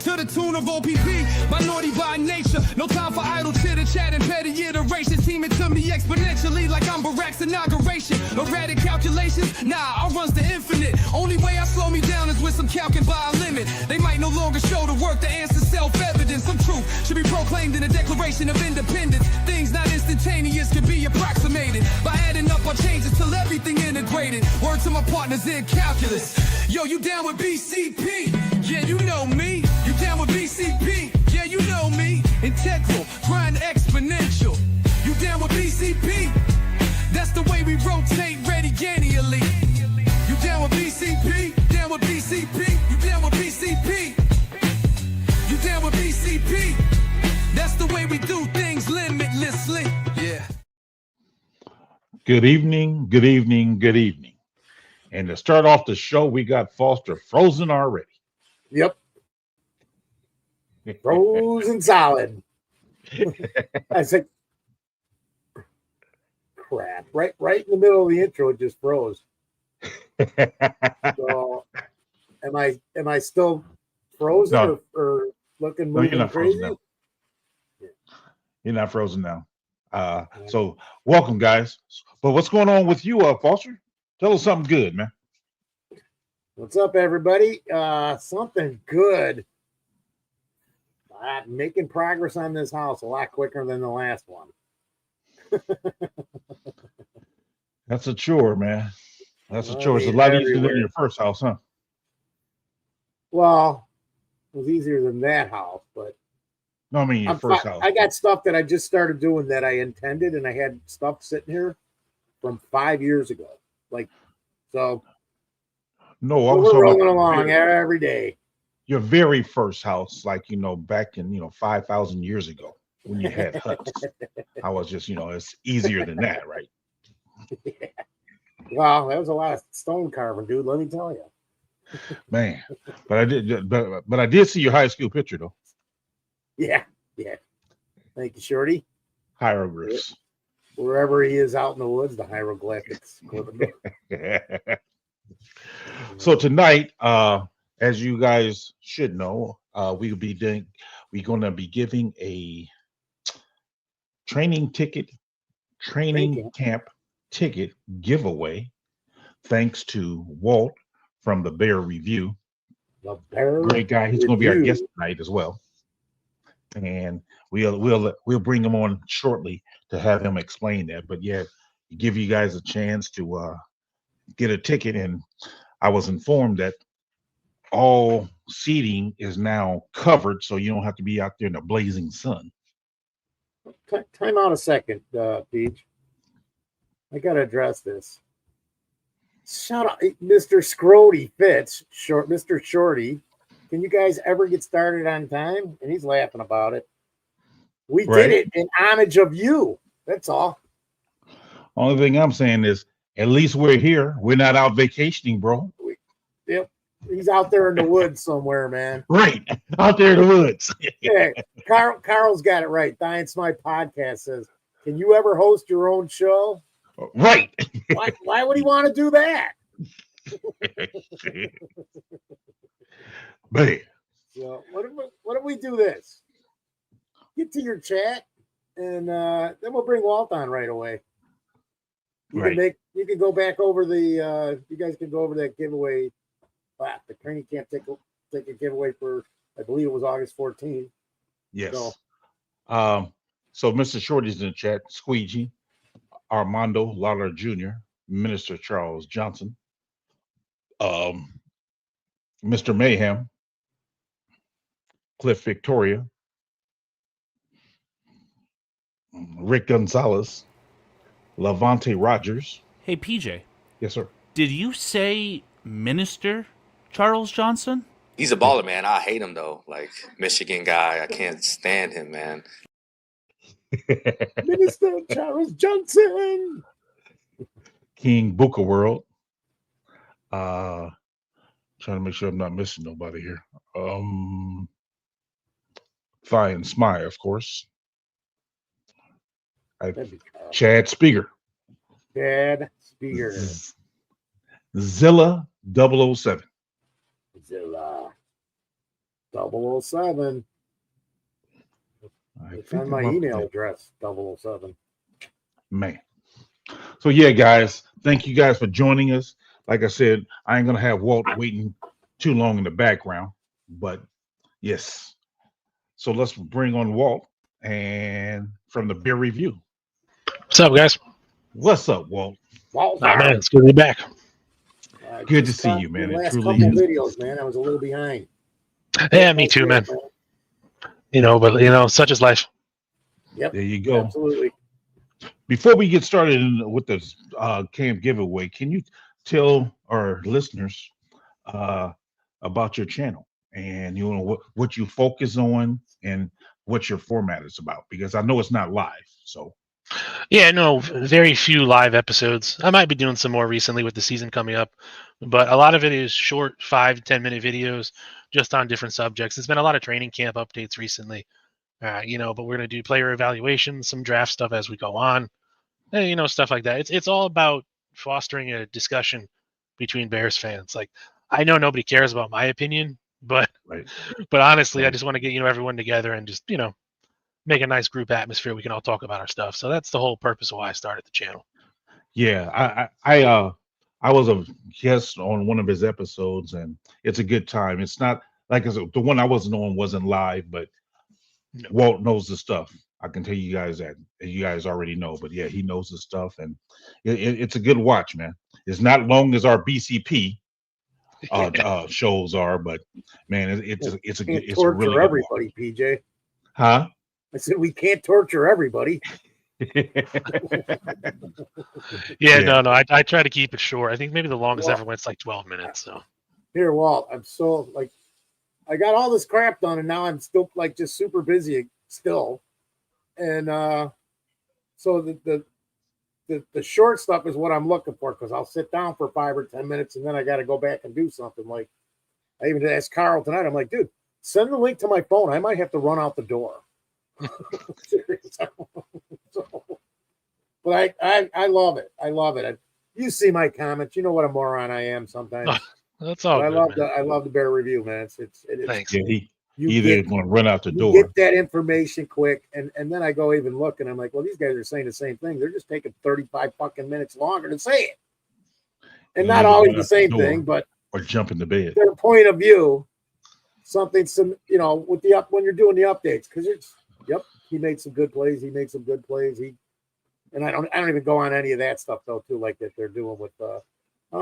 to the tune of OPP. Minority by nature, no time for idle chitter chat and petty iterations. Teaming to me exponentially like I'm Barack's inauguration. Erratic calculations, nah, I runs the infinite. Only way I slow me down is with some calcing by a limit. They might no longer show the work, the answer self-evident. Some truth should be proclaimed in the Declaration of Independence. Things not instantaneous can be approximated by adding up our changes till everything integrated. Word to my partners in calculus. Yo, you down with BCP? Yeah, you know me. You down with BCP? Yeah, you know me. Integral, grind exponential. You down with BCP? That's the way we rotate radiannually. You down with BCP? Down with BCP? You down with BCP? You down with BCP? That's the way we do things limitlessly. Yeah. Good evening, good evening, good evening. And to start off the show, we got Foster frozen already. Yep. Frozen solid. I said, crap. Right in the middle of the intro, it just froze. So am I still frozen No. or looking No, moving you're not crazy? frozen now. You're not frozen now. So welcome, guys. But what's going on with you, Foster? Tell us something good, man. What's up, everybody? Something good. Making progress on this house a lot quicker than the last one. That's a chore, man. That's a Well, chore. It's a it's lot easier everywhere. than your first house, huh? Well, it was easier than that house, but No, I mean your first house. I got stuff that I just started doing that I intended, and I had stuff sitting here from 5 years ago. So No, I was we're talking rolling about along every day. your very first house, like, back in, 5,000 years ago when you had huts. I was just, it's easier than that, right? Yeah. Well, that was a lot of stone carving, dude. Let me tell you. Man, but I did see your high school picture though. Yeah. Thank you, Shorty. Hieroglyphs. Wherever he is out in the woods, the hieroglyphics. So tonight, as you guys should know, we're going to be giving a training camp ticket giveaway, thanks to Walt from the Bear Review. The Bear Great guy. He's going to be our Review. guest tonight as well, and we'll bring him on shortly to have him explain that. But yeah, give you guys a chance to get a ticket, and I was informed that all seating is now covered, so you don't have to be out there in the blazing sun. Time out a second, Peach. I got to address this. Shut up, Mr. Scrody Fitz, Mr. Shorty. Can you guys ever get started on time? And he's laughing about it. We Right. did it in homage of you. That's all. Only thing I'm saying is, at least we're here. We're not out vacationing, bro. Yep. He's out there in the woods somewhere, man. Right. Out there in the woods. Yeah. Carl's got it right. Science My Podcast says, can you ever host your own show? Right. Why would he want to do that? Man. So what if we do this? Get to your chat, and then we'll bring Walt on right away. You can go back over the you guys can go over that giveaway. The training camp ticket giveaway for, I believe it was August 14th. Yes. So, So Mr. Shorty's in the chat. Squeegee, Armando Lawler Jr., Minister Charles Johnson, Mr. Mayhem, Cliff Victoria, Rick Gonzalez, Levante Rogers. Hey, PJ. Yes, sir. Did you say Minister Charles Johnson? He's a baller, man. I hate him, though. Like, Michigan guy. I can't stand him, man. Minister Charles Johnson. King Booker World. Trying to make sure I'm not missing nobody here. Fine Smile, of course. Chad Speaker. Chad Speaker. Zilla 007. Zilla 007. I It's think on I'm my up email there. address, 007. Man. So yeah, guys, thank you guys for joining us. Like I said, I ain't gonna have Walt waiting too long in the background, but yes. So let's bring on Walt and from the beer review. What's up, guys? What's up, Walt? Walt, Oh, man, it's good to be back. Good to just see caught you, man. your It last truly couple is. videos, man. I was a little behind. Yeah, me too, man. But such is life. Yep. There you go. Absolutely. Before we get started with the camp giveaway, can you tell our listeners about your channel and what you focus on and what your format is about? Because I know it's not live, so. Yeah, no, very few live episodes. I might be doing some more recently with the season coming up, but a lot of it is short 5 to 10 minute videos just on different subjects. There's been a lot of training camp updates recently, but we're going to do player evaluations, some draft stuff as we go on, stuff like that. It's all about fostering a discussion between Bears fans. Like, I know nobody cares about my opinion, but Right. but honestly, I Right. just want to get everyone together and just make a nice group atmosphere. We can all talk about our stuff. So that's the whole purpose of why I started the channel. Yeah, I was a guest on one of his episodes, and it's a good time. It's not like the one I wasn't on wasn't live, but No. Walt knows the stuff. I can tell you guys that you guys already know, but yeah, he knows the stuff, and it's a good watch, man. It's not long as our BCP shows are, but man, it's a Can't it's a really torture good everybody, PJ. watch. I said we can't torture everybody. Huh? Yeah, Yeah. no. I try to keep it short. I think maybe the longest Well, ever went's like 12 minutes. So Here, Walt, I'm so I got all this crap done, and now I'm still just super busy still. And so the short stuff is what I'm looking for, because I'll sit down for 5 or 10 minutes and then I got to go back and do something. Like, I even asked Carl tonight, I'm like, dude, send the link to my phone. I might have to run out the door. But I love it. I love it. You see my comments. You know what a moron I am sometimes. that's all. But Good, I love the bear review, man. It is. Thanks. Yeah, he You either get going to run out the you door. get that information quick, and then I go even look, and I'm like, well, these guys are saying the same thing. They're just taking 35 fucking minutes longer to say it, and You not either always run the out the same door thing, but or jump in the bed. their point of view, something with the when you're doing the updates, because he made some good plays. He made some good plays. And I don't even go on any of that stuff though too, like that they're doing with oh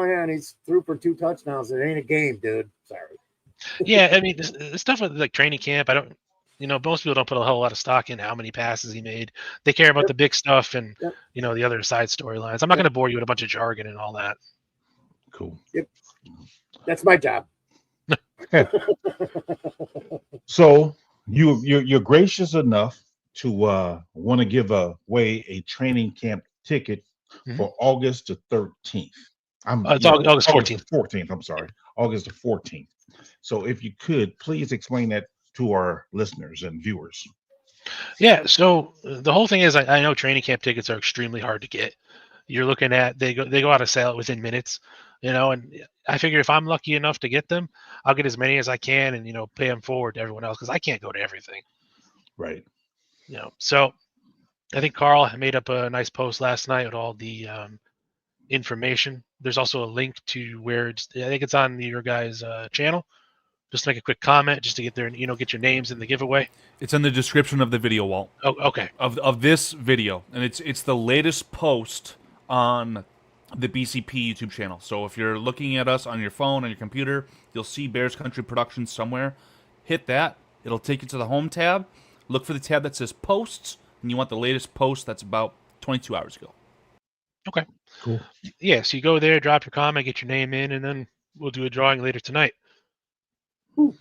yeah, and he's threw for 2 touchdowns. It ain't a game, dude. Sorry. Yeah, I mean, the stuff with like training camp, I don't, most people don't put a whole lot of stock in how many passes he made. They care about the big stuff and Yep. The other side storylines. I'm not going to bore you with a bunch of jargon and all that. Cool. Yep. That's my job. So you're gracious enough to want to give away a training camp ticket for August the 13th. It's August 14th. 14th. I'm sorry, August the 14th. So if you could please explain that to our listeners and viewers. Yeah. So the whole thing is, I know training camp tickets are extremely hard to get. You're looking at they go out of sale within minutes, and I figure if I'm lucky enough to get them, I'll get as many as I can and pay them forward to everyone else, because I can't go to everything. Right. So I think Carl made up a nice post last night with all the information. There's also a link to where I think it's on your guys' channel. Just make a quick comment just to get there and get your names in the giveaway. It's in the description of the video, Walt. Oh, okay. Of this video, and it's the latest post on the BCP YouTube channel. So if you're looking at us on your phone, on your computer, you'll see Bears Country Productions somewhere. Hit that. It'll take you to the home tab. Look for the tab that says posts, and you want the latest post that's about 22 hours ago. Okay. Cool. Yeah, so you go there, drop your comment, get your name in, and then we'll do a drawing later tonight. Ooh.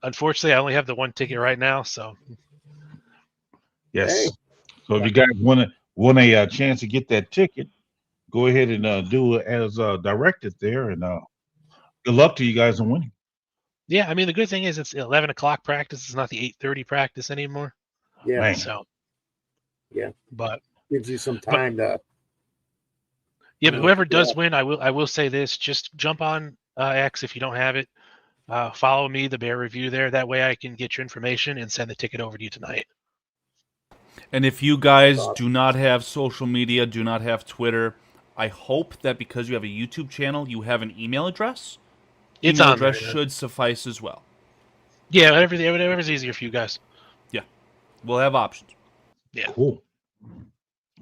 Unfortunately, I only have the one ticket right now, so. Yes. Hey. So if you guys want a chance to get that ticket, go ahead and do it as directed there, and good luck to you guys in winning. Yeah, I mean, the good thing is it's 11 o'clock practice. It's not the 8:30 practice anymore. Yeah. Man. So. Yeah. But. Gives you some time to. Yeah, but whoever does win, I will say this: just jump on X if you don't have it. follow me, the Bear Review there. That way I can get your information and send the ticket over to you tonight. And if you guys do not have social media, do not have Twitter, I hope that because you have a YouTube channel, you have an email address. It's Email on there, address man. should suffice as well. Yeah, whatever's easier for you guys. Yeah, we'll have options. Yeah. Cool.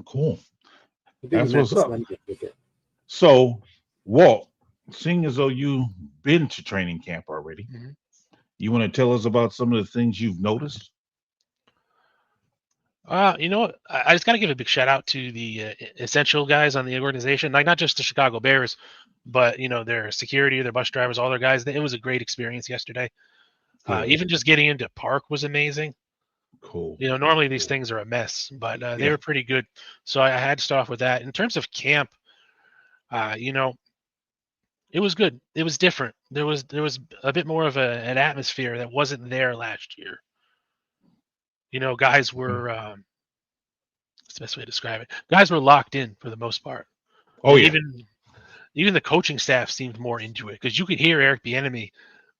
Cool. I think That's he meant what's to up. send me a ticket. So, Walt, seeing as though you've been to training camp already, Mhm. you want to tell us about some of the things you've noticed? You know what? I just got to give a big shout out to the essential guys on the organization, like not just the Chicago Bears, but their security, their bus drivers, all their guys. It was a great experience yesterday. Good. Even just getting into park was amazing. Cool. Normally these things are a mess, but they Yeah. were pretty good. So I had to start off with that. In terms of camp, it was good. It was different. There was a bit more of an atmosphere that wasn't there last year. Guys were what's the best way to describe it? Guys were locked in for the most part. Oh, And yeah. even the coaching staff seemed more into it because you could hear Eric Bieniemy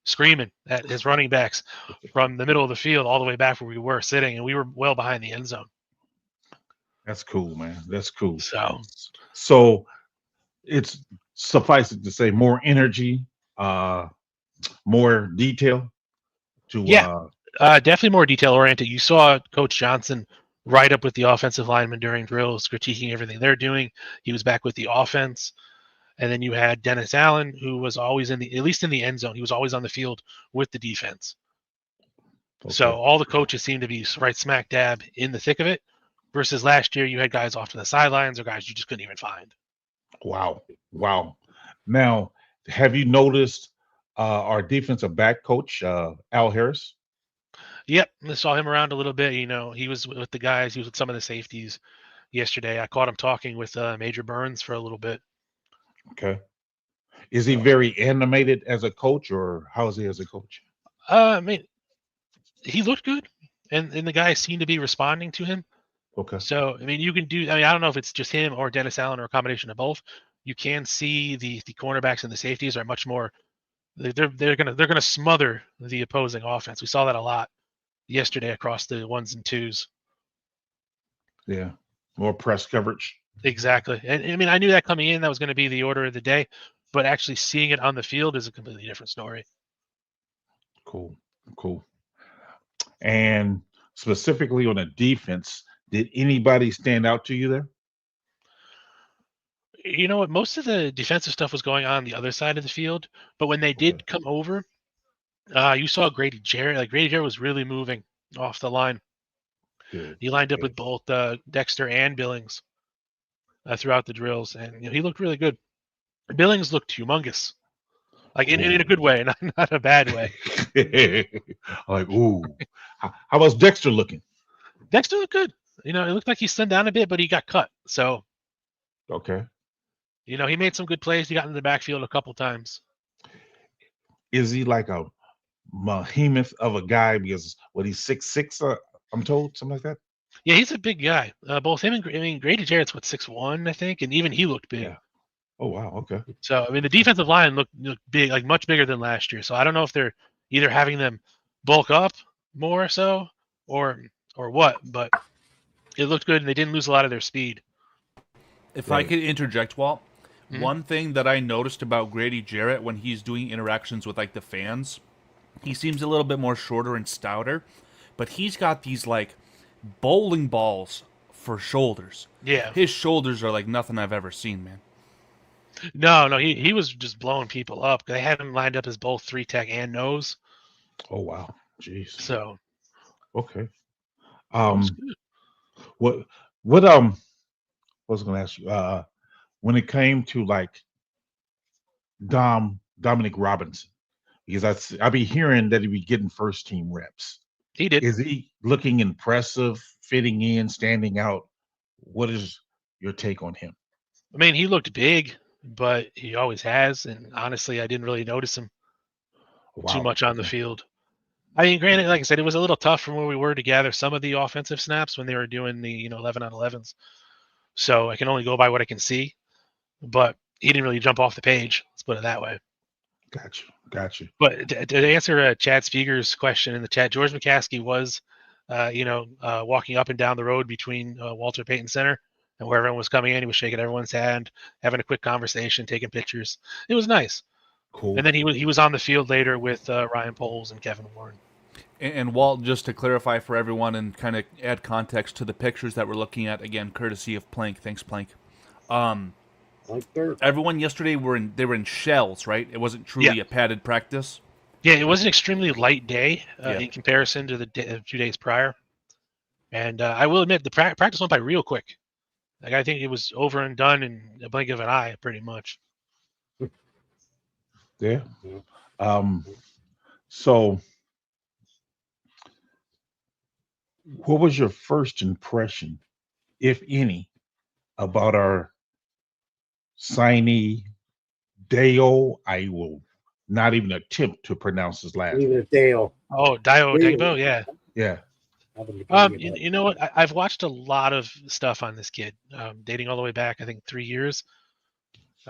screaming at his running backs from the middle of the field all the way back where we were sitting, and we were well behind the end zone. That's cool, man. That's cool. So It's suffice it to say more energy, more detail to Yeah. Definitely more detail oriented. You saw Coach Johnson right up with the offensive linemen during drills, critiquing everything they're doing. He was back with the offense. And then you had Dennis Allen, who was always at least in the end zone. He was always on the field with the defense. Okay. So all the coaches seem to be right smack dab in the thick of it. Versus last year, you had guys off to the sidelines or guys you just couldn't even find. Wow. Now, have you noticed our defensive back coach, Al Harris? Yep, I saw him around a little bit. He was with the guys. He was with some of the safeties yesterday. I caught him talking with Major Burns for a little bit. Okay. Is he very animated as a coach, or how is he as a coach? I mean, he looked good, and the guys seemed to be responding to him. Okay. So, you can do. I don't know if it's just him or Dennis Allen or a combination of both. You can see the cornerbacks and the safeties are much more. They're gonna smother the opposing offense. We saw that a lot yesterday across the ones and twos. Yeah. More press coverage. Exactly. And I knew that coming in, that was going to be the order of the day, but actually seeing it on the field is a completely different story. Cool. And specifically on the defense, did anybody stand out to you there? You know what? Most of the defensive stuff was going on the other side of the field, but when they did come over, you saw Grady Jarrett. Like Grady Jarrett was really moving off the line. Good. He lined up with both Dexter and Billings throughout the drills, and he looked really good. Billings looked humongous, like in a good way, not a bad way. Like, ooh. How was Dexter looking? Dexter looked good. It looked like he slimmed down a bit, but he got cut. So, Okay. he made some good plays. He got into the backfield a couple times. Is he like a behemoth of a guy? Because he's 6'6", I'm told, something like that. Yeah, he's a big guy. Both him and Grady Jarrett's 6'1", I think, and even he looked big. Yeah. Oh wow. Okay. So the defensive line looked big, like much bigger than last year. So I don't know if they're either having them bulk up more so or what, but it looked good and they didn't lose a lot of their speed. If I could interject, Walt, one thing that I noticed about Grady Jarrett when he's doing interactions with like the fans, he seems a little bit more shorter and stouter, but he's got these like bowling balls for shoulders. Yeah. His shoulders are like nothing I've ever seen, man. No, he was just blowing people up. They had him lined up as both 3-tech and nose. Oh wow. Jeez. So Okay. good. What I was going to ask you, when it came to like Dominic Robinson, because I be hearing that he be getting first team reps. He did. Is he looking impressive, fitting in, standing out? What is your take on him? He looked big, but he always has. And honestly, I didn't really notice him too much on the field. Granted, like I said, it was a little tough from where we were to gather some of the offensive snaps when they were doing the 11 on 11s. So I can only go by what I can see. But he didn't really jump off the page. Let's put it that way. Gotcha. But to answer Chad Speaker's question in the chat, George McCaskey was, walking up and down the road between Walter Payton Center and where everyone was coming in. He was shaking everyone's hand, having a quick conversation, taking pictures. It was nice. Cool. And then he was on the field later with Ryan Poles and Kevin Warren. And Walt, just to clarify for everyone and kind of add context to the pictures that we're looking at, again, courtesy of Plank. Thanks, Plank. Everyone yesterday were in shells, right? It wasn't truly a padded practice. Yeah, it was an extremely light day Yeah. in comparison to the 2 days prior. And I will admit, the practice went by real quick. Like, I think it was over and done in a blink of an eye, pretty much. Yeah. So what was your first impression, if any, about our signee Deo? I will not even attempt to pronounce his last Leave name. it Dale. Oh, Dio Dale. Degbo, yeah. Yeah. You know what? I've watched a lot of stuff on this kid, dating all the way back, I think 3 years.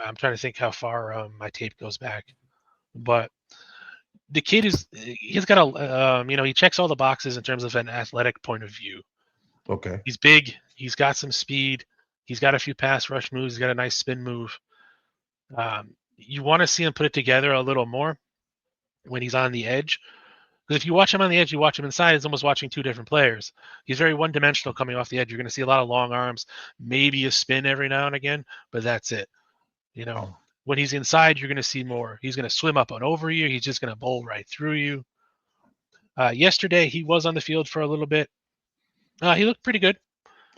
I'm trying to think how far my tape goes back. But the kid he's got he checks all the boxes in terms of an athletic point of view. Okay. He's big. He's got some speed. He's got a few pass rush moves. He's got a nice spin move. You want to see him put it together a little more when he's on the edge. Because if you watch him on the edge, you watch him inside, it's almost watching two different players. He's very one-dimensional coming off the edge. You're going to see a lot of long arms, maybe a spin every now and again, but that's it. When he's inside, you're going to see more. He's going to swim up and over you. He's just going to bowl right through you. Yesterday, he was on the field for a little bit. He looked pretty good.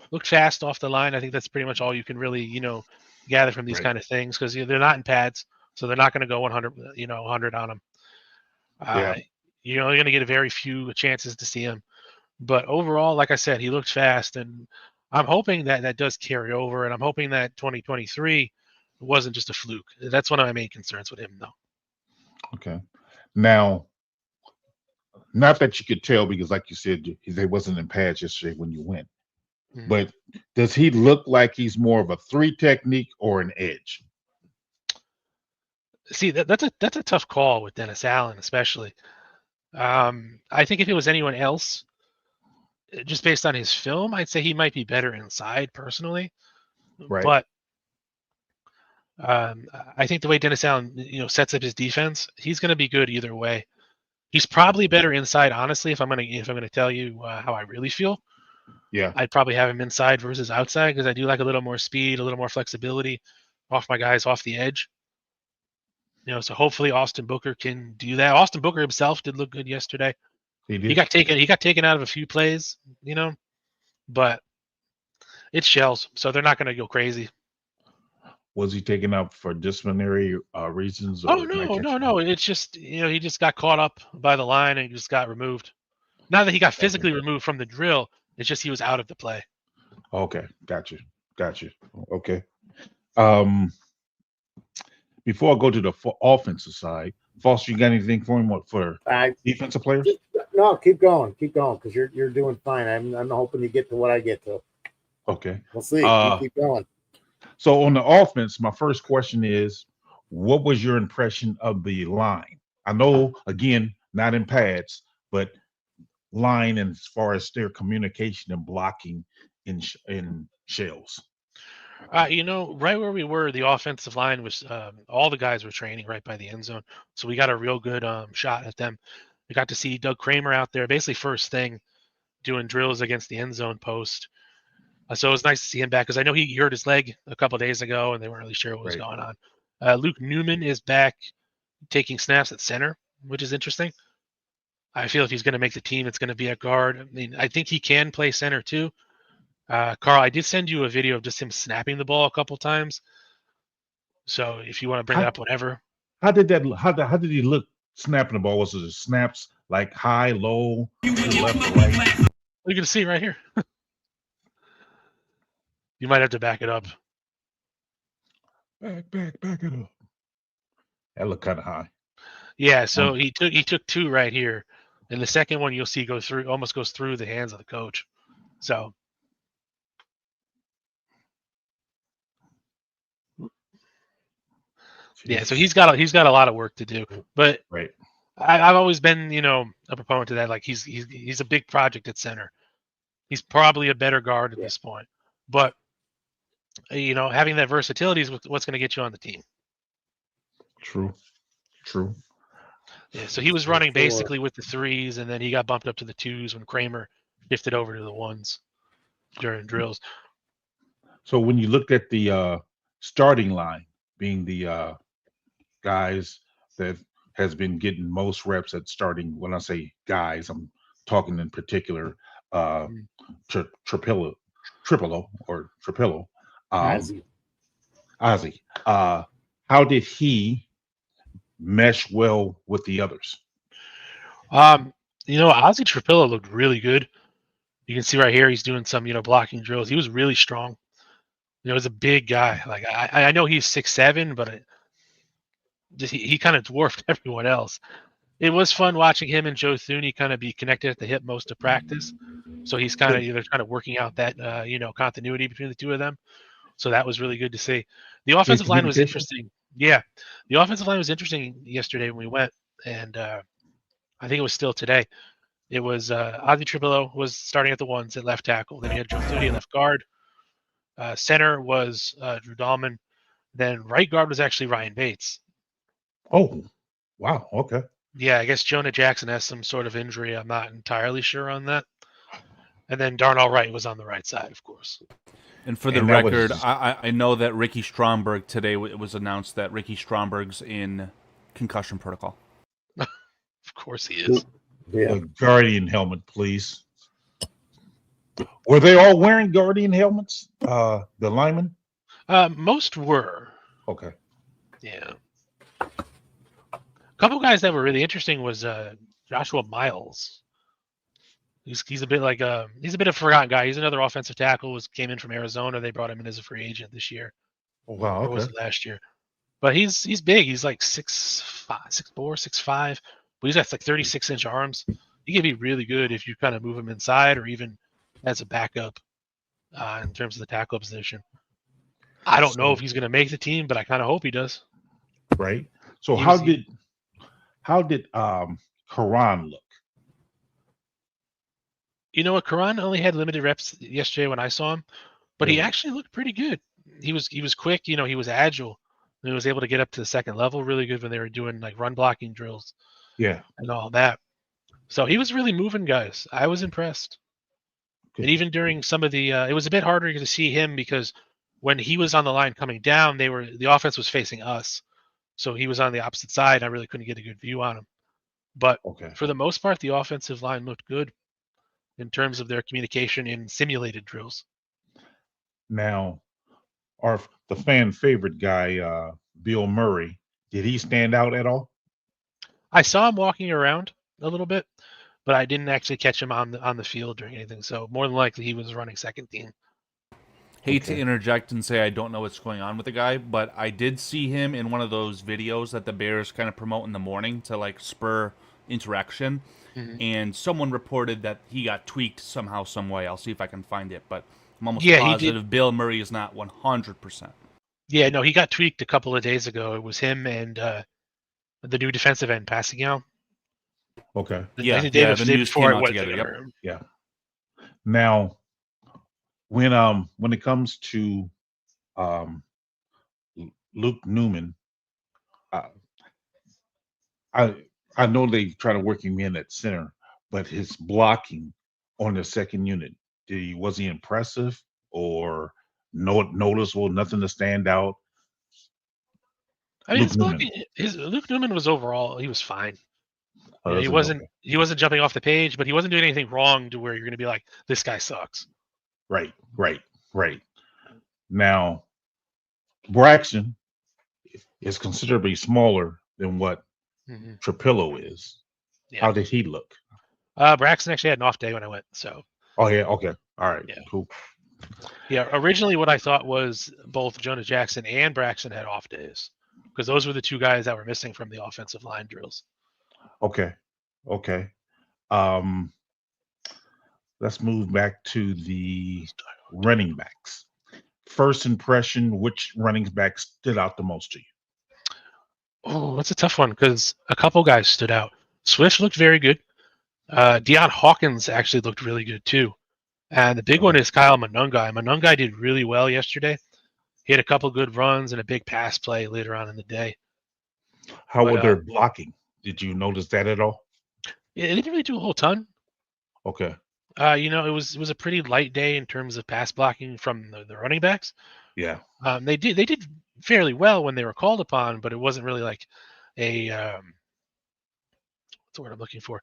Looked fast off the line. I think that's pretty much all you can really, gather from these kind of things, because they're not in pads, so they're not going to go 100 on him. You're only going to get a very few chances to see him. But overall, like I said, he looked fast, and I'm hoping that does carry over, and I'm hoping that 2023 wasn't just a fluke. That's one of my main concerns with him, though. Okay. Now, not that you could tell, because like you said, he wasn't in pads yesterday when you went. Mm-hmm. But does he look like he's more of a 3 technique or an edge? See, that's a tough call with Dennis Allen, especially. I think if it was anyone else, just based on his film, I'd say he might be better inside personally. Right. But I think the way Dennis Allen, sets up his defense, he's going to be good either way. He's probably better inside, honestly. If I'm gonna tell you how I really feel, I'd probably have him inside versus outside, because I do like a little more speed, a little more flexibility off my guys off the edge. So hopefully Austin Booker can do that. Austin Booker himself did look good yesterday. He got taken out of a few plays, but it's shells, so they're not going to go crazy. Was he taken out for disciplinary reasons? Oh, no. It's just, he just got caught up by the line and he just got removed. Not that he got physically removed from the drill. It's just he was out of the play. Okay. Gotcha. Okay. Before I go to the offensive side, Foster, you got anything for him for defensive players? No, keep going, because you're doing fine. I'm hoping you get to what I get to. Okay. We'll see. Keep going. So on the offense, my first question is, what was your impression of the line? I know, again, not in pads, but line, and as far as their communication and blocking in shells. Right where we were, the offensive line was, all the guys were training right by the end zone. So we got a real good shot at them. We got to see Doug Kramer out there basically first thing doing drills against the end zone post. So it was nice to see him back, because I know he hurt his leg a couple of days ago and they weren't really sure what was going on. Luke Newman is back taking snaps at center, which is interesting. I feel if he's going to make the team, it's going to be at guard. I mean, I think he can play center too. Carl, I did send you a video of just him snapping the ball a couple times. So if you want to bring that up whenever. How did he look snapping the ball? Was it snaps like high, low, left or right? You can see right here. You might have to back it up. Back it up. That looked kind of high. Yeah, so he took 2 right here, and the second one you'll see almost goes through the hands of the coach. So Yeah, so he's got a lot of work to do. But Right. I've always been, a proponent to that. Like he's a big project at center. He's probably a better guard at this point. But having that versatility is what's going to get you on the team. True. True. Yeah, so he was running basically with the 3s, and then he got bumped up to the 2s when Kramer shifted over to the 1s during drills. So when you looked at the starting line being the guys that has been getting most reps at starting, when I say guys, I'm talking in particular Tripillo. Ozzy. How did he mesh well with the others? Ozzy Trapillo looked really good. You can see right here he's doing some, blocking drills. He was really strong. He's a big guy. Like I know he's 6'7", but he kind of dwarfed everyone else. It was fun watching him and Joe Thuney kind of be connected at the hip most of practice. So he's kind of working out that continuity between the two of them. So that was really good to see. The offensive line was interesting. Yeah, the offensive line was interesting yesterday when we went, and I think it was still today. It was Ozzy Trapillo was starting at the 1s at left tackle. Then you had Joe Thuney at left guard. Center was Drew Dahlman. Then right guard was actually Ryan Bates. Oh, wow. Okay. Yeah, I guess Jonah Jackson has some sort of injury. I'm not entirely sure on that. And then Darnell Wright was on the right side, of course. And for the record, I know that Ricky Stromberg today, it was announced that Ricky Stromberg's in concussion protocol. Of course he is. Yeah. A Guardian helmet, please. Were they all wearing Guardian helmets? The linemen? Most were. Okay. Yeah. A couple guys that were really interesting was Joshua Miles. He's a bit like he's a bit of a forgotten guy. He's another offensive tackle. Came in from Arizona. They brought him in as a free agent this year. Oh, wow. Or was it last year? But he's big. He's like 6'4", 6'5", but he's got like 36-inch arms. He can be really good if you kind of move him inside or even as a backup in terms of the tackle position. I don't know if he's going to make the team, but I kind of hope he does. Right. So how did Karan look? You know what? Karan only had limited reps yesterday when I saw him, but he actually looked pretty good. He was quick. He was agile. He was able to get up to the second level really good when they were doing like run blocking drills. Yeah. And all that. So he was really moving guys. I was impressed. Good. And even during some of the, it was a bit harder to see him because when he was on the line coming down, the offense was facing us. So he was on the opposite side. I really couldn't get a good view on him. But for the most part, the offensive line looked good in terms of their communication in simulated drills. Now, the fan favorite guy, Bill Murray, did he stand out at all? I saw him walking around a little bit, but I didn't actually catch him on the field or anything. So more than likely he was running second team. Hate to interject and say I don't know what's going on with the guy, but I did see him in one of those videos that the Bears kind of promote in the morning to like spur interaction. Mm-hmm. And someone reported that he got tweaked somehow, some way. I'll see if I can find it, but I'm almost positive Bill Murray is not 100%. Yeah, no, he got tweaked a couple of days ago. It was him and the new defensive end passing out. Okay. Yeah, the news came out together. Yep. Yeah. Now, when it comes to Luke Newman, I know they try to work him in at center, but his blocking on the second unit, was he impressive or noticeable? Nothing to stand out? I mean, Luke Newman was overall, he was fine. He wasn't jumping off the page, but he wasn't doing anything wrong to where you're going to be like, this guy sucks. Right. Now, Braxton is considerably smaller than what Trapillo is. Yeah. How did he look? Braxton actually had an off day when I went. So. Oh yeah. Okay. All right. Yeah. Cool. Yeah. Originally, what I thought was both Jonah Jackson and Braxton had off days because those were the two guys that were missing from the offensive line drills. Okay. Let's move back to the running backs. First impression, which running back stood out the most to you? Oh, that's a tough one because a couple guys stood out. Swift looked very good. Deion Hawkins actually looked really good too. And the big one Okay. is Kyle Monungai. Monungai did really well yesterday. He had a couple good runs and a big pass play later on in the day. How But were their blocking? Did you notice that at all? it didn't really do a whole ton. Okay. It was a pretty light day in terms of pass blocking from the running backs. Yeah. They did fairly well when they were called upon, but it wasn't really like a what's the word I'm looking for?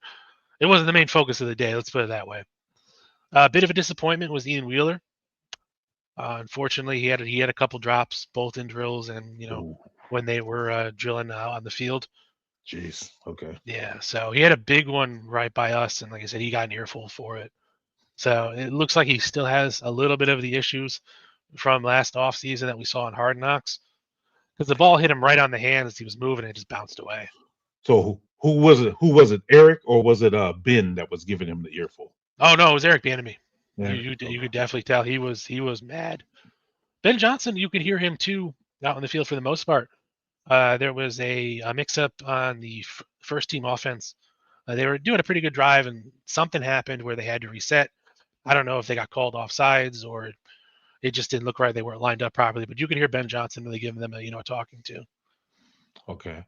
It wasn't the main focus of the day. Let's put it that way. A bit of a disappointment was Ian Wheeler. Unfortunately, he had a couple drops, both in drills and Ooh, when they were drilling on the field. jeez. Okay. Yeah, so he had a big one right by us, and like I said, he got an earful for it. So it looks like he still has a little bit of the issues from last offseason that we saw in Hard Knocks, because the ball hit him right on the hand as he was moving and it just bounced away. So who was it? Who was it? Eric or was it Ben that was giving him the earful? Oh no, it was Eric Bieniemy. Yeah. You could definitely tell he was mad. Ben Johnson, you could hear him too out in the field for the most part. There was a mix-up on the first team offense. They were doing a pretty good drive, and something happened where they had to reset. I don't know if they got called off sides or it just didn't look right. They weren't lined up properly, but you could hear Ben Johnson really giving them a talking to. Okay.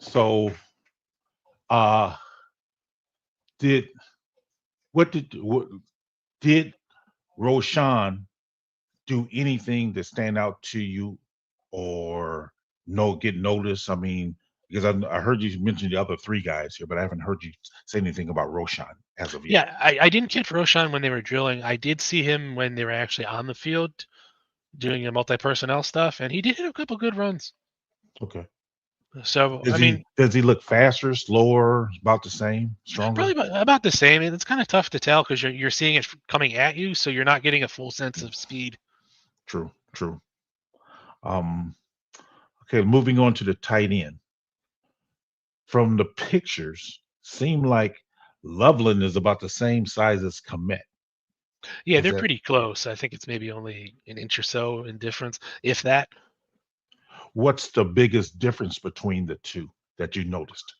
So did did Roshan do anything to stand out to you or get noticed? I mean, because I heard you mention the other three guys here, but I haven't heard you say anything about Roshan as of yet. Yeah, I didn't catch Roshan when they were drilling. I did see him when they were actually on the field doing the multi-personnel stuff, and he did hit a couple good runs. Okay. So, Does he look faster, slower, about the same, stronger? probably about the same. It's kind of tough to tell because you're seeing it coming at you, so you're not getting a full sense of speed. True. Okay, moving on to the tight end. From the pictures, seem like Loveland is about the same size as Komet. Yeah, Is they're that pretty close. I think it's maybe only an inch or so in difference, if that. what's the biggest difference between the two that you noticed?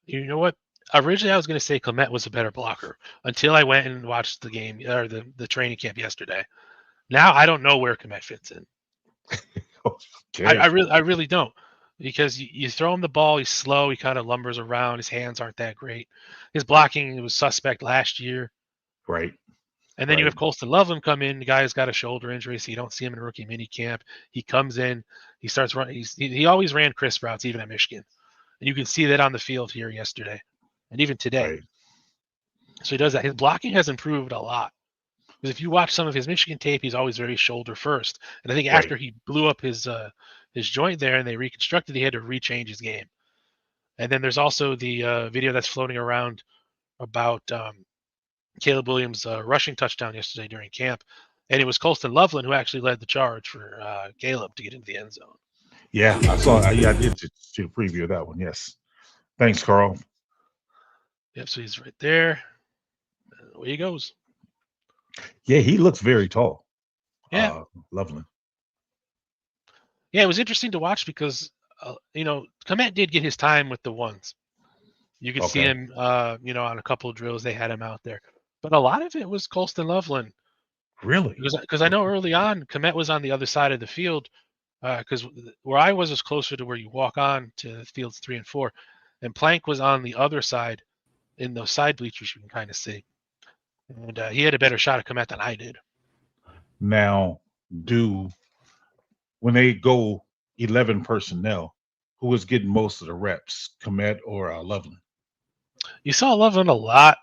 You know what? Originally, I was going to say Clement was a better blocker until I went and watched the game or the training camp yesterday. Now I don't know where Komet fits in. Okay. I really don't, because you throw him the ball, he's slow, he kind of lumbers around, his hands aren't that great. His blocking was suspect last year, Right. and then you Right. have Colston Loveland come in. The guy's got a shoulder injury, so you don't see him in rookie mini camp. He comes in, he starts running. He always ran crisp routes, even at Michigan, and you can see that on the field here yesterday, and even today. Right. So he does that. His blocking has improved a lot. Because if you watch some of his Michigan tape, he's always very shoulder first. And I think Right. after he blew up his joint there and they reconstructed, he had to rechange his game. And then there's also the video that's floating around about Caleb Williams' rushing touchdown yesterday during camp. And it was Colston Loveland who actually led the charge for Caleb to get into the end zone. Yeah, I saw. Yeah, I did see the preview of that one. Yes. Thanks, Carl. Yep, so he's right there. And away he goes. Yeah, he looks very tall. Yeah. Loveland. Yeah, it was interesting to watch because, Komet did get his time with the ones. You could see Okay. him, on a couple of drills, they had him out there. But a lot of it was Colston Loveland. Really? Because I know early on, Komet was on the other side of the field, because where I was closer to where you walk on to fields 3 and 4. And Plank was on the other side in those side bleachers you can kind of see. And he had a better shot at Komet than I did. Now, when they go 11 personnel, who is getting most of the reps, Komet or Loveland? You saw Loveland a lot.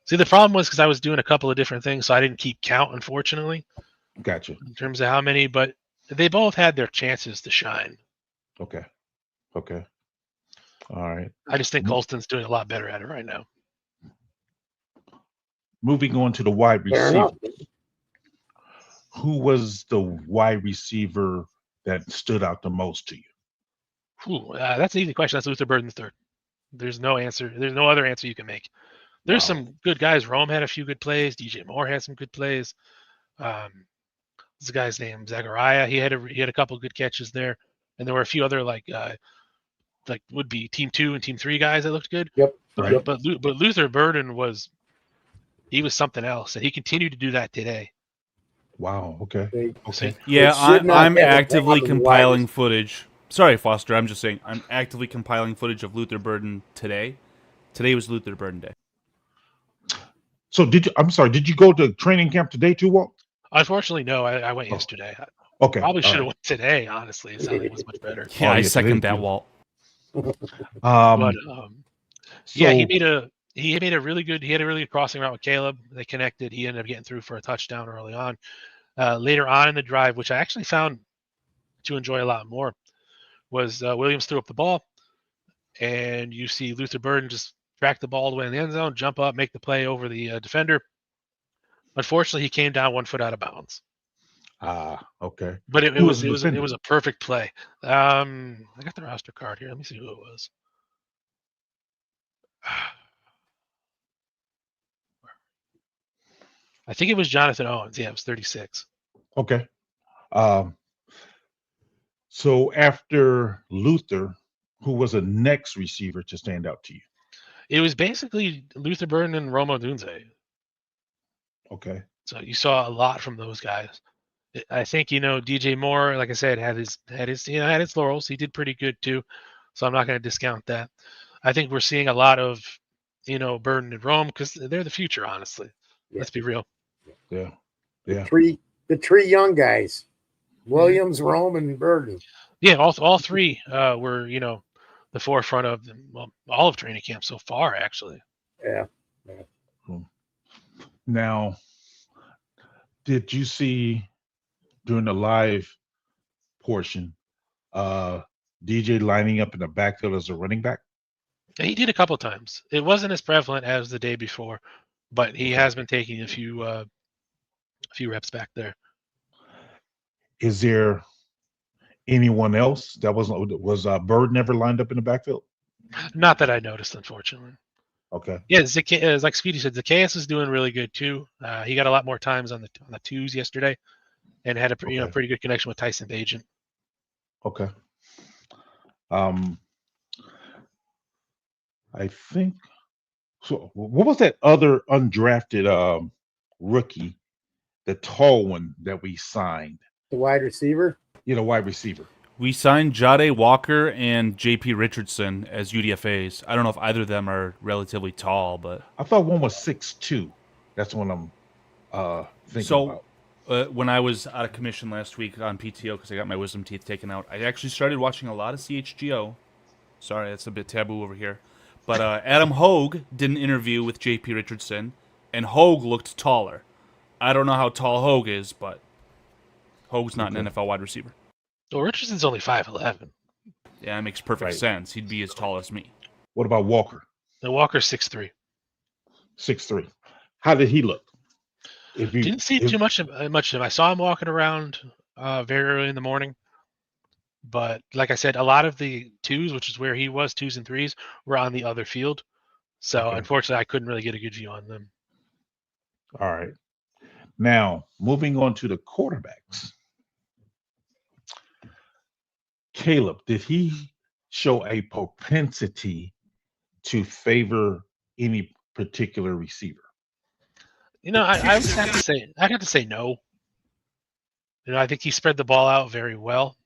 See, the problem was because I was doing a couple of different things, so I didn't keep count, unfortunately, Gotcha. in terms of how many. But they both had their chances to shine. Okay. All right. I just think Colston's doing a lot better at it right now. Moving on to the wide Fair receiver. enough. Who was the wide receiver that stood out the most to you? That's an easy question. That's Luther Burden III. There's no answer. There's no other answer you can make. There's Wow. some good guys. Rome had a few good plays. DJ Moore had some good plays. This guy's name Zachariah. He had a couple good catches there, and there were a few other like would be team 2 and team 3 guys that looked good. Yep. Right. But Luther Burden was something else, and he continued to do that today. Wow. Okay. Okay. Yeah, should not I'm have a actively problem compiling wide. footage. Sorry, Foster. I'm just saying I'm actively compiling footage of Luther Burden today. Today was Luther Burden Day. So I'm sorry, did you go to training camp today too, Walt? Unfortunately, no. I went yesterday. Okay. Probably should have all went today. Honestly, it sounded like it was much better. Yeah, I yeah, second today- that, Walt. right. But yeah, he So- made a really good. He had a really good crossing route with Caleb. They connected. He ended up getting through for a touchdown early on. Later on in the drive, which I actually found to enjoy a lot more, was Williams threw up the ball, and you see Luther Burden just track the ball all the way in the end zone, jump up, make the play over the defender. Unfortunately, he came down 1 foot out of bounds. Okay. But it Who was the defender? a perfect play. I got the roster card here. Let me see who it was. I think it was Jonathan Owens. Yeah, it was 36. Okay. So after Luther, who was the next receiver to stand out to you? It was basically Luther Burden and Romo Dunze. Okay. So you saw a lot from those guys. I think DJ Moore, like I said, had his laurels. He did pretty good too, so I'm not going to discount that. I think we're seeing a lot of Burden and Rome because they're the future. Honestly, let's be real. Yeah. The three young guys, Williams, Rome, and Burden. Yeah, all three were the forefront of all of training camp so far. Actually, Yeah. Now, did you see during the live portion, DJ lining up in the backfield as a running back? he did a couple times. It wasn't as prevalent as the day before, but he has been taking a few reps back there. Is there anyone else that was Bird never lined up in the backfield? Not that I noticed, unfortunately. Okay. Yeah, like Speedy said, Zacchaeus is doing really good too. He got a lot more times on the twos yesterday, and had a pretty good connection with Tyson Bagent. Okay. I think so. What was that other undrafted rookie, the tall one that we signed? The wide receiver. Wide receiver. We signed Jade Walker and JP Richardson as UDFAs. I don't know if either of them are relatively tall, but I thought one was 6'2". That's what I'm thinking about. When I was out of commission last week on PTO because I got my wisdom teeth taken out, I actually started watching a lot of CHGO. Sorry, that's a bit taboo over here. But Adam Hogue did an interview with JP Richardson, and Hogue looked taller. I don't know how tall Hogue is, but Hogue's not an NFL wide receiver. Well, Richardson's only 5'11". Yeah, it makes perfect sense. He'd be as tall as me. What about Walker? The Walker's 6'3". 6'3". How did he look? Didn't see too much of him. I saw him walking around very early in the morning. But like I said, a lot of the twos, which is where he was, twos and threes, were on the other field. So unfortunately, I couldn't really get a good view on them. All right. Now, moving on to the quarterbacks. Caleb, did he show a propensity to favor any particular receiver? I'd have to say no. I think he spread the ball out very well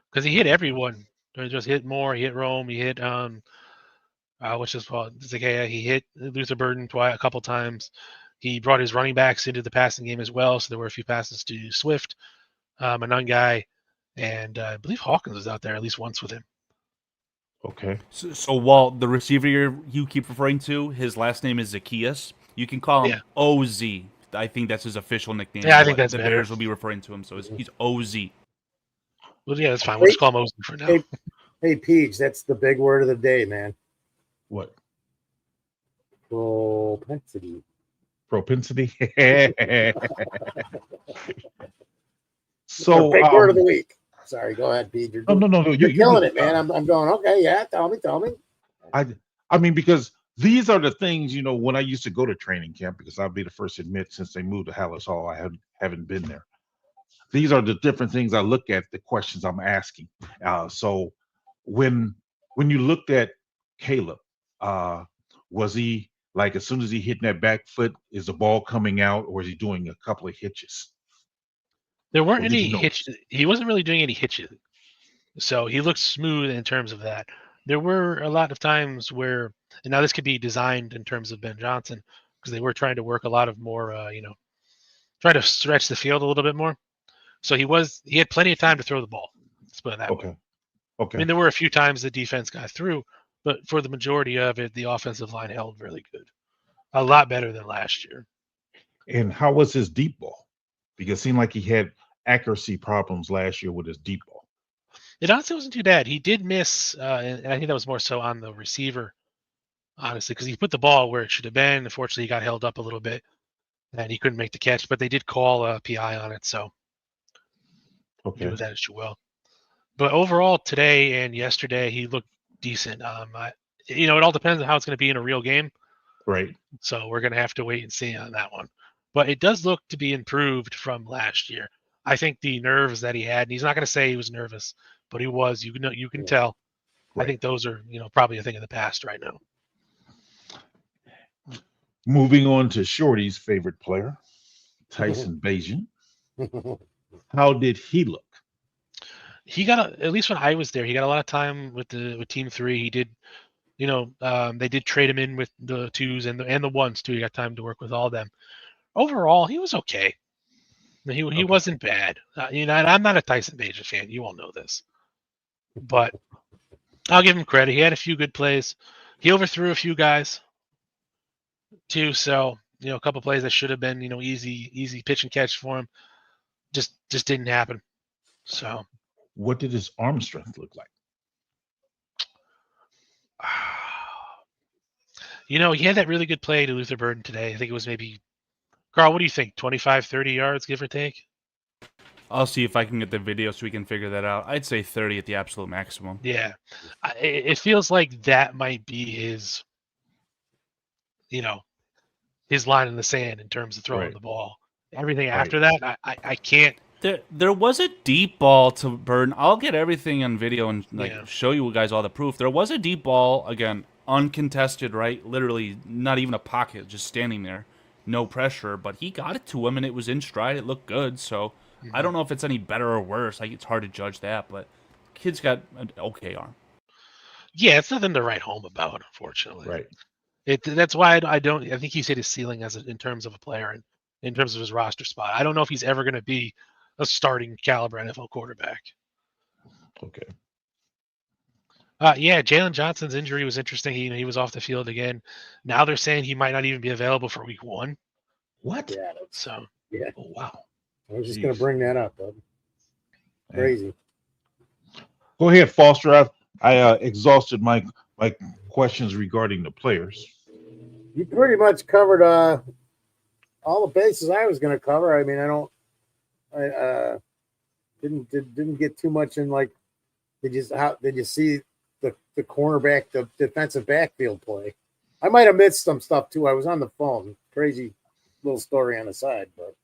because he hit everyone. He just hit Moore, he hit Rome, he hit he hit Luther Burden a couple times. He brought his running backs into the passing game as well, so there were a few passes to Swift, a guy, and I believe Hawkins was out there at least once with him. Okay. So Walt, the receiver you keep referring to, his last name is Zacchaeus. You can call him OZ. I think that's his official nickname. Yeah, I think that's the better. Bears will be referring to him, so he's OZ. Well, yeah, that's fine. We'll just call him OZ for now. Hey, Peach, that's the big word of the day, man. What? Propensity. Propensity. So big word of the week. Sorry, go ahead, Pete. You're you're killing it, man. I'm going, okay, yeah, tell me. I mean, because these are the things, when I used to go to training camp, because I'll be the first to admit, since they moved to Hallis Hall, I haven't been there. these are the different things I look at, the questions I'm asking. So when you looked at Caleb, was he like as soon as he hit that back foot, is the ball coming out, or is he doing a couple of hitches? There weren't Or did any you hitch. notice? He wasn't really doing any hitches, so he looked smooth in terms of that. There were a lot of times where, and now this could be designed in terms of Ben Johnson, because they were trying to work a lot of more, try to stretch the field a little bit more. So he had plenty of time to throw the ball. Let's put it that way. Okay. I Okay. mean, there were a few times the defense got through, but for the majority of it, the offensive line held really good. A lot better than last year. And how was his deep ball? Because it seemed like he had accuracy problems last year with his deep ball. It honestly wasn't too bad. He did miss, and I think that was more so on the receiver, honestly, because he put the ball where it should have been. Unfortunately, he got held up a little bit, and he couldn't make the catch. But they did call a PI on it, so do Okay. with that as you will. But overall, today and yesterday, he looked decent. It all depends on how it's going to be in a real game. Right. So we're going to have to wait and see on that one. But it does look to be improved from last year. I think the nerves that he had, and he's not going to say he was nervous, but he was. You can tell. Right. I think those are, probably a thing of the past right now. Moving on to Shorty's favorite player, Tyson Bajan. How did he look? He got at least when I was there, he got a lot of time with Team 3. He did, they did trade him in with the 2s and the 1s too. He got time to work with all of them. Overall, he was okay. He Okay. wasn't bad. And I'm not a Tyson Bajan fan. You all know this, but I'll give him credit. He had a few good plays. He overthrew a few guys too. So a couple plays that should have been easy pitch and catch for him just didn't happen. So What did his arm strength look like? he had that really good play to Luther Burden today. I think it was maybe, Carl, what do you think? 25, 30 yards, give or take? I'll see if I can get the video so we can figure that out. I'd say 30 at the absolute maximum. Yeah. It feels like that might be his, his line in the sand in terms of throwing Right. the ball. Everything after that, I can't. There was a deep ball to Burden. I'll get everything on video and show you guys all the proof. There was a deep ball, again, uncontested, right? Literally not even a pocket, just standing there. No pressure, but he got it to him and it was in stride. It looked good. So I don't know if it's any better or worse. It's hard to judge that, but kid's got an okay arm. Yeah, it's nothing to write home about, unfortunately. Right. That's why I think he's hit his ceiling in terms of a player and in terms of his roster spot. I don't know if he's ever going to be a starting caliber NFL quarterback. Okay. Yeah, Jalen Johnson's injury was interesting. He was off the field again. Now they're saying he might not even be available for week 1. What? Yeah. So Yeah. Oh, wow. I was just going to bring that up, bud. Yeah. Crazy. Go ahead, Foster. I exhausted my questions regarding the players. You pretty much covered all the bases I was going to cover. I mean, I didn't get too much in like. Did you see the cornerback, the defensive backfield play? I might have missed some stuff too. I was on the phone. Crazy little story on the side, but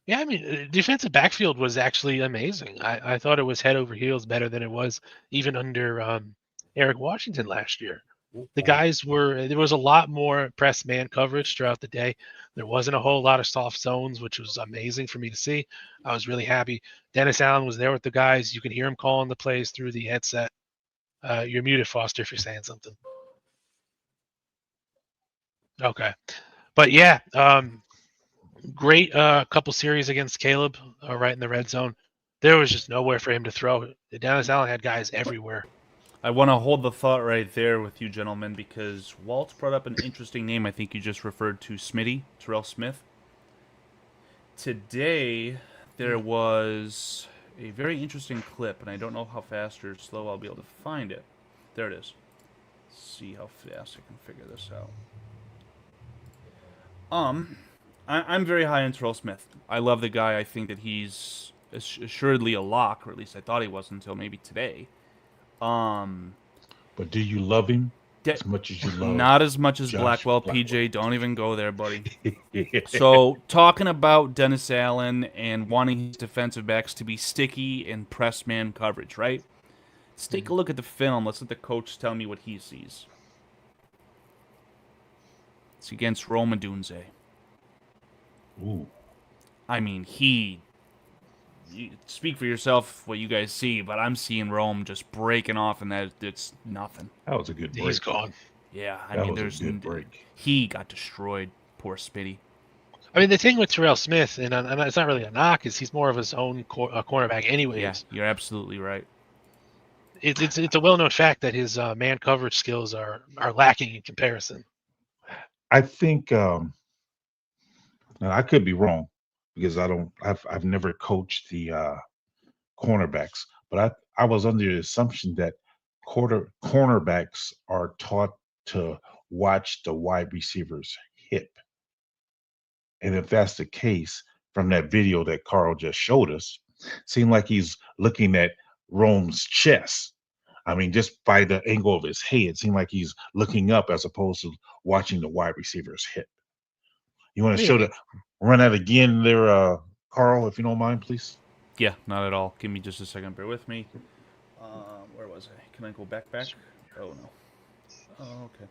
yeah, I mean, defensive backfield was actually amazing. I thought it was head over heels better than it was even under Eric Washington last year. The guys there was a lot more press man coverage throughout the day. There wasn't a whole lot of soft zones, which was amazing for me to see. I was really happy. Dennis Allen was there with the guys. You can hear him calling the plays through the headset. You're muted, Foster, if you're saying something. Okay. But yeah, great couple series against Caleb right in the red zone. There was just nowhere for him to throw. Dennis Allen had guys everywhere. I want to hold the thought right there with you gentlemen because Walt brought up an interesting name. I think you just referred to Smitty, Terrell Smith. Today, there was a very interesting clip, and I don't know how fast or slow I'll be able to find it. There it is. Let's see how fast I can figure this out. I'm very high on Terrell Smith. I love the guy. I think that he's assuredly a lock, or at least I thought he was until maybe today. But do you love him? as much as you love. Not as much as Josh Blackwell, Blackwell. PJ. Don't even go there, buddy. So, talking about Dennis Allen and wanting his defensive backs to be sticky in press man coverage, right? Let's take a look at the film. Let's let the coach tell me what he sees. It's against Rome Odunze. Ooh. I mean, you speak for yourself what you guys see, but I'm seeing Rome just breaking off, and it's nothing. That was a good break. He's gone. Yeah, I That mean, was a there's good break. He got destroyed. Poor Spitty. I mean, the thing with Terrell Smith, and it's not really a knock, is he's more of his own cornerback anyways. Yeah, you're absolutely right. It's a well-known fact that his man coverage skills are lacking in comparison. I think now I could be wrong because I've never coached the cornerbacks, but I was under the assumption that cornerbacks are taught to watch the wide receiver's hip. And if that's the case, from that video that Carl just showed us, seemed like he's looking at Rome's chest. I mean, just by the angle of his head, it seemed like he's looking up as opposed to watching the wide receiver's hip. You want to run that again there, Carl, if you don't mind, please? Yeah, not at all. Give me just a second. Bear with me. Where was I? Can I go back? Oh, no. Oh, okay.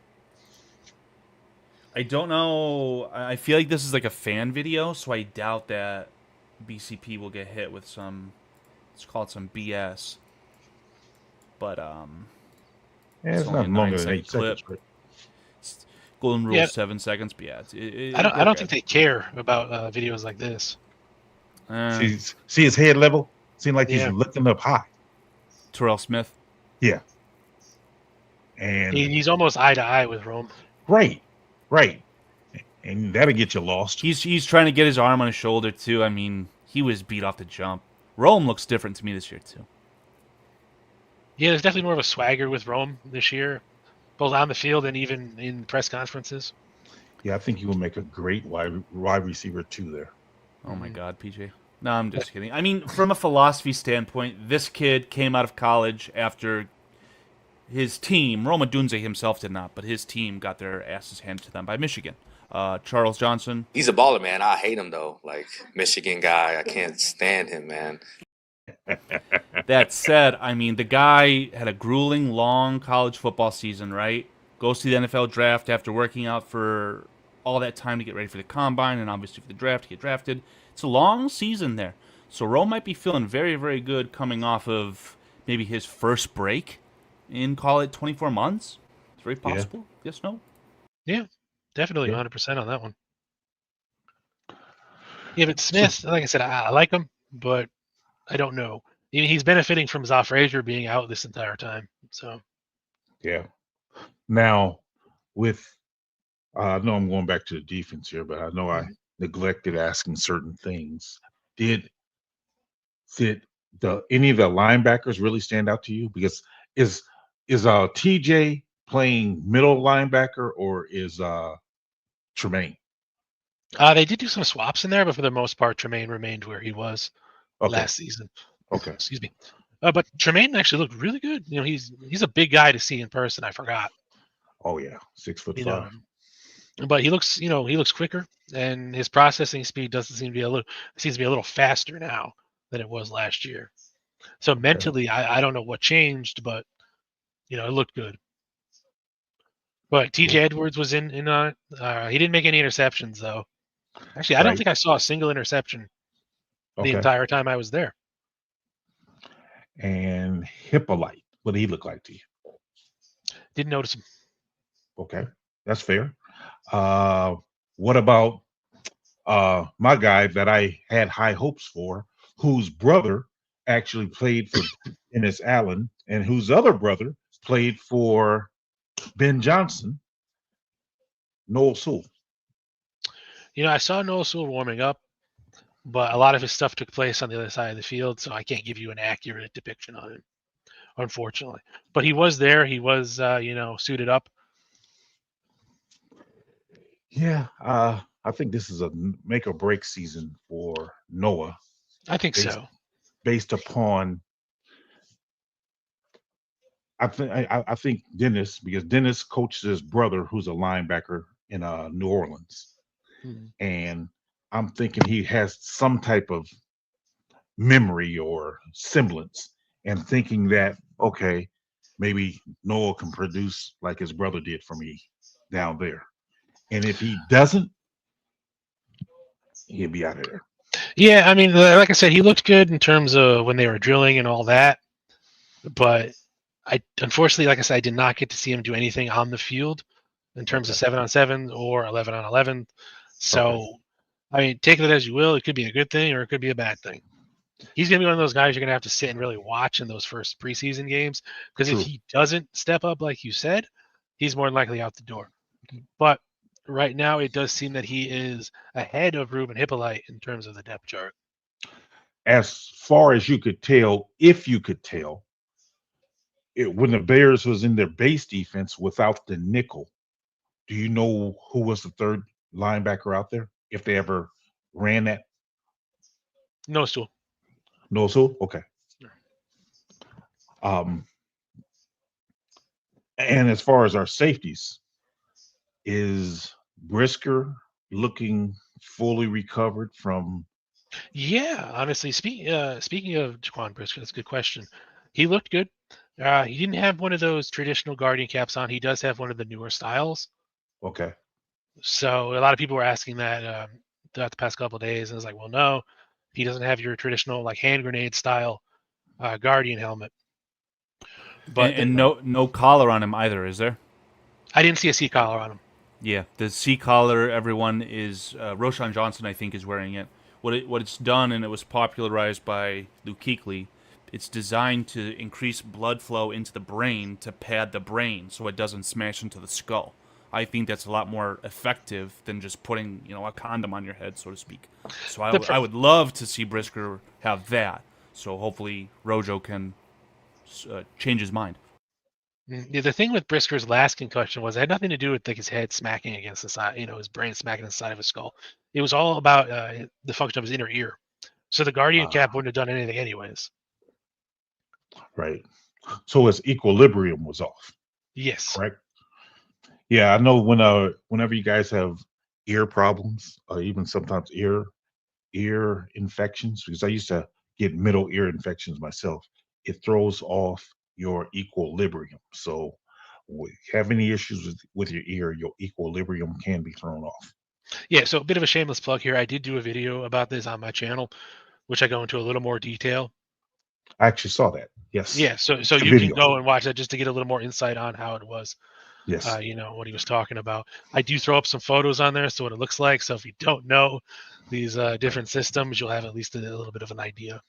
I don't know. I feel like this is like a fan video, so I doubt that BCP will get hit with some, let's call it some BS. But, yeah, it's not longer than 8 seconds. Right? Golden Rule 7 seconds, but yeah. I don't think they care about videos like this. See his head level? Seemed like he's looking up high. Terrell Smith? Yeah. And he's almost eye to eye with Rome. Right. And that'll get you lost. He's trying to get his arm on his shoulder, too. I mean, he was beat off the jump. Rome looks different to me this year, too. Yeah, there's definitely more of a swagger with Rome this year, both on the field and even in press conferences. Yeah, I think he will make a great wide receiver, too, there. Oh, my God, PJ. No, I'm just kidding. I mean, from a philosophy standpoint, this kid came out of college after his team, Rome Odunze himself did not, but his team got their asses handed to them by Michigan. Charles Johnson. He's a baller, man. I hate him, though. Like, Michigan guy. I can't stand him, man. That said, I mean, the guy had a grueling, long college football season, right? Goes to the NFL draft after working out for all that time to get ready for the combine and obviously for the draft to get drafted. It's a long season there. So Rome might be feeling very, very good coming off of maybe his first break in, call it, 24 months. It's very possible. Yeah. Yes, no? Yeah, definitely 100% on that one. Yeah, but Smith, like I said, I like him, but I don't know. He's benefiting from Zoff Frazier being out this entire time. So, yeah. Now, with I know I'm going back to the defense here, but I know I neglected asking certain things. Did any of the linebackers really stand out to you? Because is TJ playing middle linebacker or is Tremaine? They did do some swaps in there, but for the most part, Tremaine remained where he was last season. Okay. Excuse me. But Tremaine actually looked really good. You know, he's a big guy to see in person. I forgot. Oh yeah, 6'5". Know, but he looks quicker, and his processing speed seems to be a little faster now than it was last year. So mentally, I don't know what changed, but it looked good. But TJ Edwards was in. He didn't make any interceptions though. Actually, I don't think I saw a single interception the entire time I was there. And Hippolyte, what did he look like to you? Didn't notice him. Okay, that's fair. What about my guy that I had high hopes for, whose brother actually played for Dennis Allen, and whose other brother played for Ben Johnson, Noel Sewell? I saw Noel Sewell warming up, but a lot of his stuff took place on the other side of the field, so I can't give you an accurate depiction on him, unfortunately. But he was there. He was, suited up. Yeah, I think this is a make or break season for Noah. I think so. Based upon, I think Dennis, because Dennis coaches his brother who's a linebacker in New Orleans, Mhm. and I'm thinking he has some type of memory or semblance, and thinking that okay, maybe Noah can produce like his brother did for me down there, and if he doesn't, he'll be out of there. Yeah, I mean, like I said, he looked good in terms of when they were drilling and all that. But I unfortunately, like I said, I did not get to see him do anything on the field in terms of Okay. 7-on-7 or 11-on-11. Okay. So, I mean, take it as you will. It could be a good thing or it could be a bad thing. He's going to be one of those guys you're going to have to sit and really watch in those first preseason games, because if True. he doesn't step up like you said, he's more than likely out the door. But right now, it does seem that he is ahead of Ruben Hippolyte in terms of the depth chart. As far as you could tell, if you could tell, when the Bears was in their base defense without the nickel, do you know who was the third linebacker out there? If they ever ran that? No stool. No, so okay. Sure. Um, and as far as our safeties, is Brisker looking fully recovered from? Yeah, honestly, speaking of Jaquan Brisker, that's a good question. He looked good. He didn't have one of those traditional Guardian caps on. He does have one of the newer styles. Okay. So a lot of people were asking that throughout the past couple of days, and I was like, well, no, he doesn't have your traditional like hand grenade style Guardian helmet. But And no collar on him either, is there? I didn't see a C collar on him. Yeah, the C collar. Everyone is Roshan Johnson, I think, is wearing it. What it's done, and it was popularized by Luke Kuechly. It's designed to increase blood flow into the brain to pad the brain so it doesn't smash into the skull. I think that's a lot more effective than just putting a condom on your head, so to speak. So I would love to see Brisker have that. So hopefully Rojo can change his mind. Yeah, the thing with Brisker's last concussion was it had nothing to do with like his head smacking against the side, his brain smacking the side of his skull. It was all about the function of his inner ear. So the Guardian cap wouldn't have done anything anyways. Right. So his equilibrium was off. Yes. Correct. Yeah, I know whenever you guys have ear problems, or even sometimes ear infections, because I used to get middle ear infections myself, it throws off your equilibrium. So have any issues with your ear, your equilibrium can be thrown off. Yeah, so a bit of a shameless plug here. I did do a video about this on my channel, which I go into a little more detail. I actually saw that. Yes. Yeah, so you video. can go and watch that just to get a little more insight on how it was. Yes. What he was talking about. I do throw up some photos on there, so what it looks like. So if you don't know these different systems, you'll have at least a little bit of an idea.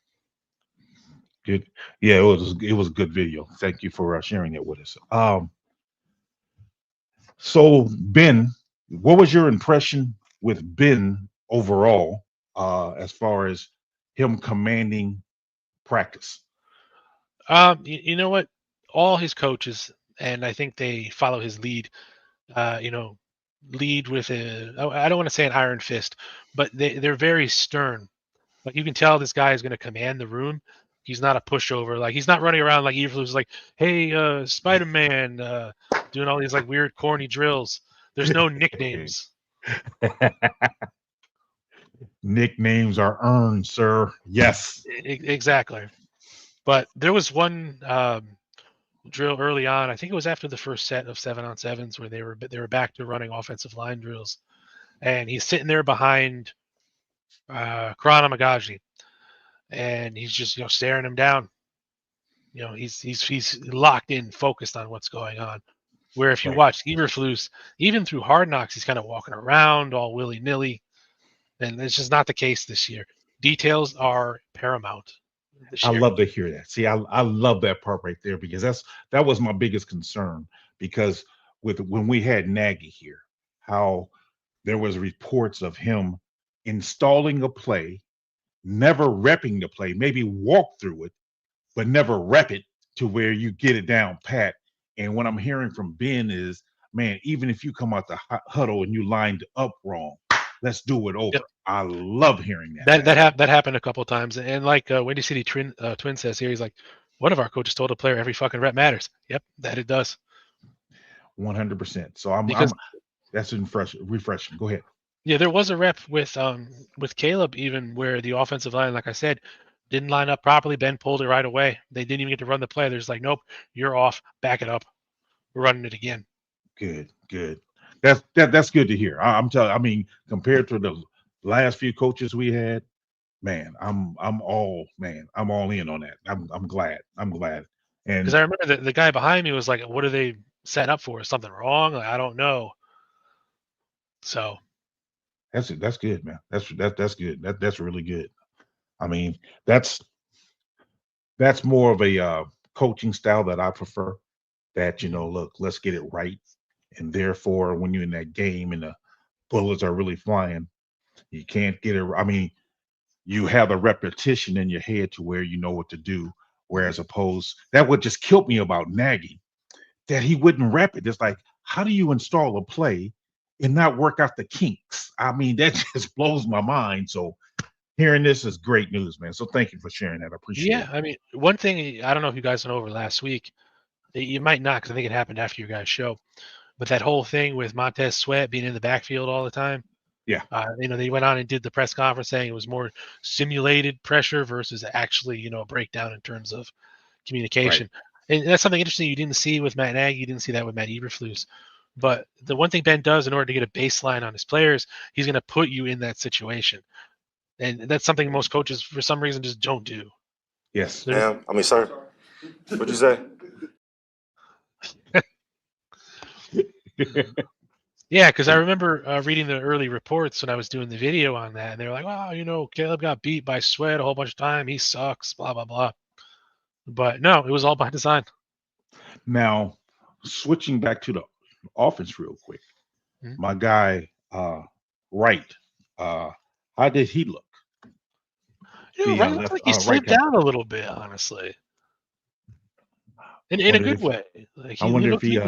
Good. Yeah, it was a good video. Thank you for sharing it with us. So Ben, what was your impression with Ben overall, as far as him commanding practice? You know what? All his coaches, and I think they follow his lead. Lead with I don't want to say an iron fist, but they're very stern. Like you can tell this guy is going to command the room. He's not a pushover. Like he's not running around like Eberflus like, hey, Spider-Man, doing all these like weird corny drills. There's no nicknames. Nicknames are earned, sir. Yes. Exactly. But there was one drill early on. I think it was after the first set of 7-on-7s where they were back to running offensive line drills, and he's sitting there behind Karana Magaji, and he's just staring him down. He's locked in, focused on what's going on. Where if you watch Eberflus, even through Hard Knocks, he's kind of walking around all willy nilly, and it's just not the case this year. Details are paramount. I love to hear that. See, I love that part right there, because that was my biggest concern, because when we had Nagy here, how there was reports of him installing a play, never repping the play, maybe walk through it, but never rep it to where you get it down pat. And what I'm hearing from Ben is, man, even if you come out the huddle and you lined up wrong, let's do it over. Yep. I love hearing that. That happened a couple of times, and like Windy City Twin says here, he's like, One of our coaches told a player every fucking rep matters. Yep, that it does. 100%. So I'm Because that's refreshing. Go ahead. yeah, there was a rep with Caleb even where the offensive line, like I said, didn't line up properly. Ben pulled it right away. They didn't even get to run the play. They're just like, nope, you're off. Back it up. We're running it again. Good. That's good to hear. I'm telling. I mean, compared to the last few coaches we had, man, I'm all in on that. I'm glad. Because And I remember the guy behind me was like, what are they setting up for? Is something wrong? Like, I don't know. So that's good, man. That's good. That's really good. I mean, that's more of a coaching style that I prefer. That look, let's get it right, and therefore, when you're in that game and the bullets are really flying, you can't get it. I mean, you have a repetition in your head to where you know what to do. Whereas opposed, that would just kill me about Nagy, that he wouldn't rep it. It's like, how do you install a play and not work out the kinks? I mean, that just blows my mind. So hearing this is great news, man. So thank you for sharing that. I appreciate it. I mean, one thing I don't know if you guys went over last week. You might not, because I think it happened after your guys' show. But that whole thing with Montez Sweat being in the backfield all the time. Yeah. They went on and did the press conference saying it was more simulated pressure versus actually, a breakdown in terms of communication. Right. And that's something interesting you didn't see with Matt Nagy. You didn't see that with Matt Eberflus. But the one thing Ben does in order to get a baseline on his players, he's going to put you in that situation. And that's something most coaches, for some reason, just don't do. Yes. Yeah. I mean, sir, what'd you say? Yeah, because I remember reading the early reports when I was doing the video on that, and they were like, "Wow, Caleb got beat by Sweat a whole bunch of time. He sucks, blah blah blah." But no, it was all by design. Now, switching back to the offense real quick, my guy Wright, how did he look? Wright looks like he slipped down a little bit, honestly, in a good way. Like, I wonder if he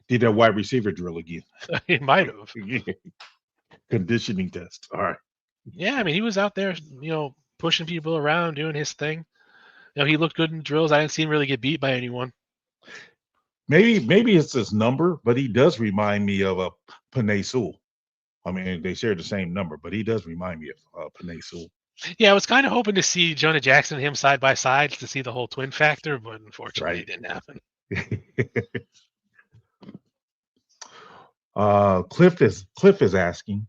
did that wide receiver drill again. He might have. Conditioning test. All right. Yeah, I mean, he was out there, pushing people around, doing his thing. He looked good in drills. I didn't see him really get beat by anyone. Maybe it's his number, but he does remind me of a Panay Sewell. I mean, they share the same number, but he does remind me of Panay Sewell. Yeah, I was kind of hoping to see Jonah Jackson and him side by side to see the whole twin factor, but unfortunately it didn't happen. Cliff is asking,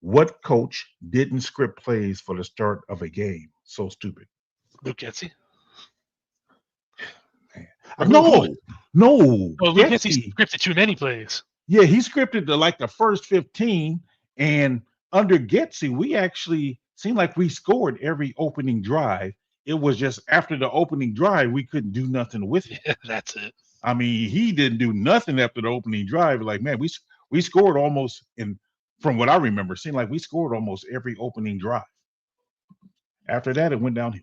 what coach didn't script plays for the start of a game? So stupid. Luke Getsy? No. Luke Getsy scripted too many plays. Yeah, he scripted the first 15, and under Getsy, we actually seemed like we scored every opening drive. It was just after the opening drive, we couldn't do nothing with it. Yeah, that's it. I mean, he didn't do nothing after the opening drive. Like, man, we scored almost from what I remember, it seemed like we scored almost every opening drive. After that, it went downhill.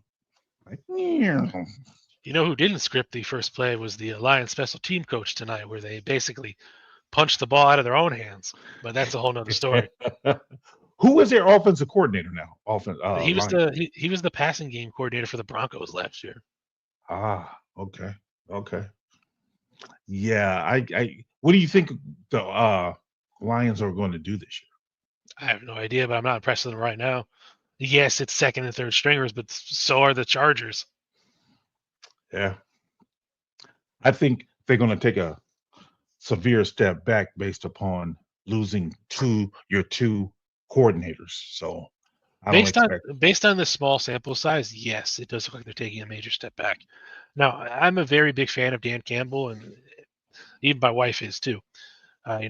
Like, who didn't script the first play was the Lions special team coach tonight, where they basically punched the ball out of their own hands. But that's a whole nother story. Who is their offensive coordinator now? He was the passing game coordinator for the Broncos last year. Okay. Yeah, I what do you think the Lions are going to do this year? I have no idea, but I'm not impressed with them right now. Yes, it's second and third stringers, but so are the Chargers. Yeah. I think they're going to take a severe step back based upon losing your two coordinators. So based on the small sample size, yes, it does look like they're taking a major step back. Now, I'm a very big fan of Dan Campbell, and even my wife is too. I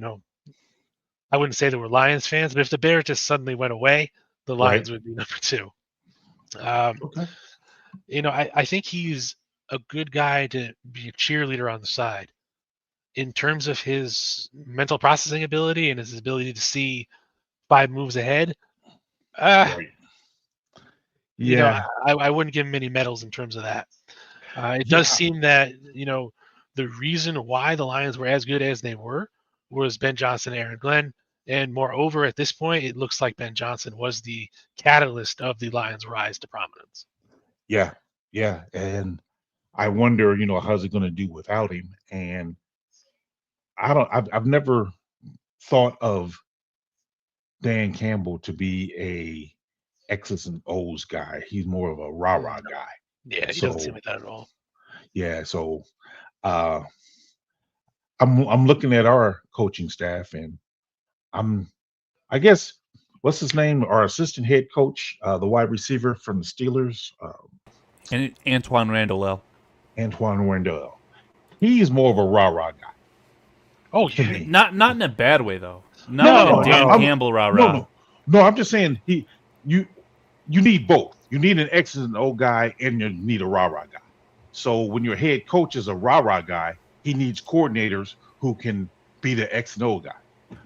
wouldn't say that we're Lions fans, but if the Bears just suddenly went away, the Lions would be number two. Okay. I think he's a good guy to be a cheerleader on the side in terms of his mental processing ability and his ability to see 5 moves ahead. Yeah. I wouldn't give him any medals in terms of that. It does seem that, the reason why the Lions were as good as they were was Ben Johnson, Aaron Glenn. And moreover, at this point, it looks like Ben Johnson was the catalyst of the Lions' rise to prominence. Yeah. And I wonder, how's it going to do without him? And I've never thought of Dan Campbell to be a X's and O's guy. He's more of a rah-rah guy. Yeah, he doesn't seem So like that at all. yeah, so uh I'm looking at our coaching staff, and I guess, what's his name? Our assistant head coach, the wide receiver from the Steelers, And Antoine Randall. Antoine Randall. He's more of a rah-rah guy Oh to yeah, me. Not in a bad way though. Not No, like a Dan no. Campbell rah No, rah. no. I'm just saying you you need both. You need an X's and O guy, and you need a rah-rah guy. So when your head coach is a rah-rah guy, he needs coordinators who can be the X and O guy.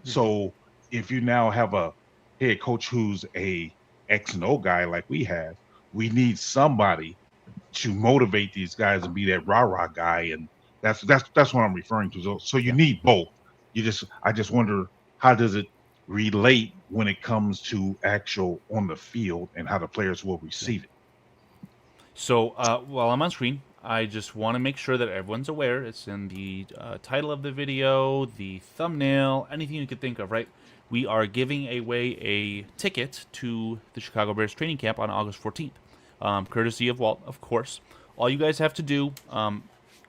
So if you now have a head coach who's a X and O guy like we have, we need somebody to motivate these guys and be that rah-rah guy. And that's what I'm referring to. So you need both. I just wonder, how does it relate when it comes to actual on the field and how the players will receive it? So while I'm on screen, I just want to make sure that everyone's aware. It's in the title of the video, the thumbnail, anything you could think of, right? We are giving away a ticket to the Chicago Bears training camp on August 14th, courtesy of Walt, of course. All you guys have to do,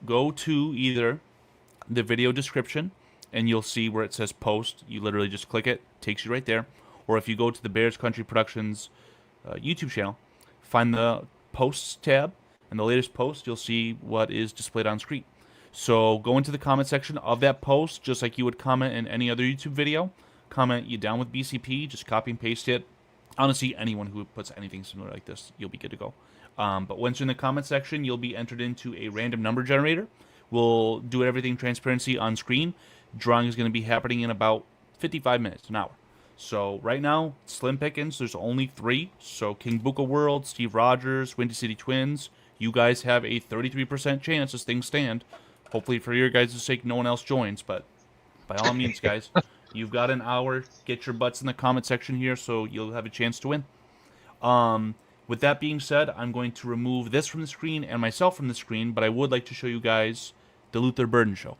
go to either the video description, and you'll see where it says post. You literally just click it, takes you right there. Or if you go to the Bears Country Productions YouTube channel, find the posts tab, and the latest post, you'll see what is displayed on screen. So go into the comment section of that post, just like you would comment in any other YouTube video. Comment "you down with BCP," just copy and paste it. Honestly, anyone who puts anything similar like this, you'll be good to go. But once you're in the comment section, you'll be entered into a random number generator. We'll do everything transparency on screen. Drawing is going to be happening in about 55 minutes, an hour. So right now, slim pickings. There's only 3. So King Buka World, Steve Rogers, Windy City Twins. You guys have a 33% chance as things stand. Hopefully for your guys' sake, no one else joins. But by all means, guys, you've got an hour. Get your butts in the comment section here so you'll have a chance to win. With that being said, I'm going to remove this from the screen and myself from the screen, but I would like to show you guys the Luther Burden show.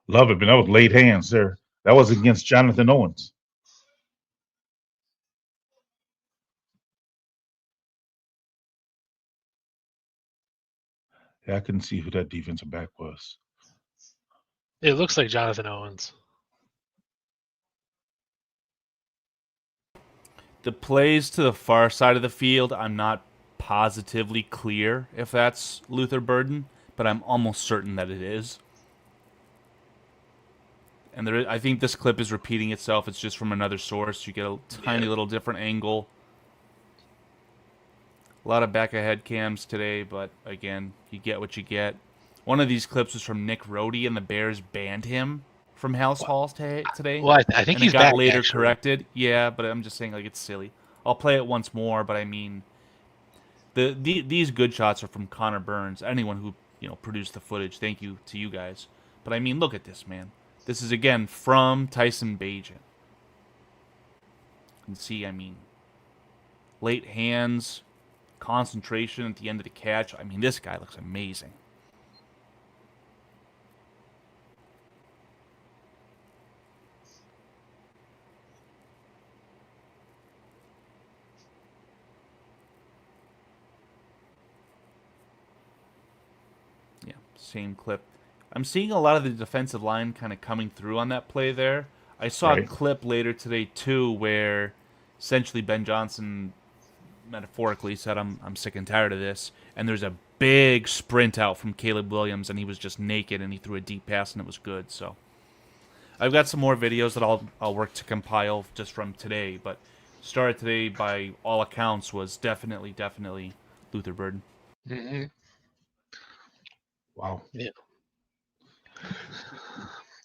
Love it, but that was late hands there. That was against Jonathan Owens. Yeah, I couldn't see who that defensive back was. It looks like Jonathan Owens. The plays to the far side of the field, I'm not positively clear if that's Luther Burden, but I'm almost certain that it is. And I think this clip is repeating itself. It's just from another source. You get a tiny little different angle. A lot of back-ahead cams today, but again, you get what you get. One of these clips was from Nick Rohde, and the Bears banned him from House Halls today. Well, I think and he's it got back, later actually. corrected. Yeah, but I'm just saying, like, it's silly. I'll play it once more, but I mean, these good shots are from Connor Burns. Anyone who produced the footage, thank you to you guys. But I mean, look at this, man. This is again from Tyson Bagent. You can see, I mean, late hands, concentration at the end of the catch. I mean, this guy looks amazing. Yeah, same clip. I'm seeing a lot of the defensive line kind of coming through on that play there. I saw a clip later today too where essentially Ben Johnson metaphorically said, I'm sick and tired of this. And there's a big sprint out from Caleb Williams, and he was just naked, and he threw a deep pass, and it was good. So I've got some more videos that I'll work to compile just from today. But started today, by all accounts, was definitely Luther Burden. Mm-hmm. Wow. Yeah.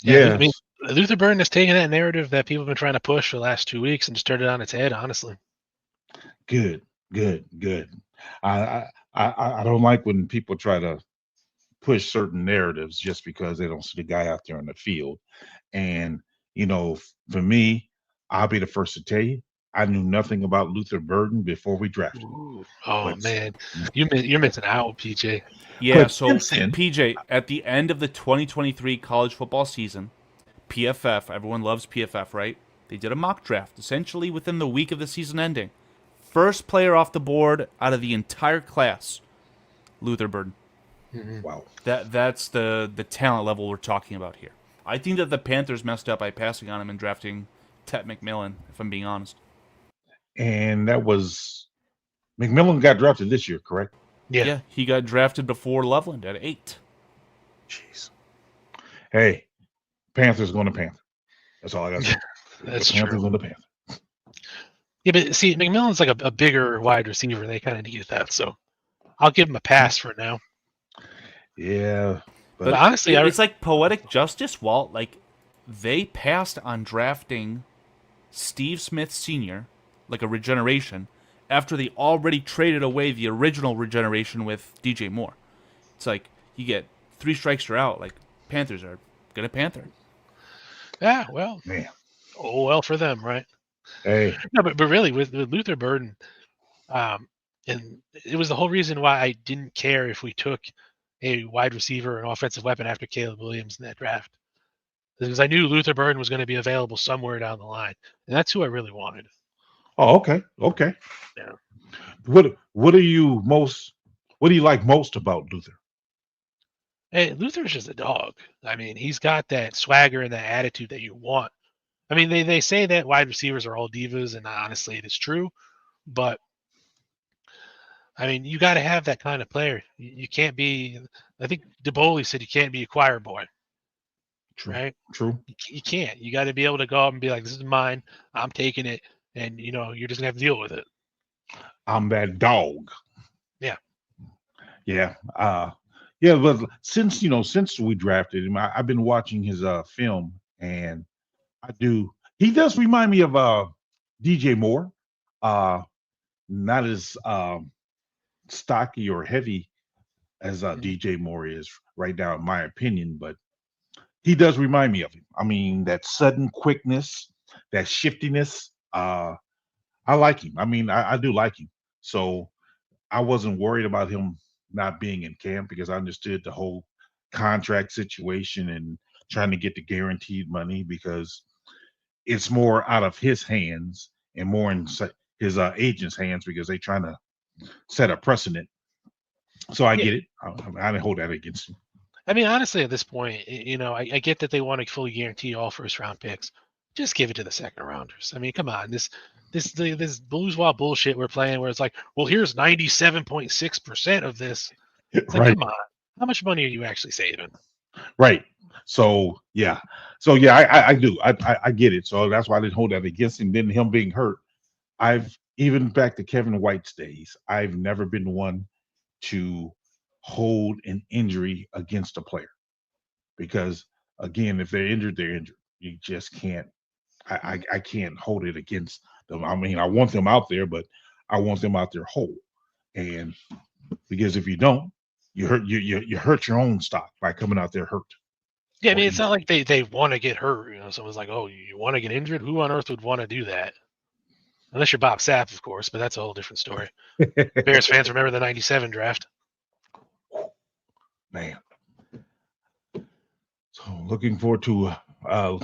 Yeah. I mean, Luther Burden has taken that narrative that people have been trying to push for the last 2 weeks and just turned it on its head, honestly. Good. I don't like when people try to push certain narratives just because they don't see the guy out there in the field. And for me, I'll be the first to tell you, I knew nothing about Luther Burden before we drafted him. Ooh. Oh But, man, you're missing out, PJ. Yeah, but so since then, PJ, at the end of the 2023 college football season, PFF, everyone loves PFF, right? They did a mock draft, essentially within the week of the season ending. First player off the board out of the entire class, Luther Burden. wow. That's the talent level we're talking about here. I think that the Panthers messed up by passing on him and drafting Tet McMillan, if I'm being honest. And that was McMillan got drafted this year, correct? Yeah. He got drafted before Loveland at 8. Jeez. Hey, Panthers going to Panther. That's all I got to say. That's the Panthers true. on the Panther. Yeah, but see, McMillan's like a bigger wide receiver. They kind of needed that, so I'll give him a pass for now. Yeah. But honestly, it's like poetic justice, Walt. Like, they passed on drafting Steve Smith Sr., like a regeneration, after they already traded away the original regeneration with DJ Moore. It's like, you get 3 strikes, you're out. Like, Panthers are gonna Panther. yeah, well, Man. oh well for them, right? Hey. No, but really with Luther Burden, and it was the whole reason why I didn't care if we took a wide receiver, an offensive weapon after Caleb Williams in that draft, because I knew Luther Burden was going to be available somewhere down the line, and that's who I really wanted. Oh, okay. Okay. Yeah. What do you like most about Luther? Hey, Luther's just a dog. I mean, he's got that swagger and that attitude that you want. I mean, they say that wide receivers are all divas, and honestly, it is true. But I mean, you got to have that kind of player. You can't be. I think DeBoli said you can't be a choir boy, True. right? True. You can't. You got to be able to go up and be like, "This is mine. I'm taking it," and you're just gonna have to deal with it. I'm that dog. Yeah. Yeah. Yeah, but since we drafted him, I've been watching his film, and he does remind me of DJ Moore. Not as stocky or heavy as DJ Moore is right now, in my opinion, but he does remind me of him. I mean, that sudden quickness, that shiftiness. I like him. I mean, I do like him. So I wasn't worried about him not being in camp because I understood the whole contract situation and trying to get the guaranteed money, because it's more out of his hands and more in his agent's hands, because they're trying to set a precedent. So I get it. I didn't hold that against him. I mean, honestly, at this point, I get that they want to fully guarantee all first round picks. Just give it to the second rounders. I mean, come on, this bourgeois bullshit we're playing, where it's like, well, here's 97.6% of this. It's like, Right. come on, how much money are you actually saving? Right. So yeah. I do. I get it. So that's why I didn't hold that against him. Then him being hurt, I've even back to Kevin White's days, I've never been one to hold an injury against a player, because again, if they're injured, they're injured. You just can't. I can't hold it against them. I mean, I want them out there, but I want them out there whole. And because if you don't, you hurt your own stock by coming out there hurt. Yeah, I mean, it's not like they want to get hurt. Someone's like, oh, you want to get injured? Who on earth would want to do that? Unless you're Bob Sapp, of course, but that's a whole different story. Bears fans remember the '97 draft. Man. So looking forward to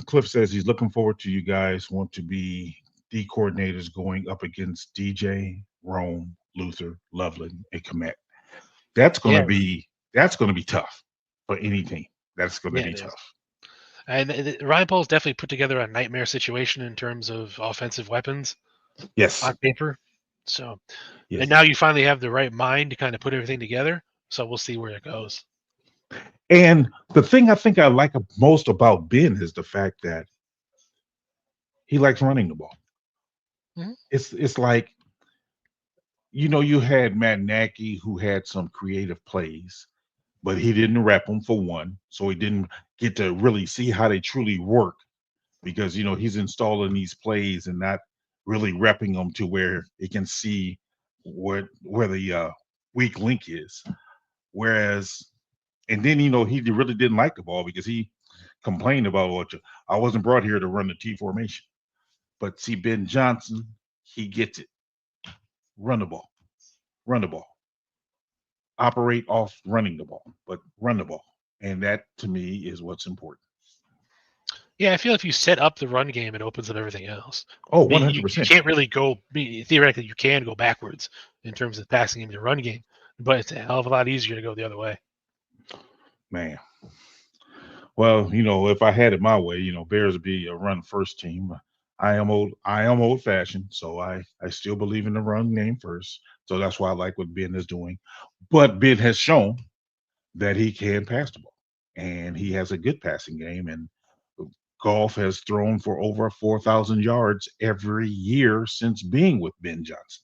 Cliff says he's looking forward to you guys want to be D coordinators going up against DJ, Rome, Luther, Loveland, and Komet. That's gonna be tough for any team. That's gonna be tough. And Ryan Poles definitely put together a nightmare situation in terms of offensive weapons. Yes. On paper. So yes. And now you finally have the right mind to kind of put everything together. So we'll see where it goes. And the thing I think I like most about Ben is the fact that he likes running the ball. Mm-hmm. It's like, you had Matt Nagy, who had some creative plays, but he didn't rep them, for one, so he didn't get to really see how they truly work, because he's installing these plays and not really repping them to where it can see where the weak link is. Whereas, and then he really didn't like the ball because he complained about I wasn't brought here to run the T formation. But see, Ben Johnson, he gets it. Run the ball. Run the ball. Operate off running the ball, but run the ball. And that, to me, is what's important. Yeah, I feel if you set up the run game, it opens up everything else. Oh, I mean, 100%. you can't really go. Theoretically, you can go backwards in terms of passing game to run game, but it's a hell of a lot easier to go the other way. Man. Well, if I had it my way, Bears would be a run first team. I am old fashioned, so I still believe in the run game first. So that's why I like what Ben is doing. But Ben has shown that he can pass the ball, and he has a good passing game. And Golf has thrown for over 4,000 yards every year since being with Ben Johnson.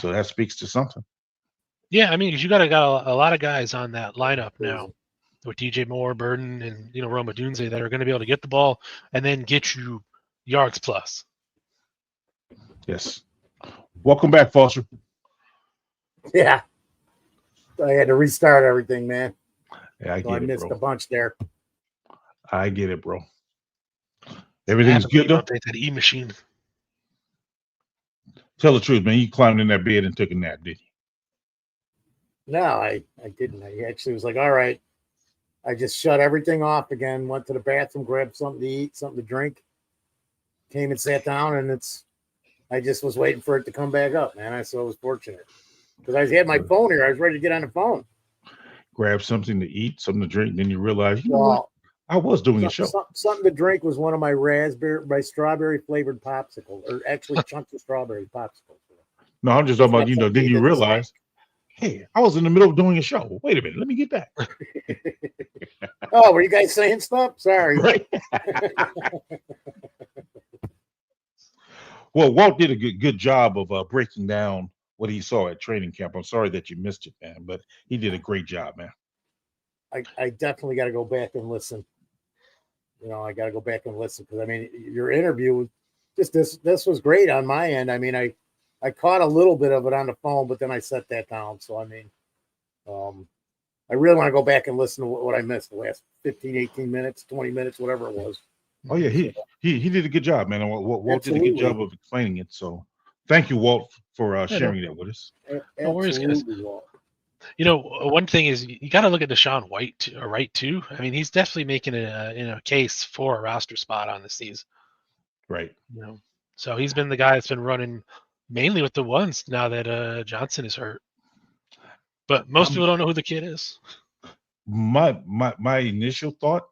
So that speaks to something. Yeah, I mean, because you got a lot of guys on that lineup now with DJ Moore, Burden, and Roma Dunze that are going to be able to get the ball and then get you yards plus. Yes. Welcome back, Foster. Yeah. I had to restart everything, man. Yeah, I missed bro. a bunch there. I get it, bro. Everything's good, though? Update that E-machine. Tell the truth, man. You climbed in that bed and took a nap, did you? No, I didn't. I actually was like, all right. I just shut everything off again, went to the bathroom, grabbed something to eat, something to drink, came and sat down, and I just was waiting for it to come back up, man. So I was fortunate. Because I had my phone here. I was ready to get on the phone. Grab something to eat, something to drink, then you realize, what? I was doing a show. Something to drink was one of my strawberry flavored popsicles, or actually chunks of strawberry popsicles. No, I'm just talking about, then you realize, hey, I was in the middle of doing a show. Wait a minute, let me get back. Oh, were you guys saying stuff? Sorry. Right. Well, Walt did a good job of breaking down what he saw at training camp. I'm sorry that you missed it, man, but he did a great job, man. I definitely got to go back and listen. I got to go back and listen because, I mean, your interview, just this was great on my end. I mean, I caught a little bit of it on the phone, but then I set that down. So, I mean, I really want to go back and listen to what I missed the last 15, 18 minutes, 20 minutes, whatever it was. Oh, yeah, he did a good job, man. Walt did a good job of explaining it. So thank you, Walt, for sharing that with us. No worries, guys. One thing is you got to look at Deshaun Wright too. I mean, he's definitely making a case for a roster spot on the season. Right. So he's been the guy that's been running mainly with the ones now that Johnson is hurt. But most people don't know who the kid is. My initial thought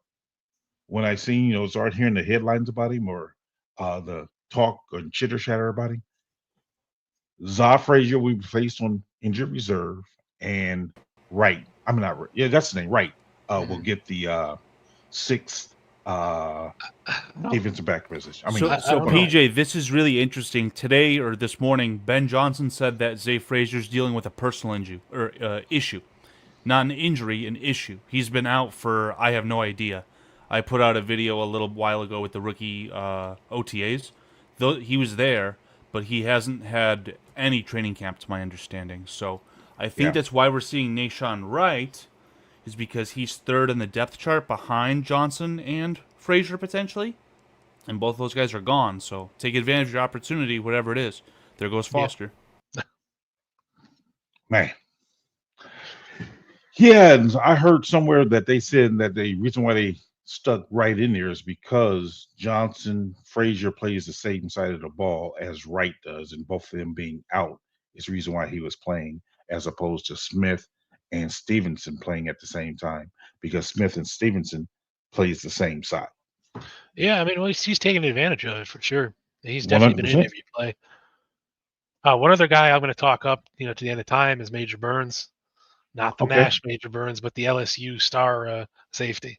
when I seen start hearing the headlines about him or the talk and chitter chatter about him, Za Frazier we placed on injured reserve. And Wright, I'm not right. Yeah, that's the name. Wright will get the sixth defensive back position. So PJ, this is really interesting. Today or this morning, Ben Johnson said that Zay Frazier's dealing with a personal issue, not an injury, an issue. He's been out for I have no idea. I put out a video a little while ago with the rookie OTAs. Though he was there, but he hasn't had any training camp, to my understanding. So I think that's why we're seeing Nahshon Wright, is because he's third in the depth chart behind Johnson and Frazier potentially, and both those guys are gone. So take advantage of your opportunity, whatever it is. There goes Foster. Man. Yeah, and I heard somewhere that they said that the reason why they stuck right in there is because Frazier plays the same side of the ball as Wright does, and both of them being out is the reason why he was playing, as opposed to Smith and Stevenson playing at the same time, because Smith and Stevenson plays the same side. Yeah, I mean, he's taking advantage of it for sure. He's definitely 100%. Been in every play. One other guy I'm going to talk up, to the end of time is Major Burns, not the MASH Major Burns, but the LSU star safety,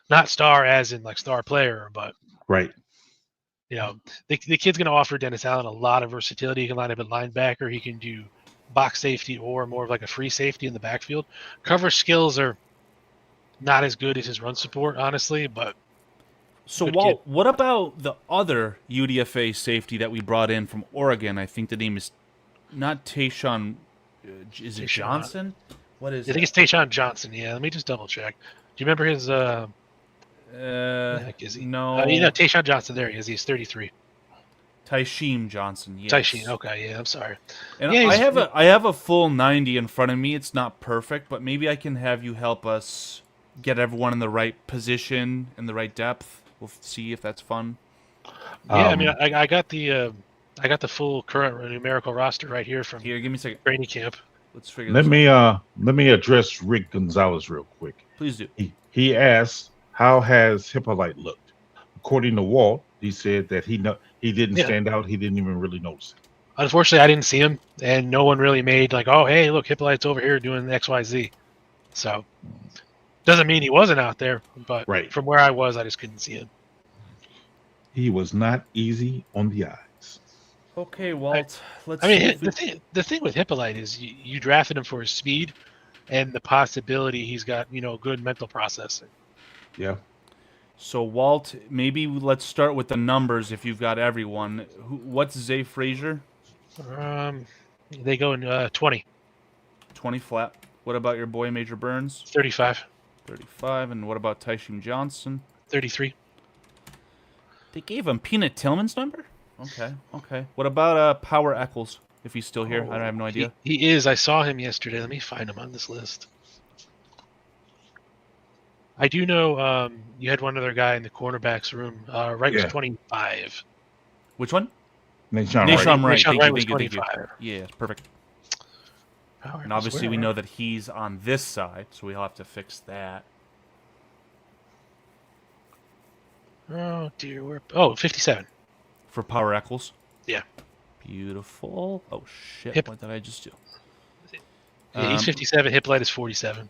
not star as in like star player, but right. The kid's going to offer Dennis Allen a lot of versatility. He can line up at linebacker. He can do box safety or more of like a free safety in the backfield. Cover skills are not as good as his run support, honestly, but so Walt, what about the other UDFA safety that we brought in from Oregon? I think the name is not Tayshawn. Is it Johnson? What is it? I think it's Tayshawn Johnson. Yeah, let me just double check. Do you remember his heck is he? No. Tayshawn Johnson, there he is. He's 33. Taisheem Johnson. Yes. Taishin. Okay, yeah, I'm sorry. And Yeah, I have a full 90 in front of me. It's not perfect, but maybe I can have you help us get everyone in the right position and the right depth. We'll see if that's fun. Yeah, I mean, I got the full current numerical roster right here from Here, give me a second. training camp. Let's figure Let this me out. let me address Rick Gonzalez real quick. Please do. He asked, how has Hippolyte looked? According to Walt, he said that he didn't Yeah. stand out. He didn't even really notice it. Unfortunately, I didn't see him, and no one really made like, oh, hey, look, Hippolyte's over here doing XYZ. So doesn't mean he wasn't out there, but Right. from where I was, I just couldn't see him. He was not easy on the eyes. Okay, Walt. Let's I see mean, if we- the thing with Hippolyte is you drafted him for his speed and the possibility he's got good mental processing. Yeah. So, Walt, maybe let's start with the numbers if you've got everyone. What's Zay Frazier? They go in 20, 20 flat. What about your boy Major Burns? 35, 35. And what about Taisheem Johnson? 33. They gave him Peanut Tillman's number? Okay. What about Power Eccles, if he's still here? I have no idea. He is. I saw him yesterday. Let me find him on this list. I do know you had one other guy in the cornerbacks room. Wright was Yeah. 25. Which one? Nation Nashon Wright. Wright. Nashon Thank Wright you, was thank you. 25. Yeah, perfect. Power And obviously Eccles, we where know are that he's on this side, so we'll have to fix that. Oh, dear. 57. For Power Eccles? Yeah. Beautiful. Oh, shit. Hip- What did I just do? Yeah, he's 57. Hippolyte is 47.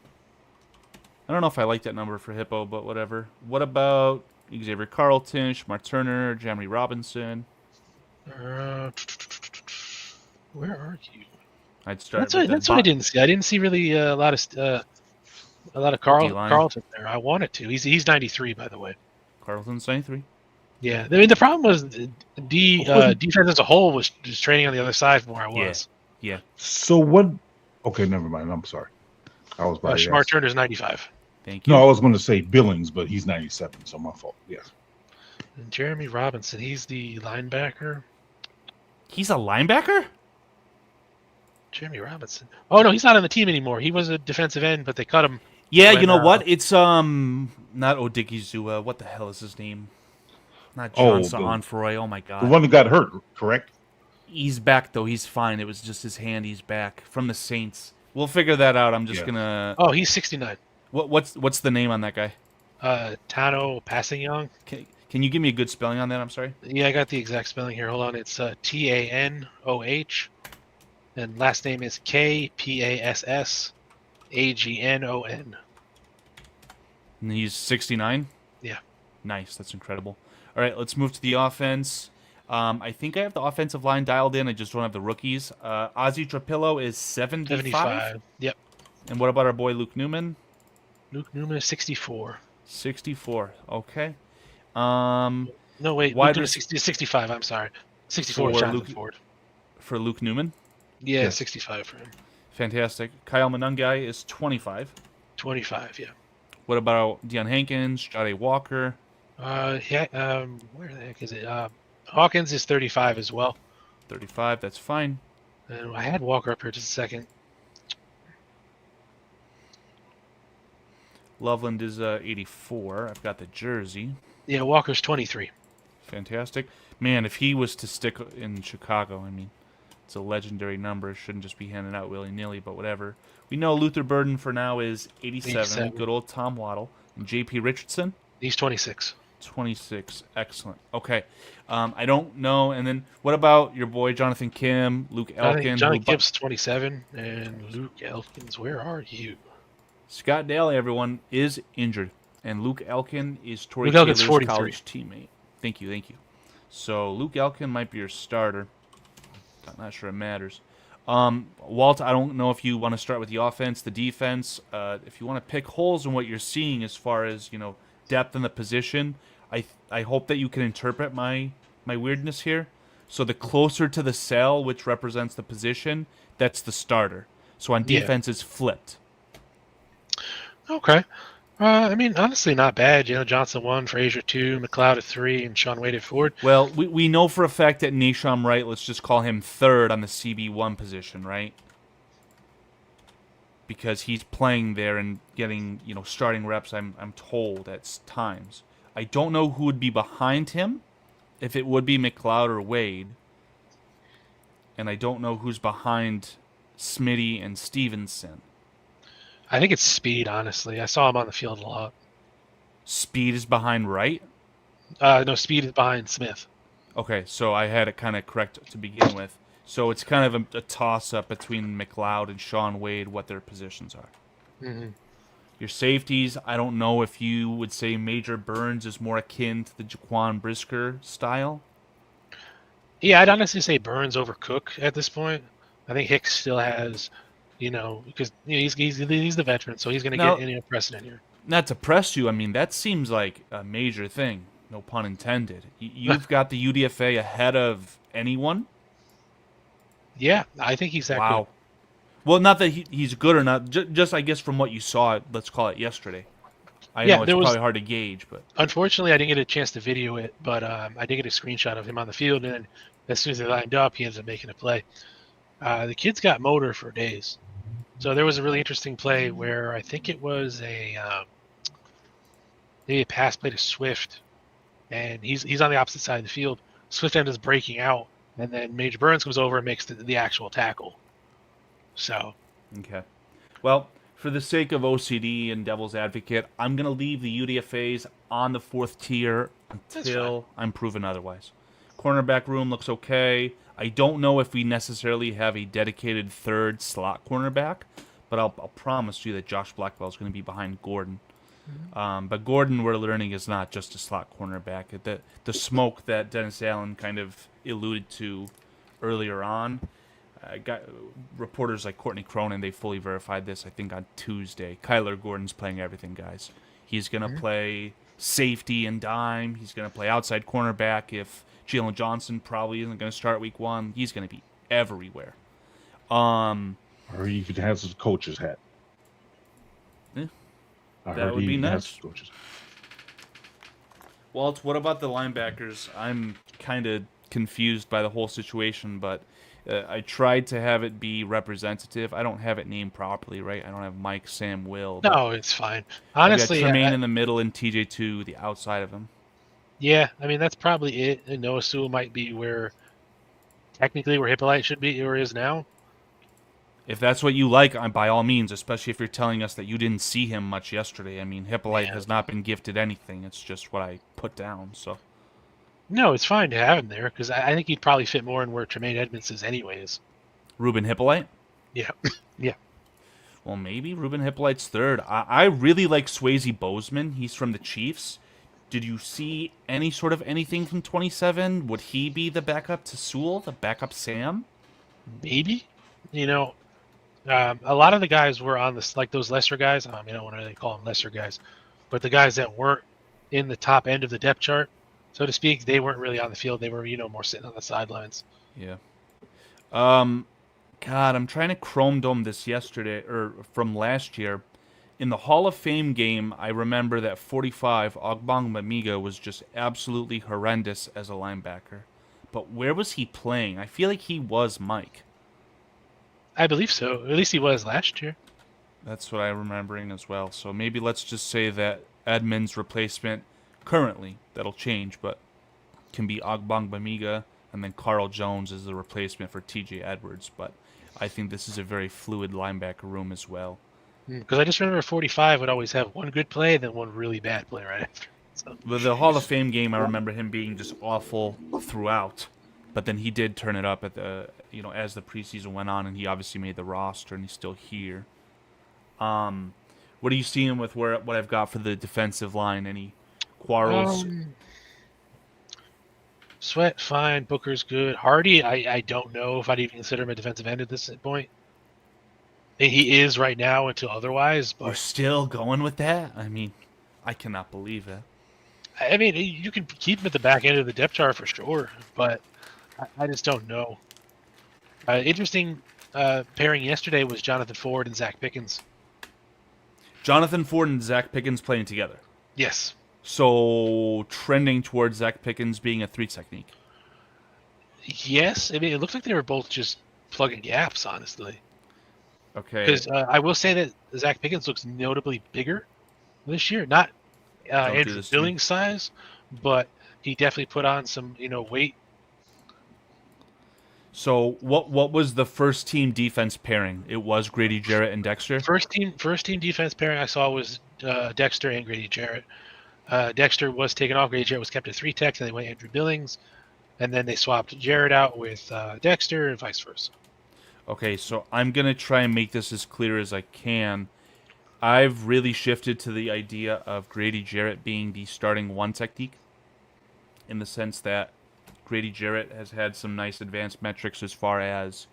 I don't know if I like that number for Hippo, but whatever. What about Xavier Carlton, Schmart Turner, Jeremy Robinson? Where are you? I'd start. That's what I didn't see. I didn't see really a lot of D-line. Carlton there. I wanted to. He's 93, by the way. Carlton's 93. Yeah, I mean the problem was defense as a whole was just training on the other side from where I was. Yeah. So what? Okay, never mind. I'm sorry. I was about to Smart ask. Turner's 95. Thank you. No, I was going to say Billings, but he's 97, so my fault. Yes. And Jeremy Robinson, he's the linebacker. He's a linebacker? Jeremy Robinson. Oh no, he's not on the team anymore. He was a defensive end, but they cut him. Yeah, When, you know what? It's not Odigizua. What the hell is his name? Not John Onfroy. Oh my The god. one that got hurt, correct? He's back though. He's fine. It was just his hand. He's back from the Saints. We'll figure that out. I'm just Yeah. gonna. Oh, he's 69. What's the name on that guy? Tano Passingyoung. Can you give me a good spelling on that? I'm sorry. Yeah, I got the exact spelling here. Hold on. It's Tanoh, and last name is Kpassagnon. And he's 69. Yeah. Nice. That's incredible. All right, let's move to the offense. I think I have the offensive line dialed in. I just don't have the rookies. Ozzy Trapillo is 75. 75. Yep. And what about our boy Luke Newman? Luke Newman is 64. 64. Okay. No, wait. Wide Luke Newman is 65. I'm sorry. 64 For Jonathan Luke- Ford. For Luke Newman. Yeah, Yes. 65 for him. Fantastic. Kyle Monungai is 25. 25, yeah. What about Deion Hankins, Jade Walker? Where the heck is it? Hawkins is 35 as well. 35. That's fine. And I had Walker up here just a second. Loveland is 84. I've got the jersey. Yeah, Walker's 23. Fantastic. Man, if he was to stick in Chicago, I mean, it's a legendary number. Shouldn't just be handed out willy-nilly, but whatever. We know Luther Burden for now is 87. 87. Good old Tom Waddle. And J.P. Richardson, He's 26. 26. Excellent. Okay. I don't know. And then what about your boy Jonathan Kim, Luke Elkin? Johnny who bu- Gibbs 27, and Luke Elkins. Where are you? Scott Daly, everyone, is injured. And Luke Elkin is Torrey Luke Elkin's Taylor's 43. college teammate. Thank you. So Luke Elkin might be your starter. I'm not sure it matters. Walt, I don't know if you want to start with the offense, the defense. If you want to pick holes in what you're seeing as far as, depth in the position, I hope that you can interpret my weirdness here. So the closer to the cell, which represents the position, that's the starter. So on Yeah. defense, it's flipped. Okay. I mean, honestly, not bad. Jalen Johnson 1, Frazier 2, McLeod at 3, and Sean Wade at 4. Well, we know for a fact that Nisham Wright, let's just call him third on the CB1 position, right? Because he's playing there and getting, starting reps, I'm told, at times. I don't know who would be behind him, if it would be McLeod or Wade. And I don't know who's behind Smitty and Stevenson. I think it's Speed, honestly. I saw him on the field a lot. Speed is behind Wright? No, Speed is behind Smith. Okay, so I had it kind of correct to begin with. So it's kind of a toss-up between McLeod and Sean Wade, what their positions are. Mm-hmm. Your safeties, I don't know if you would say Major Burns is more akin to the Jaquan Brisker style. Yeah, I'd honestly say Burns over Cook at this point. I think Hicks still has, because he's the veteran, so he's going to get any precedent here. Not to press you, I mean, that seems like a major thing. No pun intended. You've got the UDFA ahead of anyone? Yeah, I think he's that wow. good. Well, not that he's good or not. Just I guess from what you saw, let's call it yesterday. I know it's probably hard to gauge, but unfortunately, I didn't get a chance to video it. But I did get a screenshot of him on the field, and then as soon as they lined up, he ends up making a play. The kid's got motor for days. So there was a really interesting play where I think it was maybe a pass play to Swift, and he's on the opposite side of the field. Swift ends up breaking out, and then Major Burns comes over and makes the actual tackle. So, okay. Well, for the sake of OCD and Devil's Advocate, I'm going to leave the UDFAs on the 4th tier until I'm proven otherwise. Cornerback room looks okay. I don't know if we necessarily have a dedicated 3rd slot cornerback, but I'll promise you that Josh Blackwell is going to be behind Gordon. Mm-hmm. But Gordon, we're learning, is not just a slot cornerback. The smoke that Dennis Allen kind of alluded to earlier on, got reporters like Courtney Cronin, they fully verified this, I think, on Tuesday. Kyler Gordon's playing everything, guys. He's going to play safety and dime. He's going to play outside cornerback. If Jalen Johnson probably isn't going to start week 1, he's going to be everywhere. Or he could have his coach's hat. Yeah, that would be nice. Walt, what about the linebackers? I'm kind of confused by the whole situation, but I tried to have it be representative. I don't have it named properly, right? I don't have Mike, Sam, Will. No, it's fine. Honestly, I got Tremaine in the middle and TJ2 the outside of him. Yeah, I mean, that's probably it. And Noah Sewell might be technically where Hippolyte should be or is now. If that's what you like, by all means, especially if you're telling us that you didn't see him much yesterday. I mean, Hippolyte has not been gifted anything. It's just what I put down, so. No, it's fine to have him there because I think he'd probably fit more in where Tremaine Edmonds is anyways. Ruben Hippolyte? Yeah. Yeah. Well, maybe Ruben Hippolyte's 3rd. I really like Swayze Bozeman. He's from the Chiefs. Did you see any sort of anything from 27? Would he be the backup to Sewell, the backup Sam? Maybe. A lot of the guys were on this, like those lesser guys. I don't want to really call them lesser guys, but the guys that weren't in the top end of the depth chart, so to speak, they weren't really on the field. They were, more sitting on the sidelines. Yeah. God, I'm trying to Chrome Dome this yesterday, or from last year. In the Hall of Fame game, I remember that 45, Ogbong Mamiga, was just absolutely horrendous as a linebacker. But where was he playing? I feel like he was Mike. I believe so. At least he was last year. That's what I'm remembering as well. So maybe let's just say that Edmonds' replacement currently, that'll change, but can be Ogbong Bamiga, and then Carl Jones is the replacement for TJ Edwards. But I think this is a very fluid linebacker room as well. Because I just remember 45 would always have one good play and then one really bad play right after. So. With the Hall of Fame game, I remember him being just awful throughout. But then he did turn it up at the, as the preseason went on, and he obviously made the roster, and he's still here. What are you seeing with what I've got for the defensive line? Any quarrels? Sweat, fine. Booker's good. Hardy, I don't know if I'd even consider him a defensive end at this point. He is right now until otherwise. But we're still going with that? I mean, I cannot believe it. I mean, you can keep him at the back end of the depth chart for sure, but I just don't know. Interesting pairing yesterday was Jonathan Ford and Zach Pickens. Jonathan Ford and Zach Pickens playing together. Yes. So trending towards Zach Pickens being a 3 technique. Yes. I mean, it looked like they were both just plugging gaps, honestly. Okay. Because I will say that Zach Pickens looks notably bigger this year. Not Don't do Andrew this to me. Billings size, but he definitely put on some, weight. So what was the first team defense pairing? It was Grady Jarrett and Dexter. First team defense pairing I saw was Dexter and Grady Jarrett. Dexter was taken off. Grady Jarrett was kept at 3 techs, and they went Andrew Billings, and then they swapped Jarrett out with Dexter, and vice versa. Okay, so I'm gonna try and make this as clear as I can. I've really shifted to the idea of Grady Jarrett being the starting 1 technique, in the sense that Grady Jarrett has had some nice advanced metrics as far as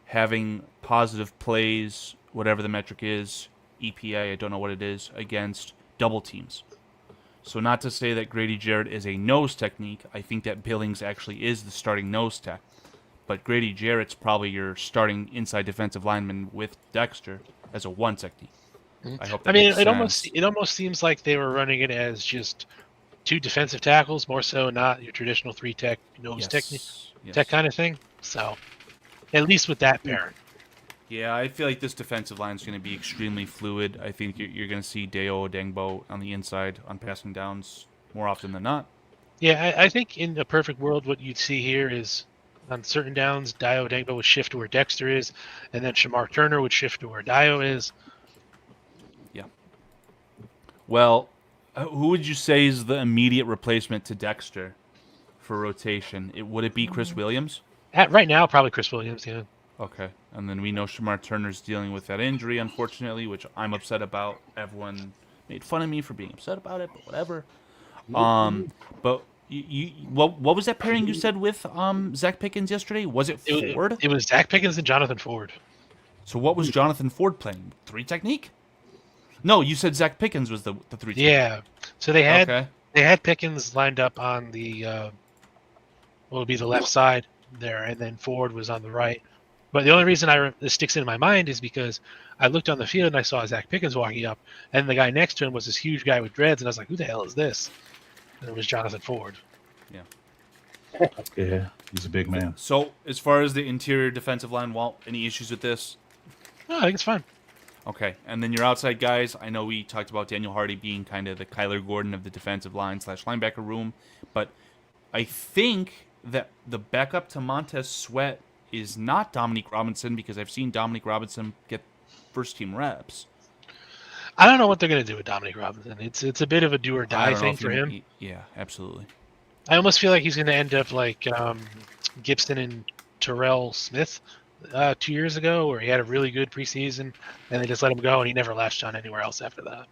having positive plays, whatever the metric is, EPA, I don't know what it is, against double teams. So not to say that Grady Jarrett is a nose technique. I think that Billings actually is the starting nose tech. But Grady Jarrett's probably your starting inside defensive lineman with Dexter as a 1 technique. I hope that makes sense. It almost seems like they were running it as just 2 defensive tackles, more so not your traditional 3 tech nose technique tech kind of thing. So at least with that pairing. Yeah, I feel like this defensive line is going to be extremely fluid. I think you're going to see Deo Odengbo on the inside on passing downs more often than not. Yeah, I think in a perfect world, what you'd see here is on certain downs, Dio Odengbo would shift to where Dexter is, and then Shamar Turner would shift to where Dio is. Yeah. Well, who would you say is the immediate replacement to Dexter for rotation? Would it be Chris Williams? Right now, probably Chris Williams, yeah. Okay. And then we know Shamar Turner's dealing with that injury, unfortunately, which I'm upset about. Everyone made fun of me for being upset about it, but whatever. But what was that pairing you said with Zach Pickens yesterday? Was it Ford? It was Zach Pickens and Jonathan Ford. So what was Jonathan Ford playing? 3 technique? No, you said Zach Pickens was the 3 technique. Yeah. So they had Pickens lined up on the what would be the left side there, and then Ford was on the right. But the only reason this sticks in my mind is because I looked on the field and I saw Zach Pickens walking up, and the guy next to him was this huge guy with dreads, and I was like, "Who the hell is this?" And it was Jonathan Ford. Yeah. Yeah, he's a big man. So as far as the interior defensive line, Walt, any issues with this? No, I think it's fine. Okay, and then your outside guys, I know we talked about Daniel Hardy being kind of the Kyler Gordon of the defensive line / linebacker room, but I think that the backup to Montez Sweat is not Dominique Robinson, because I've seen Dominique Robinson get first-team reps. I don't know what they're going to do with Dominique Robinson. It's a bit of a do or die thing for him. Yeah, absolutely. I almost feel like he's going to end up like Gibson and Terrell Smith 2 years ago, where he had a really good preseason, and they just let him go, and he never latched on anywhere else after that.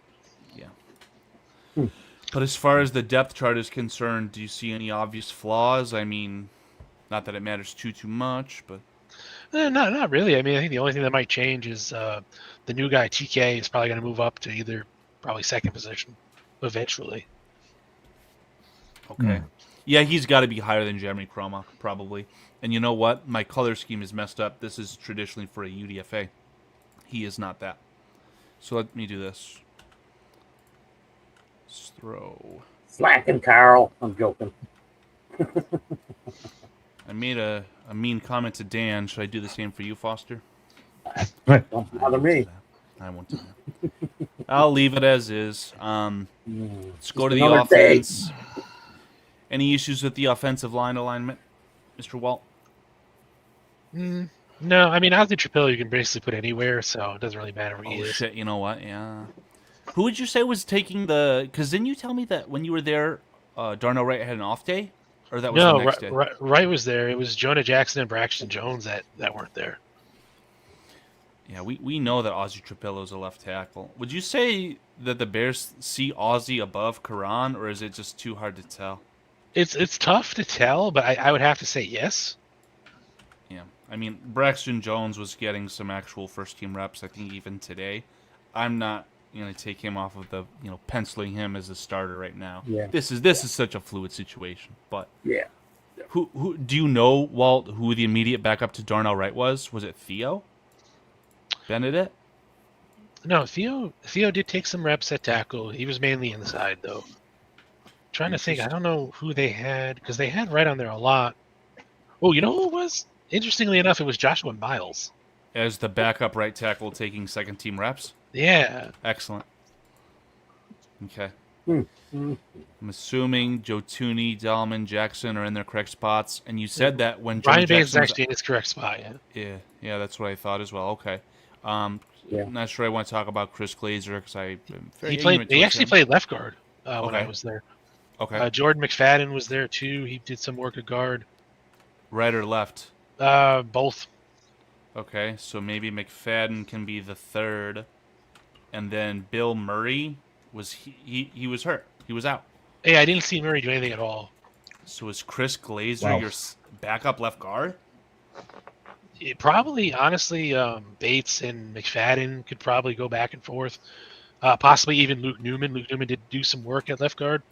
Yeah. But as far as the depth chart is concerned, do you see any obvious flaws? I mean, not that it matters too much, but not really. I mean, I think the only thing that might change is the new guy TK is probably going to move up to either probably second position eventually. Okay. Yeah, he's got to be higher than Jeremy Croma, probably. And you know what? My color scheme is messed up. This is traditionally for a UDFA. He is not that. So let me do this. Let's throw. Slacking, Carl. I'm joking. I made a mean comment to Dan. Should I do the same for you, Foster? Don't bother me. I won't do that. I'll leave it as is. Let's go to the another offense. Any issues with the offensive line alignment, Mr. Walt? No, I mean, Ozzy Trapillo you can basically put anywhere, so it doesn't really matter where he Oh, is. shit, you know what? Yeah. Who would you say was taking the... Because didn't you tell me that when you were there, Darnell Wright had an off day? Or that was the next day? Wright was there. It was Jonah Jackson and Braxton Jones that weren't there. Yeah, we know that Ozzy Trapillo is a left tackle. Would you say that the Bears see Ozzy above Karan, or is it just too hard to tell? It's tough to tell, but I would have to say yes. Yeah, I mean, Braxton Jones was getting some actual first-team reps, I think, even today. I'm not going to take him off of the, penciling him as a starter right now. Yeah. This is such a fluid situation. But Yeah. who do you know, Walt, who the immediate backup to Darnell Wright was? Was it Theo Benedict? No, Theo did take some reps at tackle. He was mainly inside though. Trying to think, I don't know who they had because they had right on there a lot. Oh, you know who it was? Interestingly enough, it was Joshua Miles. As the backup right tackle taking second team reps. Yeah. Excellent. Okay. Hmm. I'm assuming Joe Tooney, Dahlman, Jackson are in their correct spots, and you said that when Joe Ryan Baines is Jackson was- actually in his correct spot. Yeah. yeah, that's what I thought as well. Okay. Yeah. Not sure I want to talk about Chris Glazer because I He actually played left guard when I Okay. was there. Okay. Jordan McFadden was there too. He did some work at guard. Right or left? Both. Okay, so maybe McFadden can be the third, and then Bill Murray was he was hurt. He was out. Hey, I didn't see Murray do anything at all. So is Chris Glazer Wow. your backup left guard? Probably, honestly, Bates and McFadden could probably go back and forth. Possibly even Luke Newman. Luke Newman did do some work at left guard.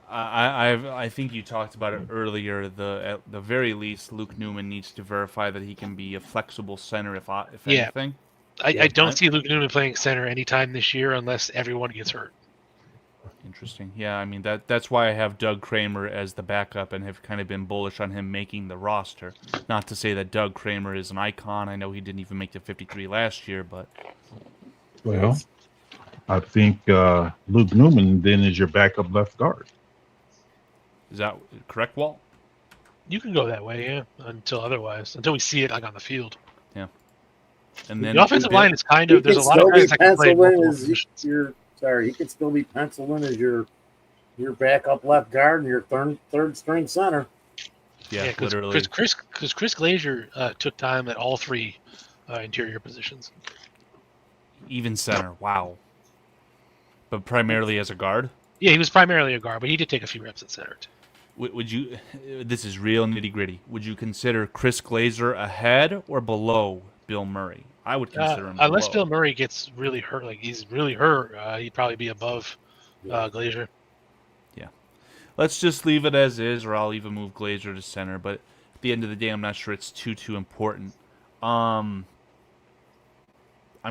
I think you talked about it earlier. At the very least, Luke Newman needs to verify that he can be a flexible center if Yeah. anything. I don't see Luke Newman playing center anytime this year unless everyone gets hurt. Interesting. Yeah, I mean that's why I have Doug Kramer as the backup and have kind of been bullish on him making the roster. Not to say that Doug Kramer is an icon. I know he didn't even make the 53 last year, but Well, I think Luke Newman then is your backup left guard. is that correct, Walt? You can go that way, yeah, until we see it like on the field. And then The offensive line is kind He of there's could a lot of still be guys that can play penciled in multiple as positions. he could still be penciled in as your backup left guard and your third string center. Yeah, because literally. Chris Glazer took time at all three interior positions. Even center. Wow. But primarily as a guard. Yeah, he was primarily a guard, but he did take a few reps at center too. Would you? This is real nitty gritty. Would you consider Chris Glazer ahead or below Bill Murray? I would consider him Unless below. Bill Murray gets really hurt, like he's really hurt, he'd probably be above Glazer. Let's just leave it as is, or I'll even move Glazer to center. But at the end of the day, I'm not sure it's too important. I'm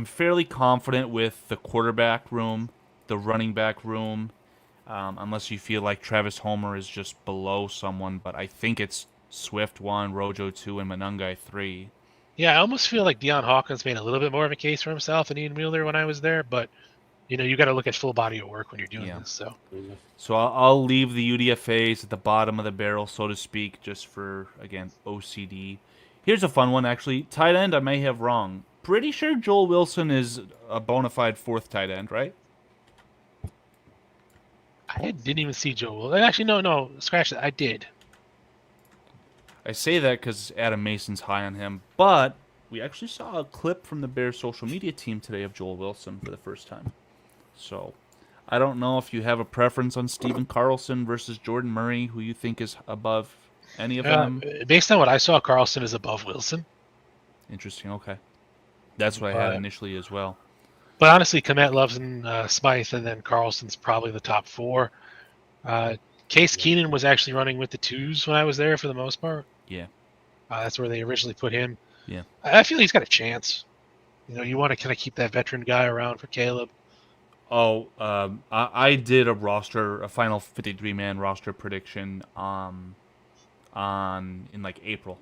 fairly confident with the quarterback room, the running back room, unless you feel like Travis Homer is just below someone. But I think it's Swift 1, Rojo 2, and Manungai 3. Yeah, I almost feel like Deion Hawkins made a little bit more of a case for himself than Ian Wheeler when I was there, but you got to look at full body of work when you're doing this. So I'll leave the UDFAs at the bottom of the barrel, so to speak, just for, again, OCD. Here's a fun one, actually. Tight end, I may have wrong. Pretty sure Joel Wilson is a bona fide fourth tight end, right? I didn't even see Joe. Actually, no, scratch that. I did. I say that because Adam Mason's high on him, but we actually saw a clip from the Bears social media team today of Joel Wilson for the first time. So I don't know if you have a preference on Steven Carlson versus Jordan Murray, who you think is above any of them. Based on what I saw, Carlson is above Wilson. Interesting. Okay. That's what I had initially as well. But honestly, Komet, Loveson, Smythe, and then Carlson's probably the top four. Case Keenan was actually running with the twos when I was there for the most part. Yeah. That's where they originally put him. Yeah. I feel he's got a chance. You want to kind of keep that veteran guy around for Caleb. Oh, I did a final 53-man roster prediction in like April.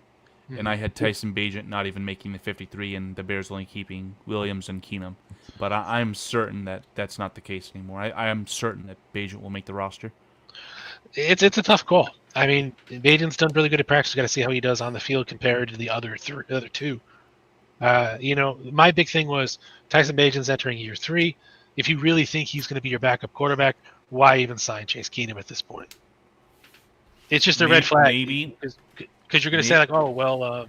And I had Tyson Bagent not even making the 53 and the Bears only keeping Williams and Keenum. But I'm certain that that's not the case anymore. I am certain that Bagent will make the roster. It's a tough call. I mean, Bagent's done really good at practice. Got to see how he does on the field compared to the other two. My big thing was Tyson Bagent's entering year 3. If you really think he's going to be your backup quarterback, why even sign Chase Keenum at this point? It's just a red flag. Maybe. Because you're going to say, like, oh, well,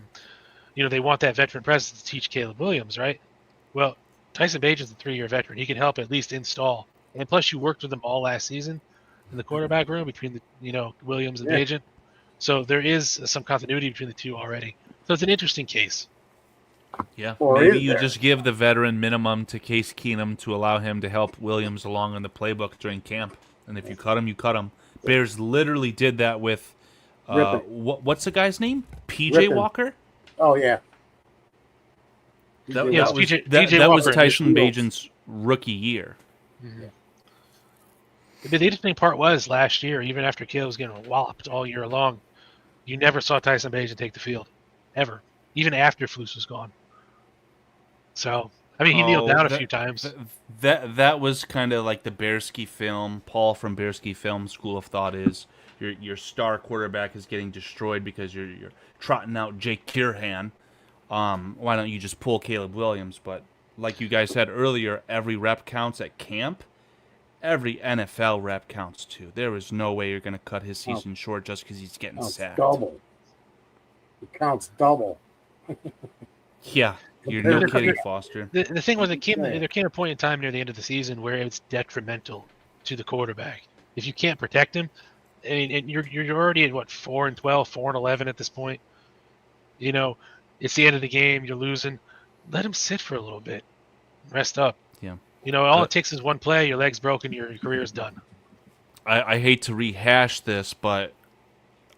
they want that veteran presence to teach Caleb Williams, right? Well, Tyson Bagent's a 3-year veteran. He can help at least install. And plus, you worked with him all last season in the quarterback room between Williams and Bagent. So there is some continuity between the two already. So it's an interesting case. Yeah, Or maybe is you there? just give the veteran minimum to Case Keenum to allow him to help Williams along in the playbook during camp. And if you cut him, you cut him. Bears literally did that with what's the guy's name? PJ Rippon. Walker? Oh yeah. That, TJ Yeah, that Watt. was TJ that was Walker in his Tyson heels. Bajan's rookie year. The interesting part was last year, even after Caleb was getting walloped all year long, you never saw Tyson Bajan take the field, ever, even after Flus was gone. So, I mean, he kneeled down a few times. That was kind of like the Bearski film. Paul from Bearski film school of thought is your star quarterback is getting destroyed because you're trotting out Jake Kirhan. Why don't you just pull Caleb Williams? But like you guys said earlier, every rep counts at camp. Every NFL rep counts too. There is no way you're going to cut his season short just because he's getting Counts sacked. double. It counts double. Yeah, you're no The- kidding, Foster. The thing was, there came a point in time near the end of the season where it's detrimental to the quarterback. If you can't protect him, I mean, and you're already at what 4-12, 4-11 at this point. You know, it's the end of the game. You're losing. Let him sit for a little bit, rest up. Yeah. You know, all it takes is one play. Your leg's broken. Your career's done. I hate to rehash this, but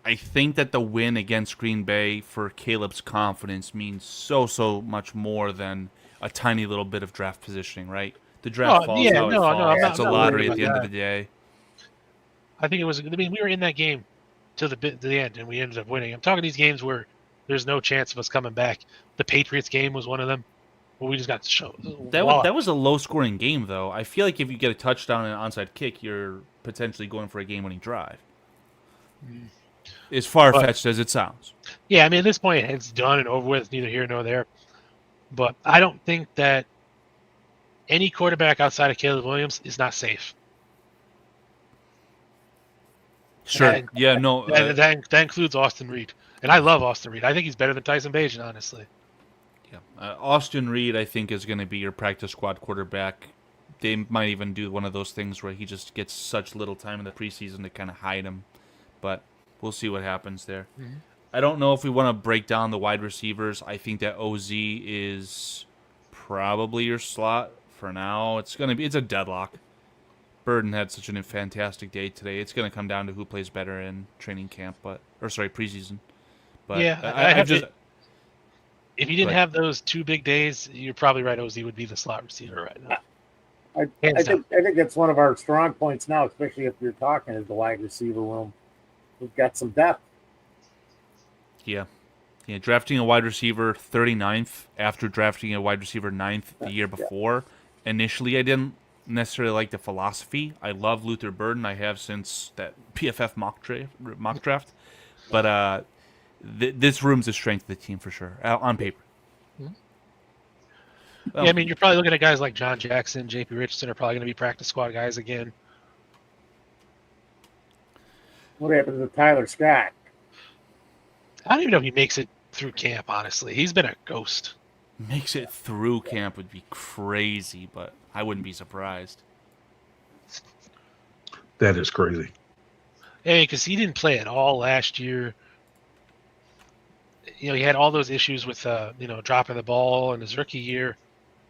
I think that the win against Green Bay for Caleb's confidence means so much more than a tiny little bit of draft positioning, right? The draft falls how it falls. It's a lottery at the end of the day. I think it was. I mean, we were in that game till the end, and we ended up winning. I'm talking these games where there's no chance of us coming back. The Patriots game was one of them. Well, we just got to show. That was a low-scoring game, though. I feel like if you get a touchdown and an onside kick, you're potentially going for a game-winning drive. As far-fetched as it sounds. Yeah, I mean, at this point, it's done and over with. Neither here nor there. But I don't think that any quarterback outside of Caleb Williams is not safe. Sure. That includes Austin Reed, and I love Austin Reed. I think he's better than Tyson Bajan, honestly. Yeah, Austin Reed, I think, is going to be your practice squad quarterback. They might even do one of those things where he just gets such little time in the preseason to kind of hide him. But we'll see what happens there. Mm-hmm. I don't know if we want to break down the wide receivers. I think that OZ is probably your slot for now. It's a deadlock. Burden had such a fantastic day today. It's going to come down to who plays better in training camp, preseason. But yeah, if you didn't have those 2 big days, you're probably right. OZ would be the slot receiver right now. I think that's one of our strong points now, especially if you're talking as the wide receiver room. We've got some depth. Yeah, drafting a wide receiver 39th after drafting a wide receiver 9th the year before. Yeah. Initially, I didn't necessarily like the philosophy. I love Luther Burden. I have since that PFF mock draft. But this room's the strength of the team for sure, on paper. Well, yeah, I mean, you're probably looking at guys like John Jackson, J.P. Richardson are probably going to be practice squad guys again. What happened to Tyler Scott? I don't even know if he makes it through camp, honestly. He's been a ghost. Makes it through camp would be crazy, but I wouldn't be surprised. That is crazy. Yeah, because he didn't play at all last year. You know, he had all those issues with, dropping the ball in his rookie year.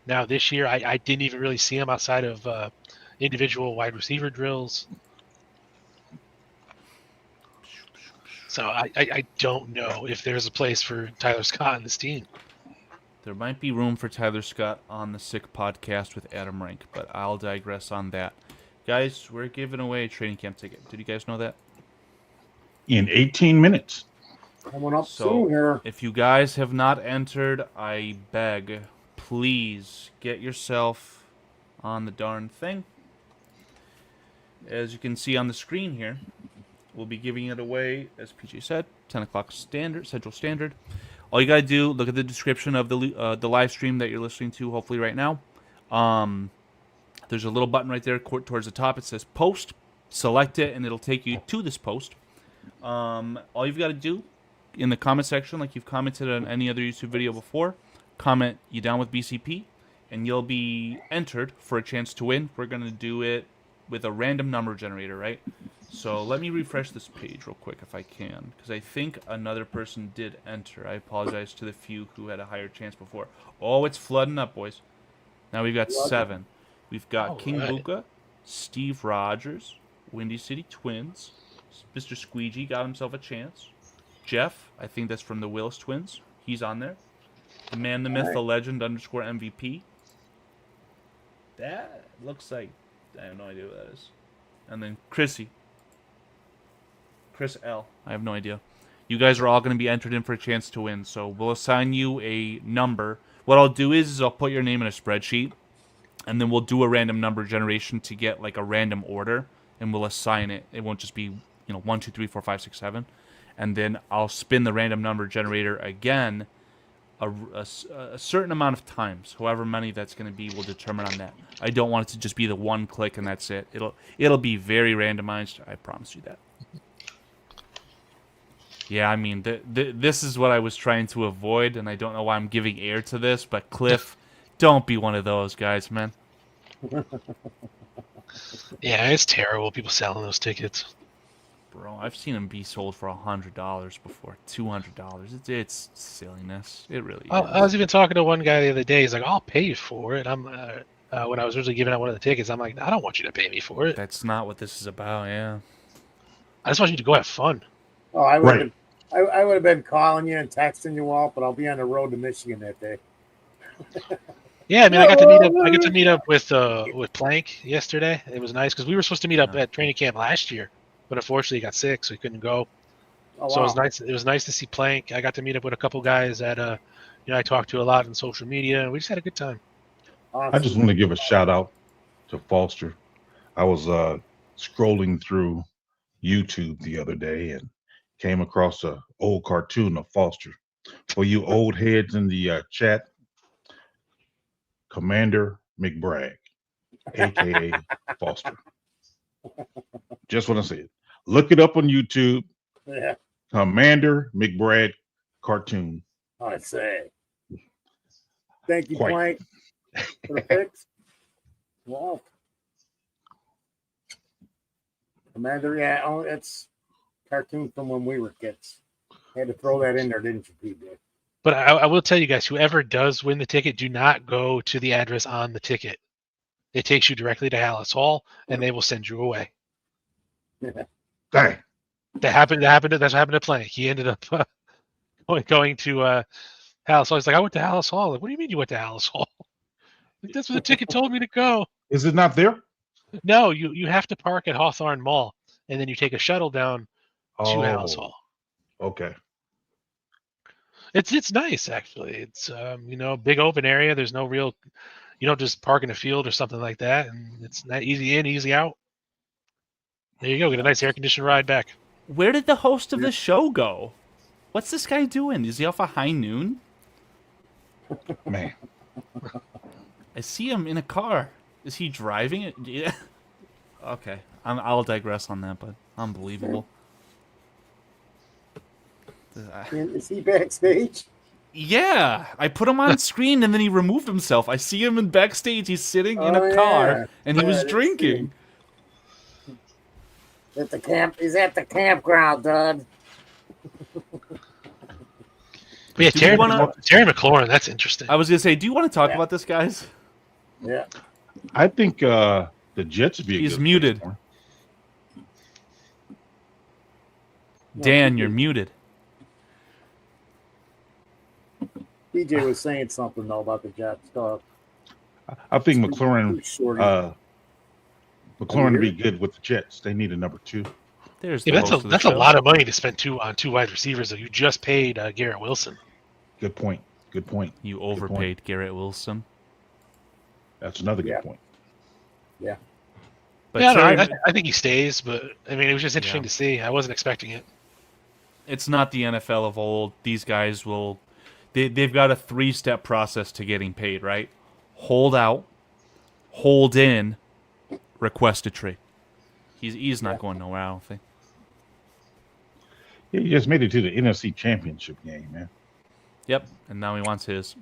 Now this year, I didn't even really see him outside of individual wide receiver drills. So I don't know if there's a place for Tyler Scott in this team. There might be room for Tyler Scott on the Sick podcast with Adam Rank, but I'll digress on that. Guys, we're giving away a training camp ticket. Did you guys know that? In 18 minutes. Coming up soon here. If you guys have not entered, I beg, please get yourself on the darn thing. As you can see on the screen here, we'll be giving it away, as PJ said, 10 o'clock Central Standard. All you got to do, look at the description of the live stream that you're listening to, hopefully right now. There's a little button right there towards the top. It says post. Select it, and it'll take you to this post. All you've got to do in the comment section, like you've commented on any other YouTube video before, comment "You Down With BCP," and you'll be entered for a chance to win. We're going to do it with a random number generator, right? So let me refresh this page real quick if I can, because I think another person did enter. I apologize to the few who had a higher chance before. Oh, it's flooding up, boys. Now we've got 7. We've got King Luca, Steve Rogers, Windy City Twins, Mr. Squeegee got himself a chance. Jeff, I think that's from the Willis Twins. He's on there. The man, the myth, the legend _ MVP. That looks like, I have no idea what that is. And then Chris L. I have no idea. You guys are all going to be entered in for a chance to win. So we'll assign you a number. What I'll do is I'll put your name in a spreadsheet, and then we'll do a random number generation to get like a random order, and we'll assign it. It won't just be 1, 2, 3, 4, 5, 6, 7, and then I'll spin the random number generator again a certain amount of times. However many that's going to be will determine on that. I don't want it to just be the one click and that's it. It'll be very randomized. I promise you that. Yeah, I mean, this is what I was trying to avoid, and I don't know why I'm giving air to this, but Cliff, don't be one of those guys, man. Yeah, it's terrible. People selling those tickets. Bro, I've seen them be sold for $100 before, $200. It's silliness. It really is. I was even talking to one guy the other day. He's like, "I'll pay you for it." I'm when I was originally giving out one of the tickets, I'm like, "I don't want you to pay me for it. That's not what this is about, yeah. I just want you to go have fun." Oh, I would have been calling you and texting you, Walt, but I'll be on the road to Michigan that day. Yeah, I mean, I got to meet up with Plank yesterday. It was nice because we were supposed to meet up at training camp last year, but unfortunately he got sick, so he couldn't go. Oh, so wow. it was nice. It was nice to see Plank. I got to meet up with a couple guys that I talked to a lot on social media, and we just had a good time. Awesome. I just want to give a shout out to Foster. I was scrolling through YouTube the other day and came across an old cartoon of Foster. For you old heads in the chat, Commander McBragg, aka Foster. Just want to say it. Look it up on YouTube. Yeah, Commander McBragg cartoon. I say. Thank you, Quite. Plank, for the picks. Wow. Commander, yeah, it's cartoon from when we were kids. Had to throw that in there, didn't you, PJ? But I will tell you guys, whoever does win the ticket, do not go to the address on the ticket. It takes you directly to Hallis Hall, and they will send you away. Dang. That's what happened to Plank. He ended up going to Hallis Hall. He's like, "I went to Hallis Hall." Like, what do you mean you went to Hallis Hall? Like, that's where the ticket told me to go. Is it not there? No, you have to park at Hawthorne Mall, and then you take a shuttle down to Hallis Hall. Okay. It's nice, actually. It's big open area. There's no real, you don't just park in a field or something like that, and it's not easy in, easy out. There you go. Get a nice air conditioned ride back. Where did the host of the show go? What's this guy doing? Is he off a high noon? Man. I see him in a car. Is he driving it? Yeah. Okay. I'll digress on that, but unbelievable. Is he backstage? Yeah, I put him on screen and then he removed himself. I see him in backstage. He's sitting in a car and he was drinking. At the camp, he's at the campground, Doug. Yeah, Terry McLaurin. That's interesting. I was gonna say, do you want to talk about this, guys? Yeah. I think the Jets would be. He's muted. Dan, you're muted. PJ was saying something though about the Jets stuff. I think McLaurin would be good with the Jets. They need a number 2. There's that's a lot of money to spend on two wide receivers that you just paid Garrett Wilson. Good point. You overpaid Garrett Wilson. That's another good point. Yeah. But yeah, I think he stays, but I mean, it was just interesting to see. I wasn't expecting it. It's not the NFL of old. These guys will... They've got a 3-step process to getting paid, right? Hold out, hold in, request a trade. He's not going nowhere, I don't think. Yeah, he just made it to the NFC Championship game, man. Yep, and now he wants his.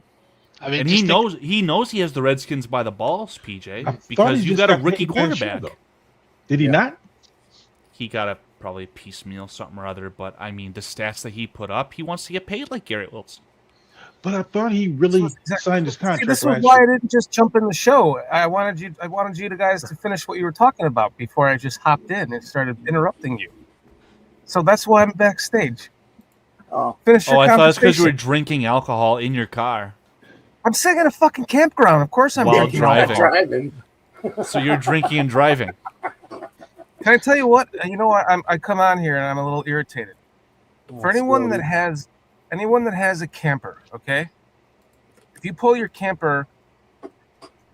I mean, and he knows he has the Redskins by the balls, PJ, he because you just got a rookie paid last year, quarterback. though. Did he not? He got probably piecemeal something or other, but I mean the stats that he put up, he wants to get paid like Garrett Wilson. But I thought he really signed his contract. This is why I didn't just jump in the show. I wanted you guys to finish what you were talking about before I just hopped in and started interrupting you. So that's why I'm backstage. Finish your Oh, I thought it's because you were conversation. drinking alcohol in your car I'm sitting at a fucking campground. Of course I'm while drinking driving. alcohol. So you're drinking and driving. Can I tell you what? You know what? I come on here and I'm a little irritated. For anyone that has a camper, okay? If you pull your camper,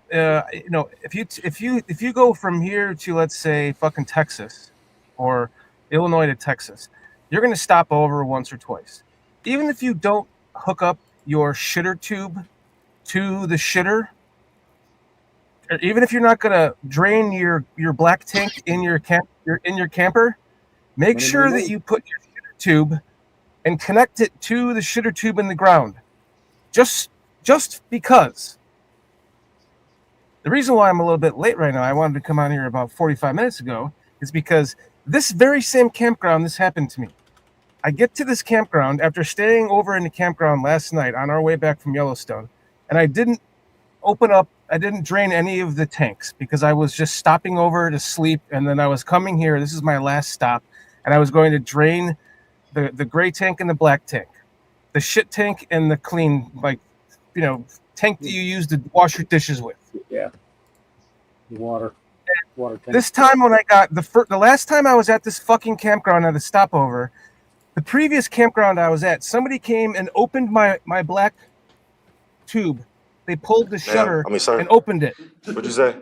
if you go from here to, let's say, fucking Texas or Illinois to Texas, you're gonna stop over once or twice. Even if you don't hook up your shitter tube to the shitter, or even if you're not gonna drain your black tank in your camper, make sure that you put your shitter tube and connect it to the shitter tube in the ground. Just because. The reason why I'm a little bit late right now, I wanted to come on here about 45 minutes ago, is because this very same campground, this happened to me. I get to this campground after staying over in the campground last night on our way back from Yellowstone, and I didn't drain any of the tanks because I was just stopping over to sleep, and then I was coming here. This is my last stop, and I was going to drain the gray tank and the black tank, the shit tank and the clean, tank that you use to wash your dishes with. Yeah. Water tank. This time when I got the last time I was at this fucking campground at a stopover, the previous campground I was at, somebody came and opened my black tube. They pulled the shutter and opened it. What'd you say?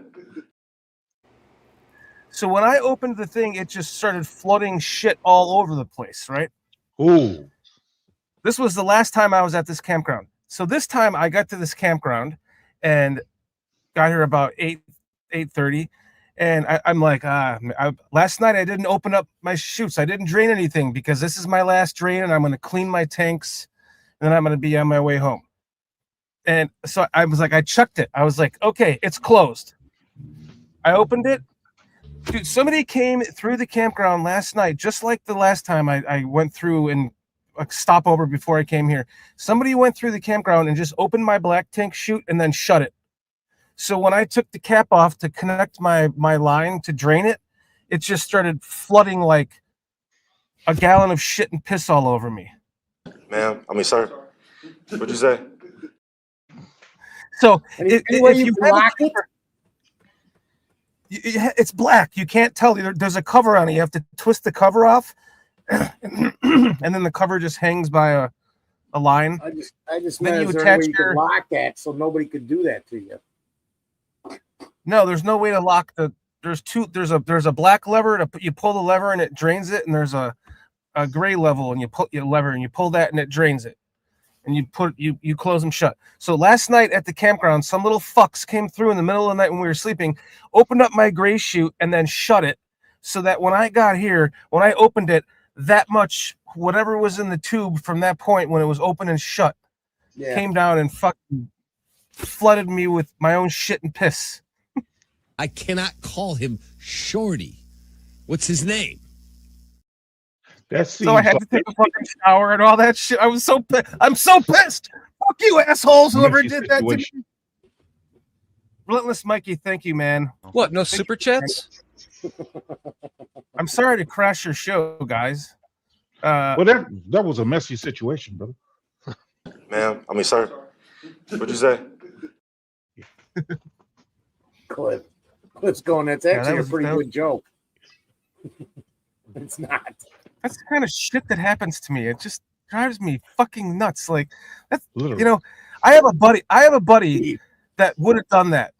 So when I opened the thing, it just started flooding shit all over the place, right? Ooh. This was the last time I was at this campground. So this time I got to this campground and got here about 8:30, and I'm like, last night I didn't open up my chutes. I didn't drain anything because this is my last drain, and I'm going to clean my tanks, and then I'm going to be on my way home. And so I was like, I checked it. I was like, okay, it's closed. I opened it. Dude, somebody came through the campground last night, just like the last time I went through and a stopover before I came here. Somebody went through the campground and just opened my black tank chute and then shut it. So when I took the cap off to connect my line to drain it, it just started flooding like a gallon of shit and piss all over me. Sir, what'd you say? So if you block it, it's black. You can't tell. There's a cover on it. You have to twist the cover off, and then the cover just hangs by a line. I just then meant you you attach could lock that so nobody could do that to you. No, there's no way to lock the. There's a black lever you pull the lever and it drains it, and there's a gray level and you pull your lever and you pull that and it drains it, and you close them shut. So last night at the campground, some little fucks came through in the middle of the night when we were sleeping, opened up my gray chute and then shut it, so that when I got here, when I opened it, that much whatever was in the tube from that point when it was open and shut came down and fucking flooded me with my own shit and piss. I cannot call him Shorty. What's his name? So I had to take a fucking shower and all that shit. I'm so pissed. Fuck you, assholes, whoever did that to me. Relentless Mikey, thank you, man. What, no super chats? I'm sorry to crash your show, guys. Well, that was a messy situation, brother. Sir, what'd you say? Clip's going, that's actually a pretty good joke. It's not. That's the kind of shit that happens to me. It just drives me fucking nuts. Like, that's, Literally. I have a buddy that would have done that.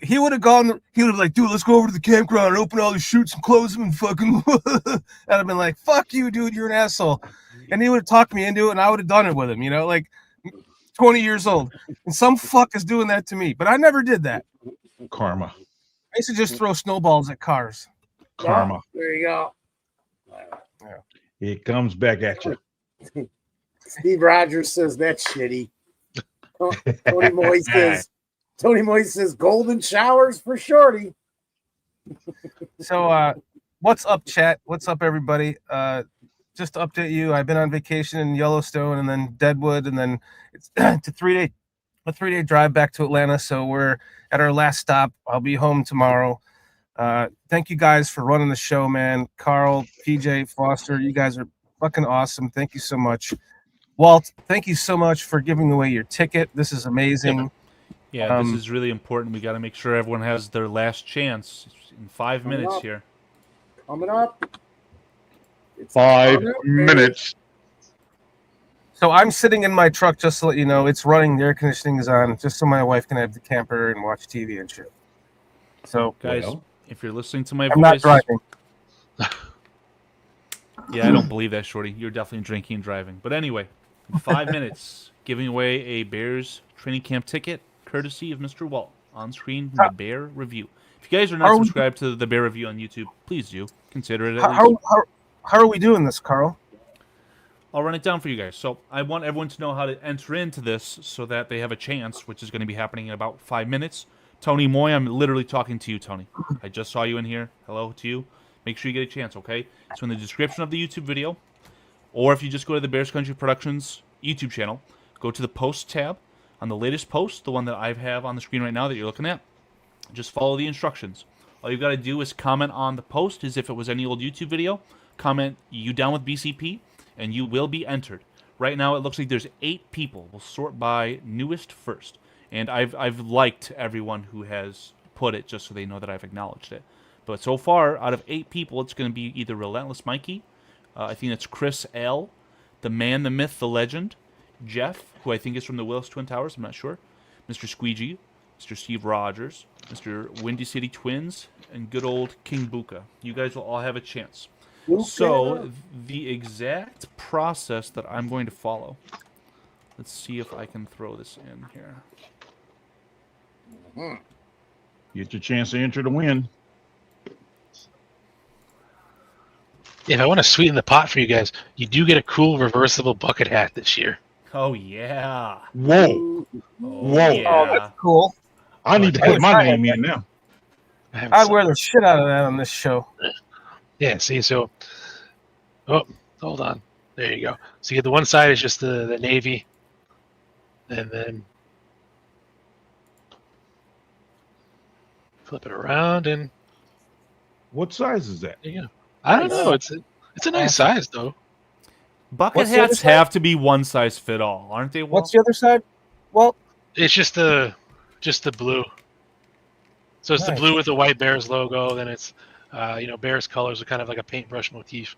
He would have gone, he would have like, dude, let's go over to the campground and open all the chutes and close them and fucking, and I've been like, fuck you, dude, you're an asshole. And he would have talked me into it and I would have done it with him, like 20 years old. And some fuck is doing that to me, but I never did that. Karma. I used to just throw snowballs at cars. Karma. Oh, there you go. It comes back at you. Steve Rogers says that's shitty. Tony Moy says golden showers for Shorty. So what's up, chat? What's up, everybody? Just to update you, I've been on vacation in Yellowstone and then Deadwood, and then it's a 3-day drive back to Atlanta. So we're at our last stop. I'll be home tomorrow. Thank you guys for running the show, man. Carl, PJ, Foster, you guys are Fucking awesome. Thank you so much. Walt, thank you so much for giving away your ticket. This is amazing. Yeah, this is really important. We got to make sure everyone has their last chance in 5 minutes up. here. Coming up. It's 5 coming up, minutes. So I'm sitting in my truck, just to let you know, it's running, the air conditioning is on, just so my wife can have the camper and watch TV and shit. So, Guys, Well. if you're listening to my I'm not voice, driving. yeah, I don't believe that, Shorty. You're definitely drinking and driving. But anyway, in 5 minutes, giving away a Bears training camp ticket, courtesy of Mr. Walt. On screen, the Bear Review. If you guys are not subscribed to the Bear Review on YouTube, please do. Consider it at least. How are we doing this, Carl? I'll run it down for you guys. So I want everyone to know how to enter into this so that they have a chance, which is going to be happening in about 5 minutes. Tony Moy, I'm literally talking to you, Tony. I just saw you in here. Hello to you. Make sure you get a chance, okay? So in the description of the YouTube video, or if you just go to the Bears Country Productions YouTube channel, go to the Post tab. On the latest post, the one that I have on the screen right now that you're looking at, just follow the instructions. All you've got to do is comment on the post as if it was any old YouTube video. Comment, "You down with BCP?" and you will be entered. Right now, it looks like there's 8 people. We'll sort by newest first. And I've liked everyone who has put it just so they know that I've acknowledged it. But so far, out of 8 people, it's going to be either Relentless Mikey, I think it's Chris L., the man, the myth, the legend, Jeff, who I think is from the Willis Twin Towers, I'm not sure, Mr. Squeegee, Mr. Steve Rogers, Mr. Windy City Twins, and good old King Buka. You guys will all have a chance. So, the exact process that I'm going to follow. Let's see if I can throw this in here. Get your chance to enter to win. If I want to sweeten the pot for you guys, you do get a cool reversible bucket hat this year. Oh, yeah. Whoa. Whoa. Yeah. Oh, that's cool. I need to put my name in now. I'd wear the shit out of that on this show. Yeah, see, so... Oh, hold on. There you go. So you get the one side is just the navy. And then... flip it around and... What size is that? There you go. I don't know. It's a nice size, though. Bucket What's the other hats side? have to be one size fit all, aren't they? Walt? What's the other side? Well, It's just the blue. So it's the Nice. blue with the white Bears logo. Then it's, Bears colors are kind of like a paintbrush motif.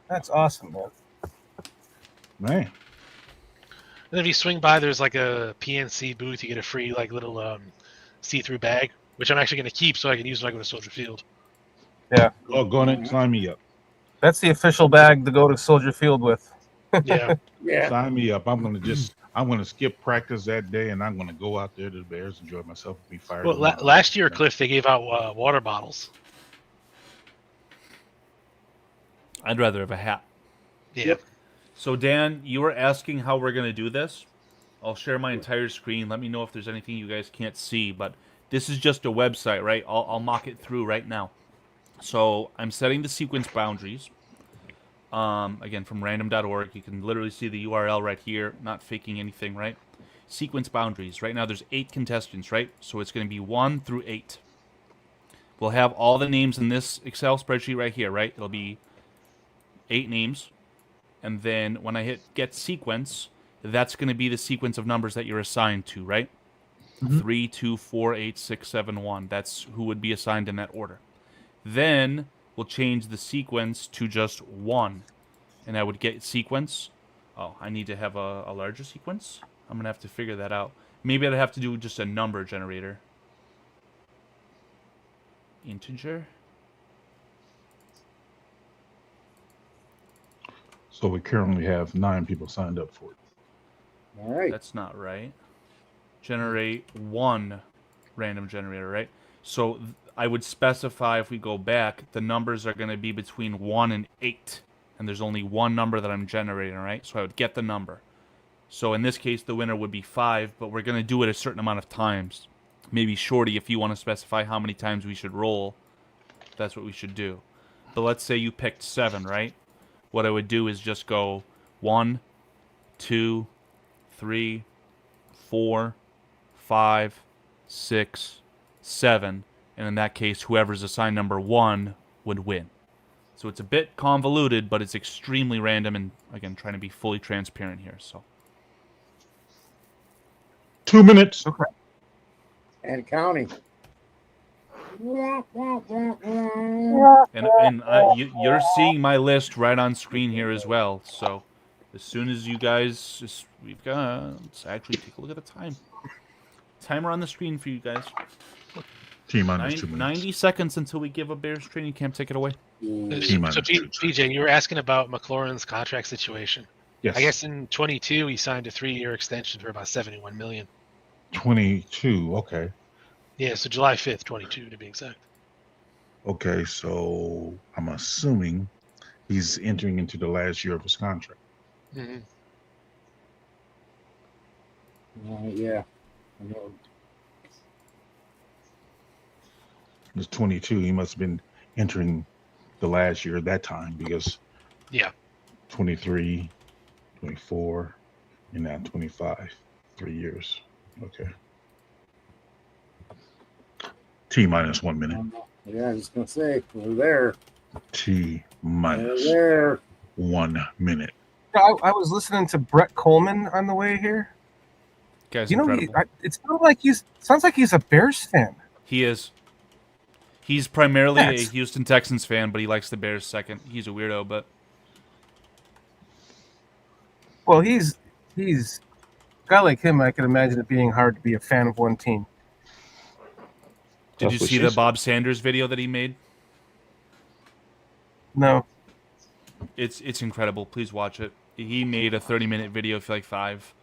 that's awesome, man. Man. And then if you swing by, there's like a PNC booth. You get a free like little see-through bag, which I'm actually going to keep so I can use when I go to Soldier Field. Yeah, Oh, go on and sign me up. that's the official bag to go to Soldier Field with. Yeah. Yeah. Sign me up. I'm gonna skip practice that day, and I'm gonna go out there to the Bears, enjoy myself, and be fired. Well, last year, Cliff, they gave out water bottles. I'd rather have a hat. Yeah. Yep. So, Dan, you were asking how we're going to do this. I'll share my entire screen. Let me know if there's anything you guys can't see. But this is just a website, right? I'll mock it through right now. So I'm setting the sequence boundaries. Again, from random.org. You can literally see the URL right here. Not faking anything, right? Sequence boundaries. Right now there's 8 contestants, right? So it's going to be 1 through 8. We'll have all the names in this Excel spreadsheet right here, right? It'll be 8 names. And then when I hit get sequence, that's going to be the sequence of numbers that you're assigned to, right? 3, 2, 4, 8, 6, 7, 1. That's who would be assigned in that order. Then we'll change the sequence to just 1. And I would get sequence. Oh, I need to have a larger sequence? I'm going to have to figure that out. Maybe I'd have to do just a number generator. Integer. So we currently have 9 people signed up for it. All right. That's not right. Generate 1 random generator, right? So I would specify, if we go back, the numbers are going to be between 1 and 8. And there's only one number that I'm generating, right? So I would get the number. So in this case, the winner would be 5, but we're going to do it a certain amount of times. Maybe Shorty, if you want to specify how many times we should roll, that's what we should do. But let's say you picked 7, right? What I would do is just go 1, 2, 3, 4, 5, 6, 7. And in that case, whoever's assigned number 1 would win. So it's a bit convoluted, but it's extremely random, and again, trying to be fully transparent here. So 2 minutes. Okay. And counting. and you're seeing my list right on screen here as well. So as soon as you guys, let's actually take a look at the time. Timer on the screen for you guys. T minus 2 minutes. 90 seconds until we give a Bears training camp ticket away. So, PJ, you were asking about McLaurin's contract situation. Yes. I guess in 22 he signed a 3-year extension for about $71 million. 22. Okay. Yeah, so July 5th, 22 to be exact. Okay. So I'm assuming he's entering into the last year of his contract. Mm-hmm. Yeah. I know. He's 22. He must have been entering the last year at that time because Yeah. 23, 24, and now 25. 3 years. Okay. T minus 1 minute. Yeah, I was gonna say we're there. T We're minus there. 1 minute. I was listening to Brett Coleman on the way here. Guy's You know, incredible. it sounds like he's a Bears fan. He is. He's primarily a Yes. Houston Texans fan, but he likes the Bears second. He's a weirdo, but Well, he's a guy like him. I can imagine it being hard to be a fan of one team. did That's you what see she the said. Bob Sanders video that he made? No, It's incredible. Please watch it. He made a 30-minute video for like 5.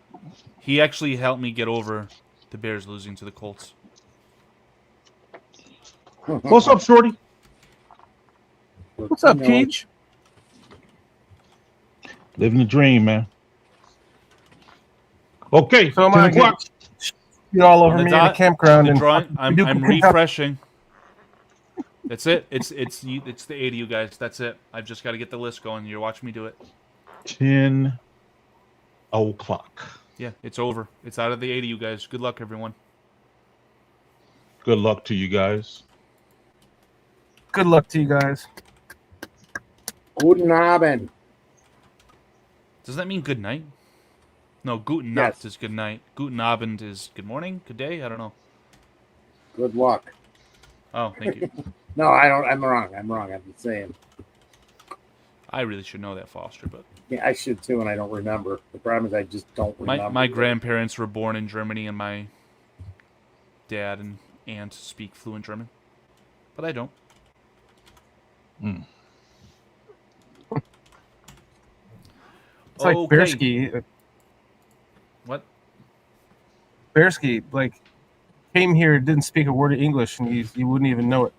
He actually helped me get over the Bears losing to the Colts. What's up, Shorty? what's up, Peach? Living the dream, man. Okay, So am 10 I. o'clock. You all over On the me dot, in a campground the and drawing, fucking I'm Paducah, Kentucky. refreshing. That's it. It's the 8 of you guys. That's it. I've just got to get the list going. You're watching me do it. 10 o'clock. Yeah, it's over. It's out of the 8 of you guys. Good luck, everyone. Good luck to you guys. Good luck to you guys. Guten Abend. Does that mean good night? No, guten Nacht Yes. is good night. Guten Abend is good morning, good day. I don't know. Good luck. Oh, thank you. No, I don't. I'm wrong. I'm just saying. I really should know that, Foster, but Yeah, I should too, and I don't remember. The problem is I just don't remember. my grandparents were born in Germany, and my dad and aunt speak fluent German, but I don't. It's like Okay. Bearsky. What? Bearsky, like, came here, didn't speak a word of English, and you wouldn't even know it.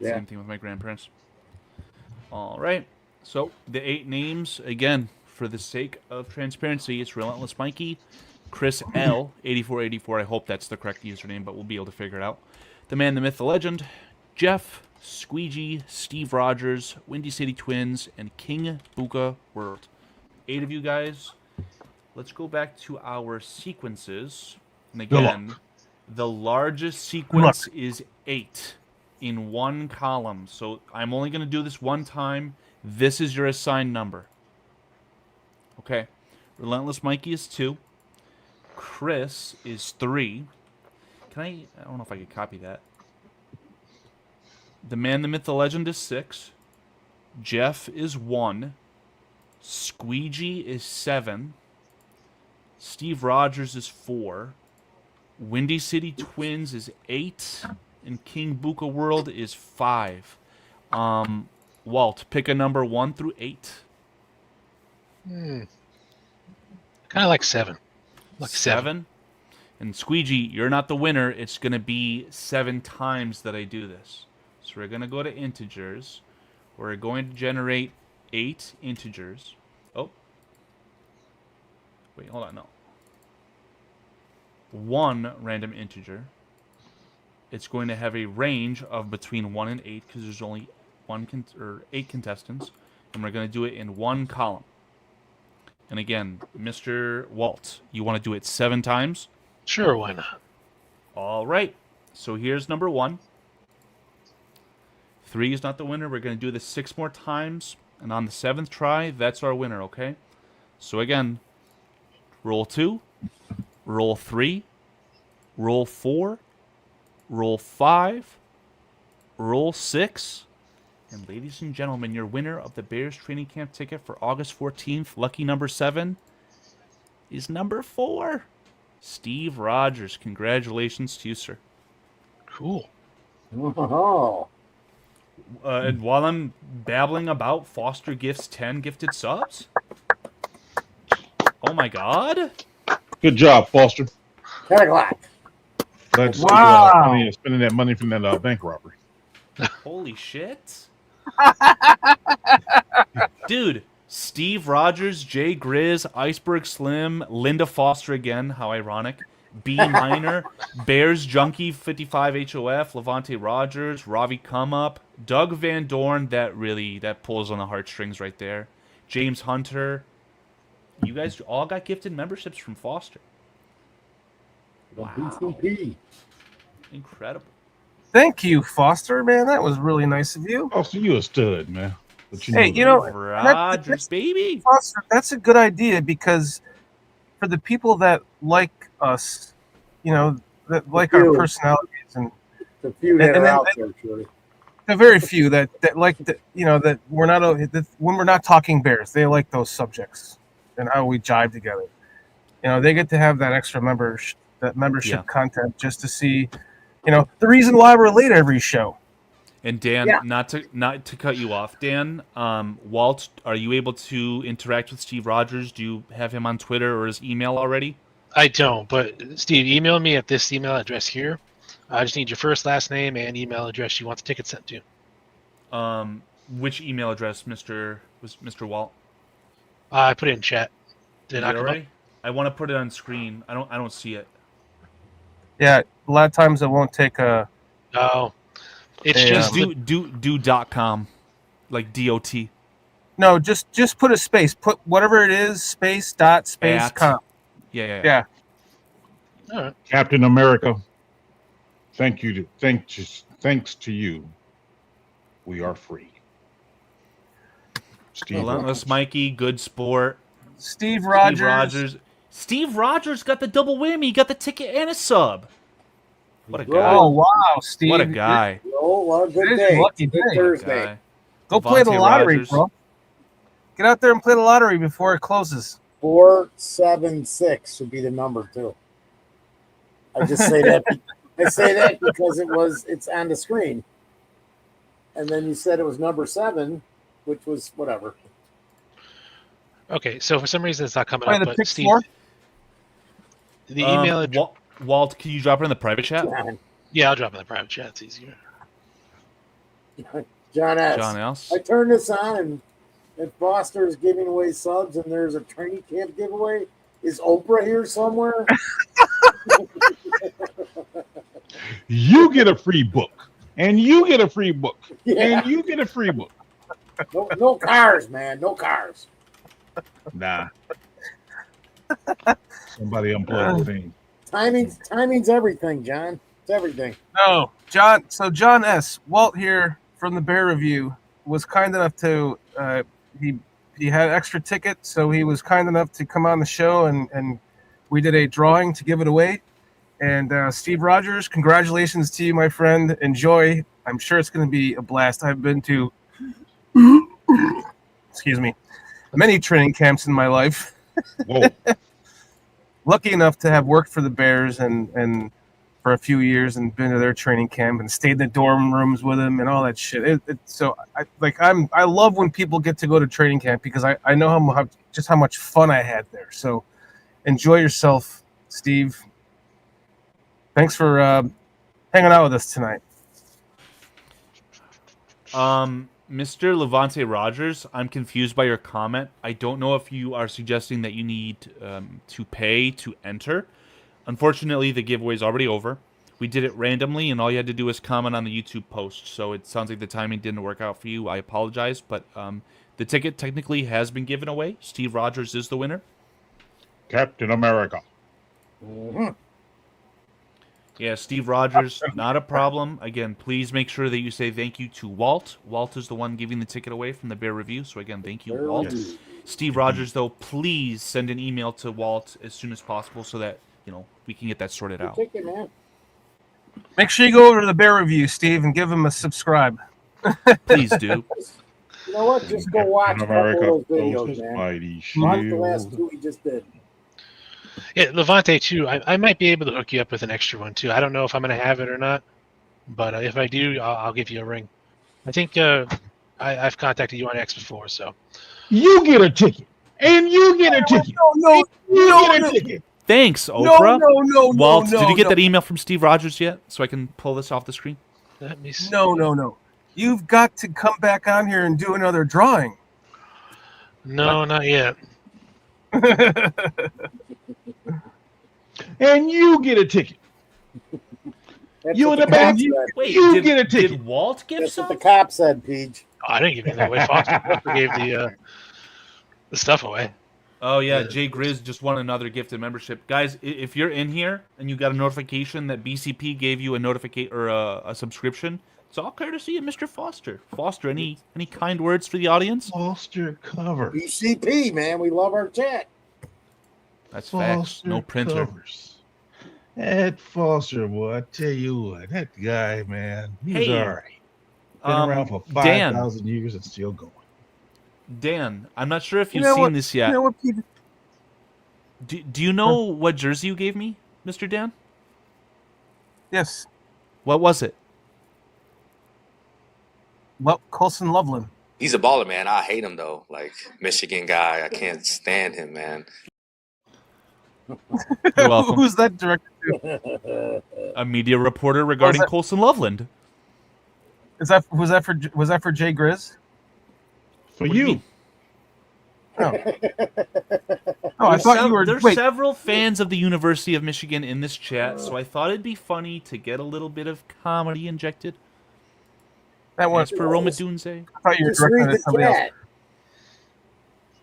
Yeah. Same thing with my grandparents. All right. So the 8 names again, for the sake of transparency, it's Relentless Mikey, Chris L 8484. I hope that's the correct username, but we'll be able to figure it out. The Man, the Myth, the Legend, Jeff, Squeegee, Steve Rogers, Windy City Twins, and King Buka World. 8 of you guys. Let's go back to our sequences. And again, the largest sequence is 8 in one column. So I'm only going to do this one time. This is your assigned number. Okay. Relentless Mikey is 2. Chris is 3. I don't know if I could copy that. The Man, the Myth, the Legend is 6. Jeff is 1. Squeegee is 7. Steve Rogers is 4. Windy City Twins is 8. And King Buka World is 5. Walt, pick a number 1 through 8. Kind of like 7. Like 7. And Squeegee, you're not the winner. It's going to be 7 times that I do this. So we're going to go to integers. We're going to generate 8 integers. Oh. Wait, hold on. No. 1 random integer. It's going to have a range of between 1 and 8 because there's only 8 contestants. And we're going to do it in 1 column. And again, Mr. Walt, you want to do it 7 times? Sure, why not? All right. So here's number 1. 3 is not the winner. We're going to do this 6 more times, and on the 7th try, that's our winner, okay? So again, roll 2, roll 3, roll 4, roll 5, roll 6, and ladies and gentlemen, your winner of the Bears training camp ticket for August 14th, lucky number 7, is number 4. Steve Rogers. Congratulations to you, sir. Cool. Oh. And while I'm babbling about Foster Gifts 10 gifted subs, oh my god. Good job, Foster. 10 o'clock. Glad to see Wow. you spending that money from that bank robbery. Holy shit. Dude, Steve Rogers, Jay Grizz, Iceberg Slim, Linda Foster again, how ironic. B Minor, Bears Junkie 55 HOF, Levante Rogers, Ravi Come Up, Doug Van Dorn, that pulls on the heartstrings right there. James Hunter. You guys all got gifted memberships from Foster. Wow. BCP. Incredible. Thank you, Foster. Man, that was really nice of you. Foster, you a stud, man. But Hey, you know, Rogers, baby. Foster, that's a good idea because for the people that like us, you know, that like our few. personalities, and The few that And are then- out there, Shorty. the very few that like that, you know, that we're not that when we're not talking Bears, they like those subjects and how we jive together. You know, they get to have that extra membership Yeah. content just to see, you know, the reason why we're late every show. And Dan, Yeah. not to cut you off, Dan, Walt, are you able to interact with Steve Rogers? Do you have him on Twitter or his email already? I don't, but Steve, email me at this email address here. I just need your first, last name, and email address you want the ticket sent to. Which email address, Mr. Walt? I put it in chat. Did Is I it come up? already? I want to put it on screen. I don't see it. Yeah, a lot of times it won't take a. Oh, it's Hey, just Do.com, like DOT. No, just put a space. Put whatever it is, space dot space At. com. Yeah. all right. Captain America, thanks to you, we are free. Steve Relentless Rogers. Mikey, good sport. Steve Rogers. Steve Rogers. Steve Rogers got the double whammy. He got the ticket and a sub. What a guy. Oh wow, Steve! What a guy. Oh, well, good Today's day. a lucky Good day. Thursday. Guy. Go play the Levante lottery, Rogers. bro. Get out there and play the lottery before it closes. 476 should be the number too. I just say that. I say that because it's on the screen, and then you said it was number 7, which was whatever. Okay, so for some reason it's not coming Play up, the but pick Steve, four. the email address. Walt, can you drop it in the private chat? Yeah, I'll drop it in the private chat. It's easier. John S. John S. I turned this on, and Foster is giving away subs, and there's a training camp giveaway. Is Oprah here somewhere? You get a free book, and you get a free book, Yeah. and you get a free book. No cars, man. No cars. Nah. Somebody unplug the thing. Timing's everything, John. It's everything. No, John. So John S. Walt here from the Bear Review was kind enough to he had extra tickets, so he was kind enough to come on the show and we did a drawing to give it away. And Steve Rogers, congratulations to you, my friend. Enjoy. I'm sure it's going to be a blast. I've been to excuse me, many training camps in my life. Whoa. Lucky enough to have worked for the Bears and for a few years and been to their training camp and stayed in the dorm rooms with them and all that shit. I love when people get to go to training camp because I know how much fun I had there. So enjoy yourself, Steve. Thanks for hanging out with us tonight. Mr. Levante Rogers, I'm confused by your comment. I don't know if you are suggesting that you need to pay to enter. Unfortunately, the giveaway is already over. We did it randomly, and all you had to do was comment on the YouTube post. So it sounds like the timing didn't work out for you. I apologize, but the ticket technically has been given away. Steve Rogers is the winner. Captain America. Mhm. Yeah, Steve Rogers, not a problem. Again, please make sure that you say thank you to Walt. Walt is the one giving the ticket away from the Bear Review. So again, thank you, Bear Walt. Review. Steve Rogers, though, please send an email to Walt as soon as possible so that we can get that sorted out. Ticket, man. Make sure you go over to the Bear Review, Steve, and give him a subscribe. Please do. You know what? Just go watch a couple of those videos, His man. mighty Watch the last shield. two we just did. Yeah, Levante too. I might be able to hook you up with an extra one too. I don't know if I'm going to have it or not, but if I do, I'll give you a ring. I think I've contacted you on X before, so You get a ticket, and you get a ticket. No, You get a ticket. Thanks, Oprah. no, Walt, did you get that email from Steve Rogers yet? So I can pull this off the screen? let me see. No. You've got to come back on here and do another drawing. No, not yet. And you get a ticket. That's You what in the the back? cop said. Wait, You get a ticket. Did Walt give That's what some? the cop said, Peach. Oh, I didn't give anything away. Foster gave the stuff away. Oh yeah, Jay Grizz just won another gifted membership. Guys, if you're in here and you got a notification that BCP gave you a notification or a subscription, it's all courtesy of Mr. Foster. Foster, any kind words for the audience? Foster cover. BCP, man. We love our chat. That's facts. No printer. Covers. That Foster, boy, I tell you what, that guy, man, he's Hey, all right. Been around for Dan. 5,000 years and still going. Dan, I'm not sure if You you've know seen what- this yet. You know what, Peter? Do you know what jersey you gave me, Mr. Dan? Yes. What was it? Colson Loveland. He's a baller, man. I hate him though. Like Michigan guy, I can't stand him, man. You're welcome. Who's that directed to? A media reporter regarding that? Colson Loveland. Was that for Jay Grizz? For What do you you. mean? Oh, I thought you were. There's Wait, several fans of the University of Michigan in this chat, so I thought it'd be funny to get a little bit of comedy injected. that was. As per Roma Dunze. I thought you were Just read directing it the to somebody else. chat.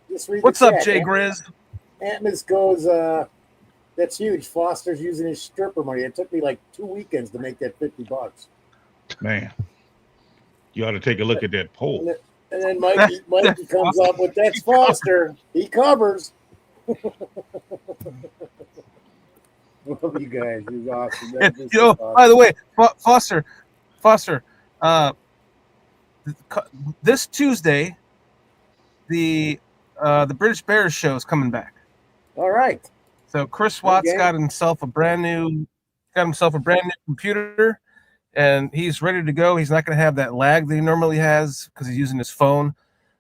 Just read What's the up, chat. Jay Grizz? Atmos goes, that's huge. Foster's using his stripper money. It took me like 2 weekends to make that $50. Man, you ought to take a look at that poll. And then Mikey comes up with, that's Foster. He covers. Love you guys. He's awesome. That is You know, awesome. by the way, Foster, this Tuesday, the British Bears show is coming back. All right. So Chris Watts Okay. got himself a brand new computer, and he's ready to go. He's not going to have that lag that he normally has because he's using his phone.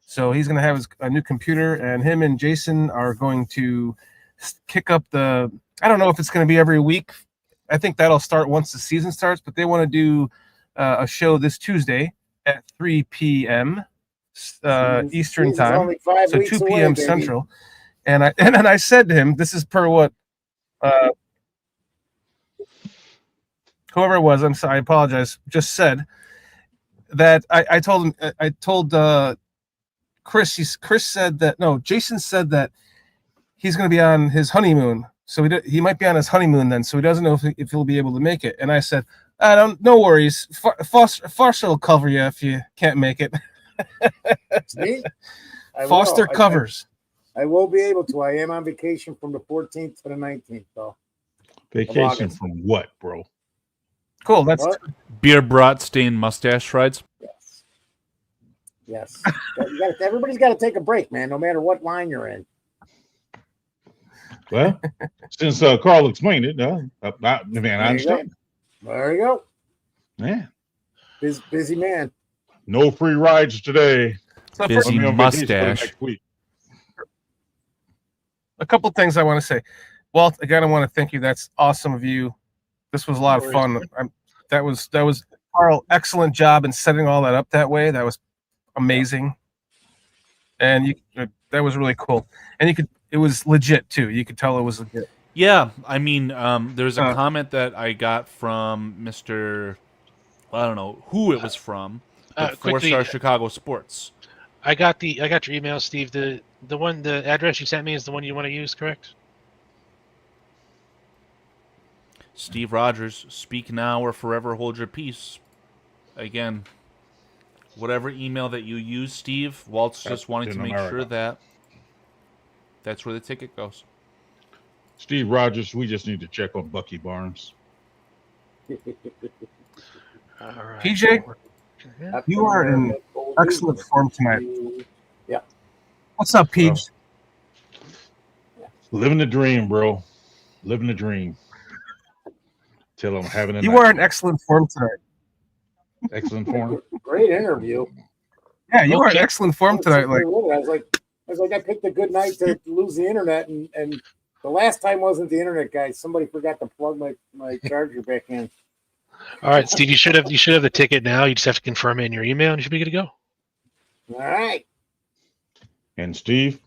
So he's going to have a new computer, and him and Jason are going to kick up the. I don't know if it's going to be every week. I think that'll start once the season starts, but they want to do a show this Tuesday at 3 p.m. Eastern Season's time, only 5 so weeks 2 away, p.m. baby. Central. And I said to him, this is per what whoever it was, I'm sorry, I apologize, just said that I told him, I told Chris, Chris said that, no, Jason said that he's going to be on his honeymoon. So he might be on his honeymoon then. So he doesn't know if he'll be able to make it. And I said, no worries. Foster will cover you if you can't make it. See? I Foster will. covers. I will be able to. I am on vacation from the 14th to the 19th, though. Vacation from what, bro? Cool. That's What? Beer brought stained mustache rides. Yes. Yes. Everybody's got to take a break, man, no matter what line you're in. Well, since Carl explained it, man, I understand. There you go. Yeah. Busy man. No free rides today. so Busy I'll be on vacation till mustache. next week. a couple things I want to say. Walt, again, I want to thank you. That's awesome of you. This was a lot of fun. That was Carl, excellent job in setting all that up that way. That was amazing. And that was really cool. And it was legit too. You could tell it was legit. Yeah, I mean, there's a comment that I got from Mr. I don't know who it was from. But Quickly, 4-Star Chicago Sports. I got your email, Steve. The address you sent me is the one you want to use, correct? Steve Rogers, speak now or forever hold your peace. Again, whatever email that you use, Steve, Walt's just wanting to make sure that that's where the ticket goes. Steve Rogers, we just need to check on Bucky Barnes. All right. PJ, you are in excellent form tonight. Yeah. What's up, Peach? Living the dream, bro. Living the dream. Till I'm having a You night. are in excellent form tonight. Excellent form. Great interview. Yeah, you are in excellent form tonight. Like, I was like, I picked a good night to lose the internet, and the last time wasn't the internet, guys. Somebody forgot to plug my charger back in. All right, Steve, you should have the ticket now. You just have to confirm it in your email, and you should be good to go. All right. And Steve,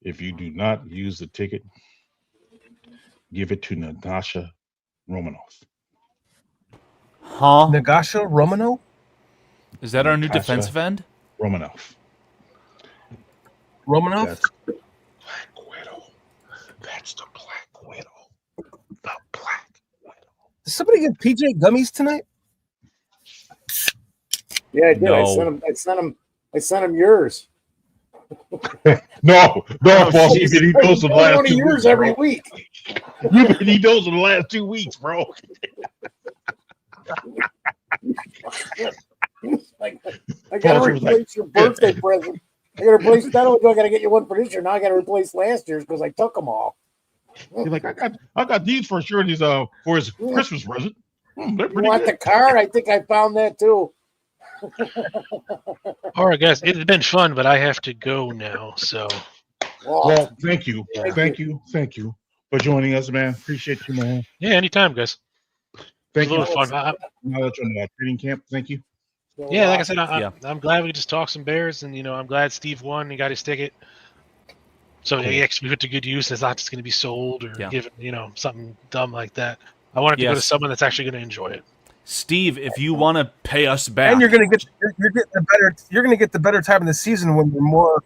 if you do not use the ticket, give it to Natasha Romanoff. Huh? Nagasha Romano? Is that our new Natasha defensive end? Romanoff. Romanoff? That's Black Widow. That's the Black Widow. The Black Widow. Did somebody get PJ gummies tonight? Yeah, I did. No. I sent him yours. No, Paul. You've been eating those for the last one of 2 yours weeks, every bro. week. You've been eating those for the last 2 weeks, bro. I gotta replace your birthday present. I gotta replace. Not only do I gotta get you one for this year, now I gotta replace last year's because I took them all. He's like, I got these for sure. These for his Christmas present. They're You pretty want good. the card? I think I found that too. All right, guys, it's been fun, but I have to go now. So, Well, thank you for joining us, man. Appreciate you, man. yeah, anytime, guys. Thank It was you. a little fun. Now that you're in that training camp, thank you. Yeah, like I said, Yeah. I'm glad we just talked some Bears, and I'm glad Steve won and got his ticket. So he actually put to good use. It's not just going to be sold or given, something dumb like that. I want it to go to someone that's actually going to enjoy it. Steve, if you want to pay us back, And you're gonna get the better time of the season when you're more.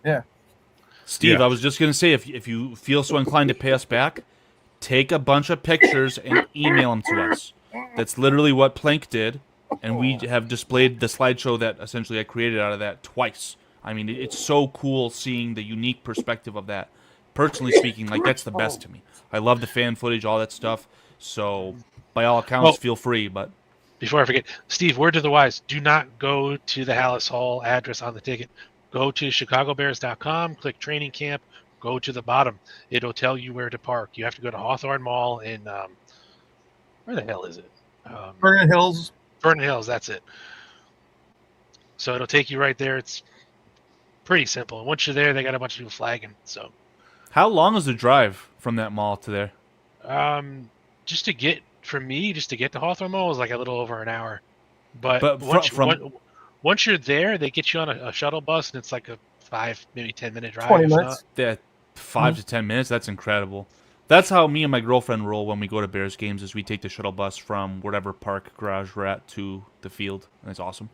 Yeah. Steve, I was just gonna say, if you feel so inclined to pay us back, take a bunch of pictures and email them to us. That's literally what Plank did, and we have displayed the slideshow that essentially I created out of that twice. I mean, it's so cool seeing the unique perspective of that. Personally speaking, like, that's the best to me. I love the fan footage, all that stuff. So, by all accounts, feel free. But before I forget, Steve, word to the wise: do not go to the Hallis Hall address on the ticket. Go to chicagobears.com, click training camp, go to the bottom. It'll tell you where to park. You have to go to Hawthorne Mall in where the hell is it? Vernon Hills. Vernon Hills, that's it. So it'll take you right there. It's pretty simple. And once you're there, they got a bunch of people flagging. So, how long is the drive from that mall to there? just to get to Hawthorne Mall is like a little over an hour. But once you're there, they get you on a shuttle bus, and it's like a 5, maybe 10-minute drive. 20 minutes. Yeah, 5 to 10 minutes. That's incredible. That's how me and my girlfriend roll when we go to Bears games. Is we take the shuttle bus from whatever park garage we're at to the field, and it's awesome.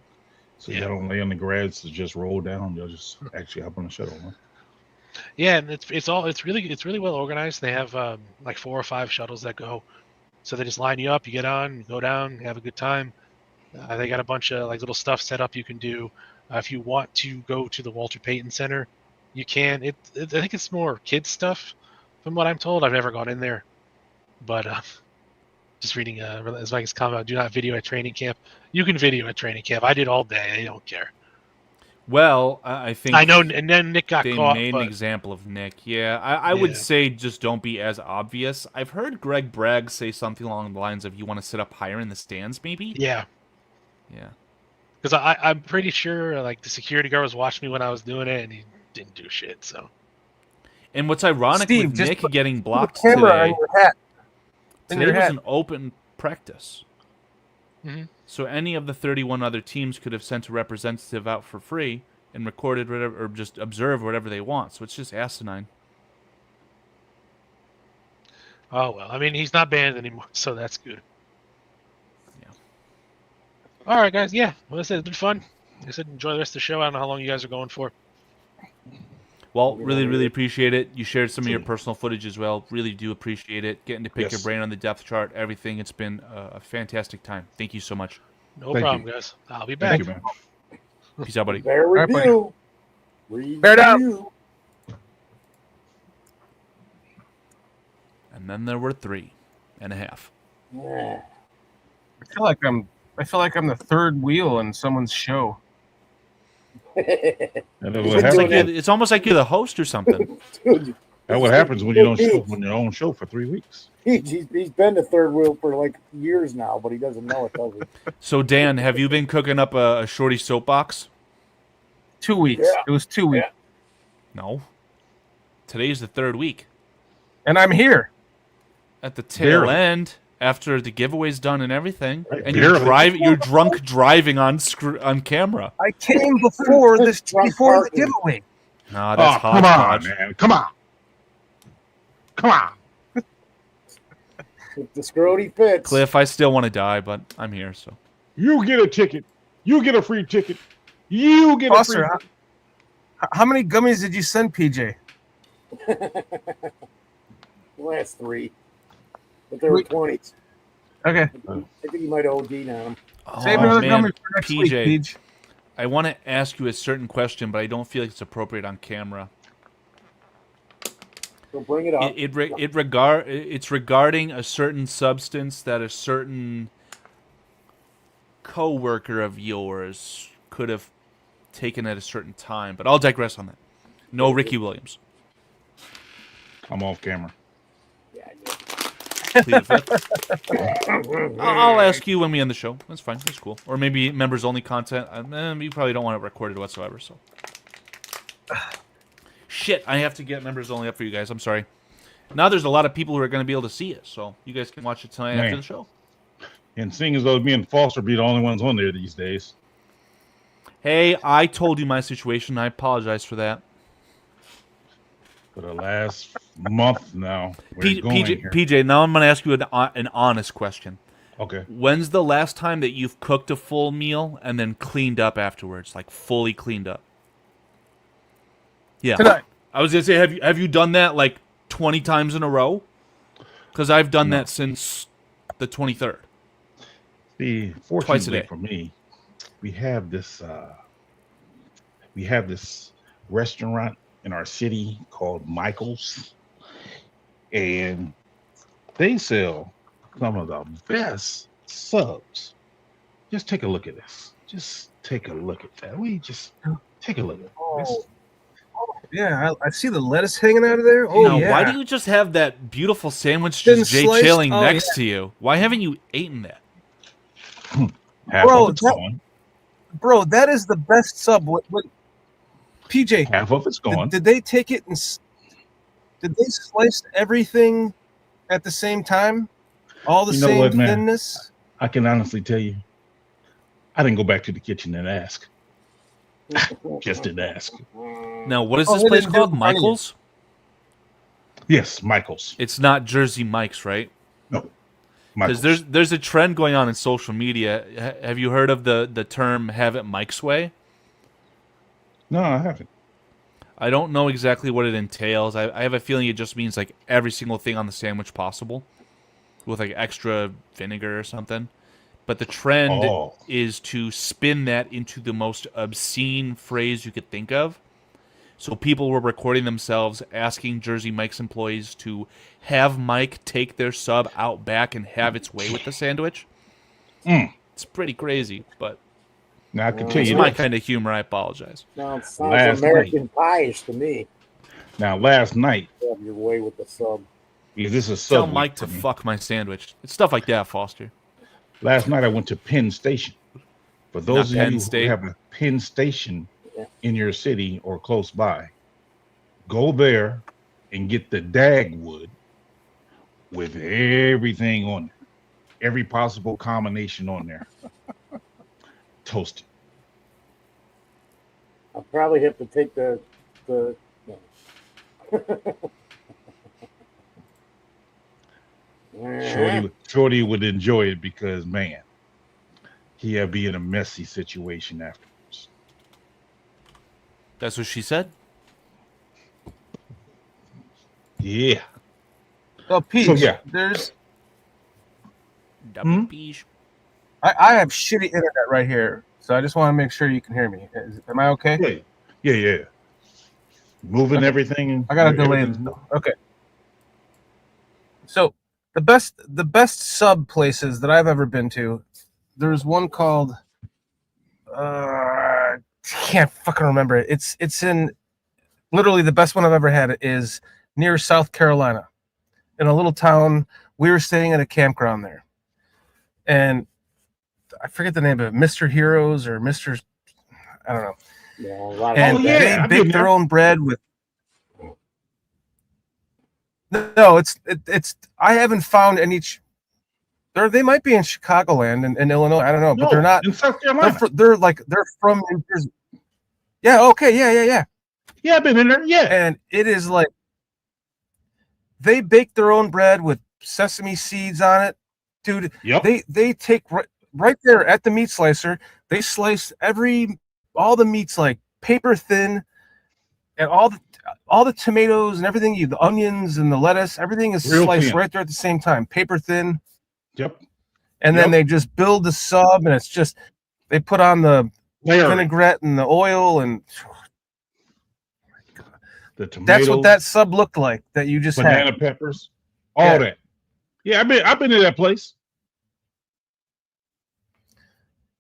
So you don't lay on the grass to just roll down. You'll just actually hop on the shuttle. Huh? Yeah, and it's really well organized. They have like 4 or 5 shuttles that go. So they just line you up, you get on, you go down, you have a good time. They got a bunch of like little stuff set up you can do. If you want to go to the Walter Payton Center, you can. I think it's more kids stuff, from what I'm told. I've never gone in there, but just reading as Mike's comment, do not video at training camp. You can video at training camp. I did all day. They don't care. Well, I think I know, and then Nick got caught. They made an example of Nick. Yeah, I would say just don't be as obvious. I've heard Greg Bragg say something along the lines of, you want to sit up higher in the stands, maybe? Yeah. Yeah. Because I'm pretty sure like the security guard was watching me when I was doing it, and he didn't do shit. So. And what's ironic Steve, with just Nick put getting blocked the camera today, on your hat. today was an open practice. Mm-hmm. So any of the 31 other teams could have sent a representative out for free and recorded whatever, or just observe whatever they want. So it's just asinine. Oh well, I mean he's not banned anymore, so that's good. Yeah. All right, guys. Yeah, well, I said it's been fun. Like I said, enjoy the rest of the show. I don't know how long you guys are going for. Walt, really appreciate it. You shared some of your personal footage as well. Really do appreciate it. Getting to pick your brain on the depth chart, everything. It's been a fantastic time. Thank you so much. No problem, guys. I'll be back. Thank you, man. Peace out, buddy. Bear All right, review. Bear down. And then there were 3.5. Yeah. I feel like I'm the third wheel in someone's show. It's almost like you're the host or something. Dude, That's what happens when you don't show on your own show for 3 weeks. he's been the third wheel for like years now, but he doesn't know it, does he? So, Dan, have you been cooking up a shorty soapbox? 2 weeks. Yeah. It was 2 weeks. No. Today's the 3rd week. And I'm here. At the tail end, after the giveaway's done and everything, and you're drunk driving on camera. I came before the giveaway. No, that's hot. Come on, man. Come on. If the scrody fits. Cliff, I still want to die, but I'm here, so. You get a ticket. You get a free ticket. You get Foster, a free ticket. How many gummies did you send, PJ? Last 3. But they were 20s. Okay. I think he might have OD'd on them. Save another gummy for next PJ, week, PJ. I want to ask you a certain question, but I don't feel like it's appropriate on camera. So bring it up. It's regarding a certain substance that a certain co-worker of yours could have taken at a certain time, but I'll digress on that. No Ricky Williams. I'm off camera. I'll ask you when we end the show. That's fine. That's cool. Or maybe members only content. You probably don't want it recorded whatsoever. So, shit. I have to get members only up for you guys. I'm sorry. Now there's a lot of people who are going to be able to see it, so you guys can watch it tonight after the show. And seeing as though me and Foster be the only ones on there these days. Hey, I told you my situation. I apologize for that. For the last month now. PJ, now I'm going to ask you an honest question. Okay. When's the last time that you've cooked a full meal and then cleaned up afterwards, like fully cleaned up? Yeah. Tonight. I was going to say, have you done that like 20 times in a row? Because I've done that since the 23rd. See, fortunately for me, we have this restaurant in our city called Michael's, and they sell some of the best subs. Just take a look at this. Just take a look at that. Take a look at this. Yeah, I see the lettuce hanging out of there. Oh, now, yeah. why do you just have that beautiful sandwich just chilling next yeah. to you? Why haven't you eaten that? Half of it's gone. Bro, that is the best sub. What PJ? Half of it's gone. Did they take it and did they slice everything at the same time? All the same thinness? I can honestly tell you, I didn't go back to the kitchen and ask. Just didn't ask. Now, what is this place called? Michael's? Yes, Michael's. It's not Jersey Mike's, right? No. Because there's a trend going on in social media. Have you heard of the term "have it Mike's way"? No, I haven't. I don't know exactly what it entails. I have a feeling it just means like every single thing on the sandwich possible, with like extra vinegar or something. But the trend is to spin that into the most obscene phrase you could think of. So people were recording themselves asking Jersey Mike's employees to have Mike take their sub out back and have its way with the sandwich. It's pretty crazy, but now I can tell you, it's my kind of humor. I apologize. No, it sounds American Pie-ish to me. Now, last night, have your way with the sub. This is sub. Tell Mike to fuck my sandwich. It's stuff like that, Foster. Last night I went to Penn Station. For those of you who have a Penn Station in your city or close by, go there and get the Dagwood with everything on it. Every possible combination on there. Toasted. I'll probably have to take the Shorty would enjoy it because, man, he'll be in a messy situation afterwards. That's what she said? Yeah. So, Peach, So, yeah. there's Double Peach. I have shitty internet right here, so I just want to make sure you can hear me. Am I okay? Yeah. Moving Okay. everything. I got a delay. Okay. So the best sub places that I've ever been to, there's one called can't fucking remember it. It's in literally the best one I've ever had is near South Carolina, in a little town. We were staying at a campground there, and I forget the name of it, Mr. Heroes or Mr. I don't know. Yeah, a lot of And yeah, I've they been bake their there. own bread with. No, it's I haven't found any. They might be in Chicagoland and Illinois. I don't know, but they're not. In South Carolina. They're from New Jersey. Yeah. Okay. Yeah. Yeah, I've been in there. Yeah. And it is like they bake their own bread with sesame seeds on it, dude. Yep. They take right there at the meat slicer. They slice all the meats like paper thin, and all the tomatoes and everything, the onions and the lettuce, everything is Real sliced thin. right there at the same time, paper thin. Yep. And then they just build the sub, and it's just they put on the vinaigrette and the oil, and the tomatoes. That's what that sub looked like that you just banana had. peppers, all that. Yeah, I've been to that place.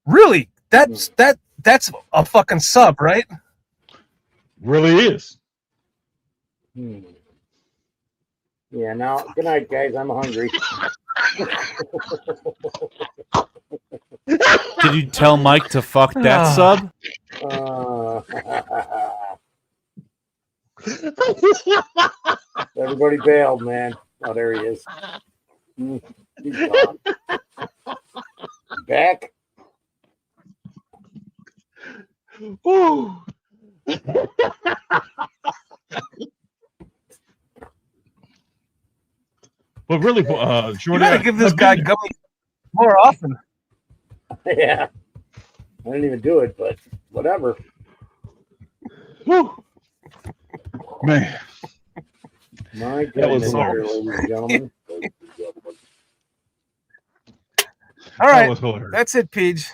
Really? That's a fucking sub, right? Really is. Yeah, now, good night, guys. I'm hungry. Did you tell Mike to fuck that sub? Everybody bailed, man. Oh, there he is. He's gone. Back. Ooh. But really, You Jordan, gotta give this guy gummy more often. Yeah. I didn't even do it, but whatever. Whew. Man. My That was goodness, hilarious. ladies and gentlemen. All right, That was hilarious. that's it, Peach.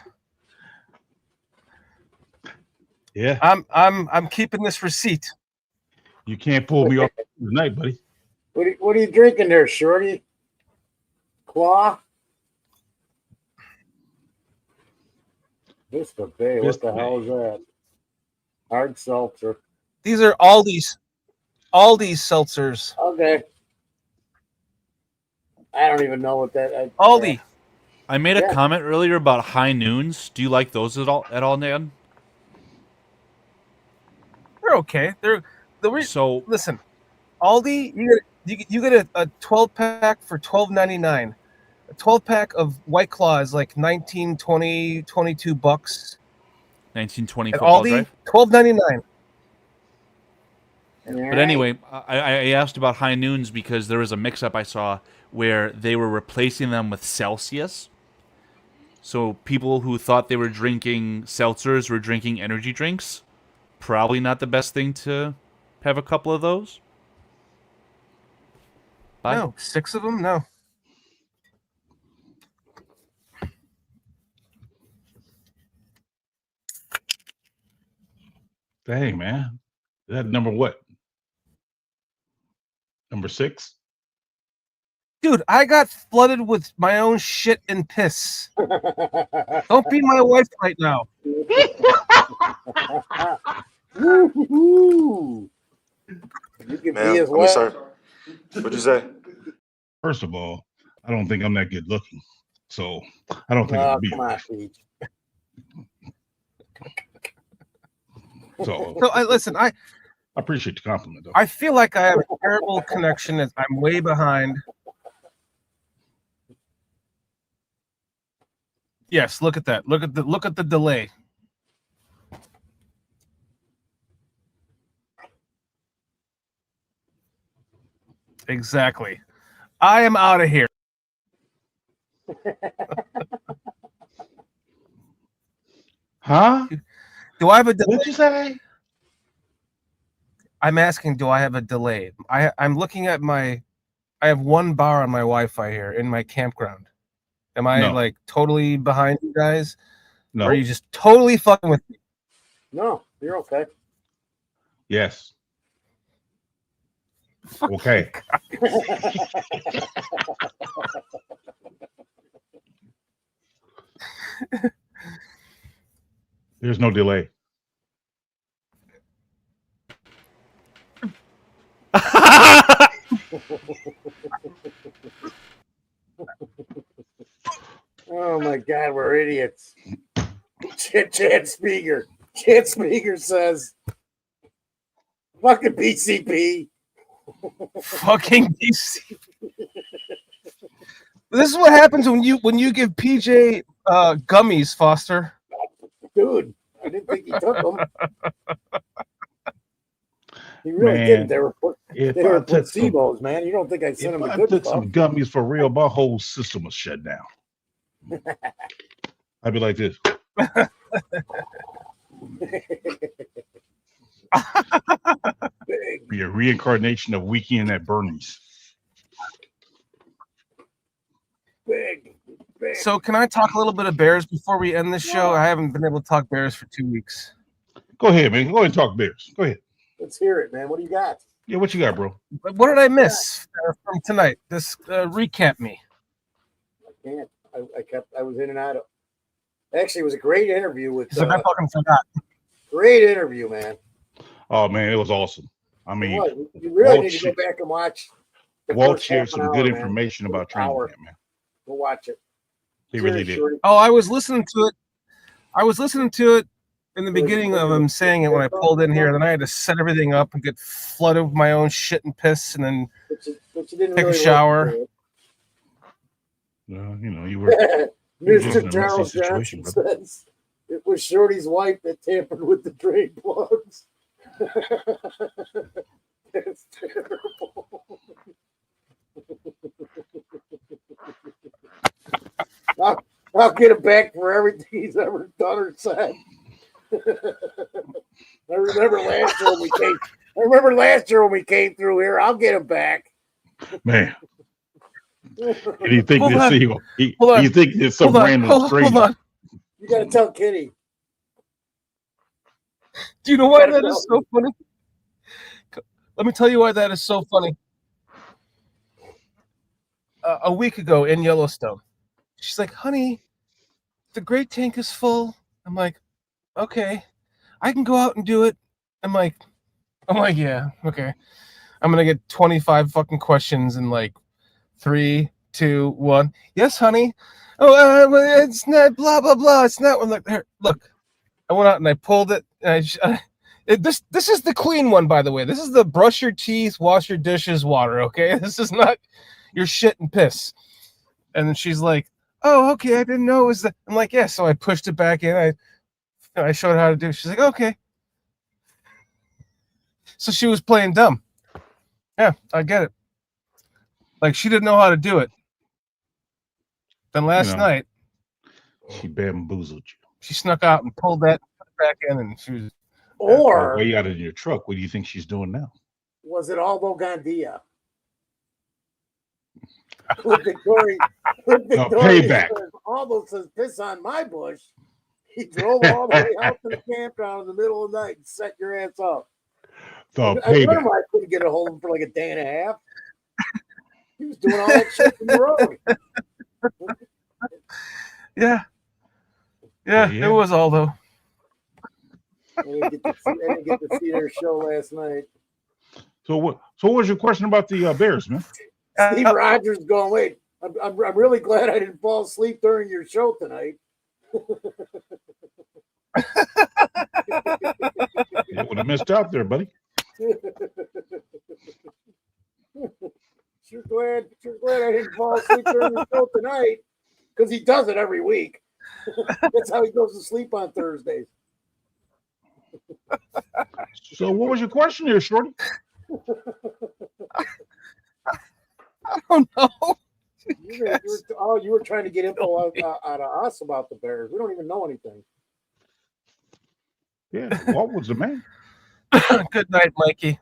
Yeah. I'm keeping this receipt. You can't pull me off tonight, buddy. What are you drinking there, Shorty? Claw? Vista Bay. What Vista the hell Bay. is that? Hard seltzer. These are Aldi's seltzers. Okay. I don't even know what that. Aldi. I made a comment earlier about high noons. Do you like those at all, Dan? They're okay. So listen, Aldi, you get a 12-pack for $12.99. A 12-pack of White Claw is like 19, 20, 22 bucks. 1920 At football Aldi, drive. $12.99. But anyway, I asked about high noons because there was a mix-up I saw where they were replacing them with Celsius. So people who thought they were drinking seltzers were drinking energy drinks. Probably not the best thing to have a couple of those. Bye. No, 6 of them? No. Dang, man. Is that number what? Number 6? Dude, I got flooded with my own shit and piss. Don't be my wife right now. Woo-hoo-hoo. You can be as well. Sorry. What'd you say? First of all, I don't think I'm that good looking. So I don't think I'll be Come on, Pete. So Listen, I appreciate the compliment though. I feel like I have a terrible connection. I'm way behind. Yes, look at that. Look at the delay. Exactly. I am out of here. Huh? Do I have a delay? What'd you say? I'm asking, do I have a delay? I'm looking at I have 1 bar on my Wi-Fi here in my campground. Am I No. like totally behind you guys? No. Or are you just totally fucking with me? No, you're okay. Yes. Okay. There's no delay. Oh my God, we're idiots. Chad Speaker. Chad Speaker says, "Fucking BCP." Fucking BCP. This is what happens when you give PJ gummies, Foster. Dude, I didn't think he took them. He really didn't. They were placebos, man. You don't think I'd send him the I good took stuff? some gummies for real, my whole system was shut down. I'd be like this. Be a reincarnation of Weekend at Bernie's. Big. So can I talk a little bit of Bears before we end this show? I haven't been able to talk Bears for 2 weeks. Go ahead, man. Go ahead and talk Bears. Go ahead. Let's hear it, man. What do you got? Yeah, what you got, bro? What did I miss from tonight? Just recap me. I can't. I was in and out of. Actually, it was a great interview with. I fucking forgot. Great interview, man. Oh man, it was awesome. I mean, you really need to go back and watch. Walt shared some good information about training camp, man. Go watch it. He really did. Oh, I was listening to it. I was listening to it in the beginning of him saying it when I pulled in here. Then I had to set everything up and get flooded with my own shit and piss, and then take a shower. You know, you were. Mr. Charles Johnson says it was Shorty's wife that tampered with the drain plugs. That's terrible. I'll get him back for everything he's ever done or said. I remember last year when we came through here. I'll get him back. Man. And you think you think it's some random stranger. Hold on. You gotta tell Kitty. Do you know why that is so funny? Let me tell you why that is so funny. A week ago in Yellowstone, she's like, "Honey, the great tank is full." I'm like, "Okay, I can go out and do it." I'm like, "Yeah, okay." I'm gonna get 25 fucking questions in like 3, 2, 1. Yes, honey. Oh, it's not blah blah blah. It's not. I'm like, look. I went out and I pulled it. And this is the clean one, by the way. This is the brush your teeth, wash your dishes water. Okay, this is not your shit and piss. And then she's like, "Oh, okay. I didn't know it was that." I'm like, "Yeah." So I pushed it back in. I showed her how to do it. She's like, "Okay." So she was playing dumb. Yeah, I get it. Like she didn't know how to do it. Then last night, she bamboozled you. She snuck out and pulled that back in, and she was. Or way out of your truck. What do you think she's doing now? Was it Albo Gandia? With Victoria, payback. Albo says, "Piss on my bush." He drove all the way out to the campground in the middle of the night and set your ass up. I wonder why I couldn't get a hold of him for like a day and a half. He was doing all that shit from the road. Yeah, it was Aldo. I didn't get to see their show last night. So what was your question about the Bears, man? Steve Rogers going, "Wait, I'm really glad I didn't fall asleep during your show tonight." You would have missed out there, buddy. Sure glad I didn't fall asleep during the show tonight, because he does it every week. That's how he goes to sleep on Thursdays. So what was your question there, Shorty? I don't know. You were trying to get info out of us about the Bears. We don't even know anything. Yeah, Walt was the man. Good night, Mikey.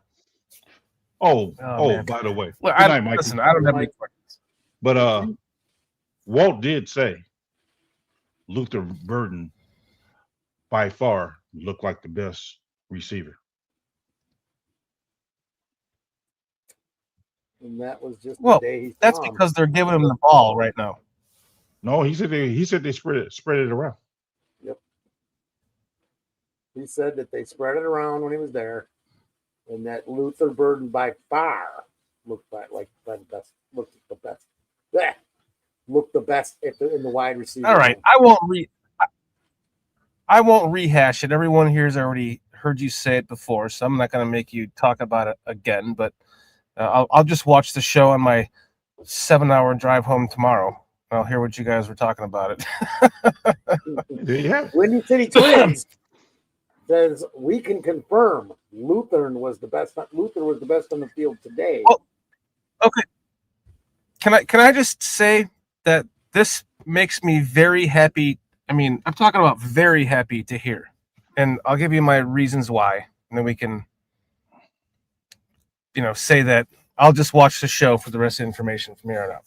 man. by the way, Well, good night, Mikey. listen, I don't have any questions. But Walt did say Luther Burden by far looked like the best receiver. And that was just Well, the day he that's saw him. because they're giving him the ball right now. No, he said they spread it around. Yep. He said that they spread it around when he was there, and that Luther Burden by far looked the best. Looked the best. Blech. Looked the best in the wide receiver. All right, I won't rehash it. Everyone here has already heard you say it before, so I'm not going to make you talk about it again. But I'll just watch the show on my 7-hour drive home tomorrow. I'll hear what you guys were talking about it. Yeah. Windy City Twins says we can confirm Luther was the best on the field today. Well, okay. Can I just say that this makes me very happy. I mean, I'm talking about very happy to hear. And I'll give you my reasons why. And then we can, say that I'll just watch the show for the rest of the information from here on out.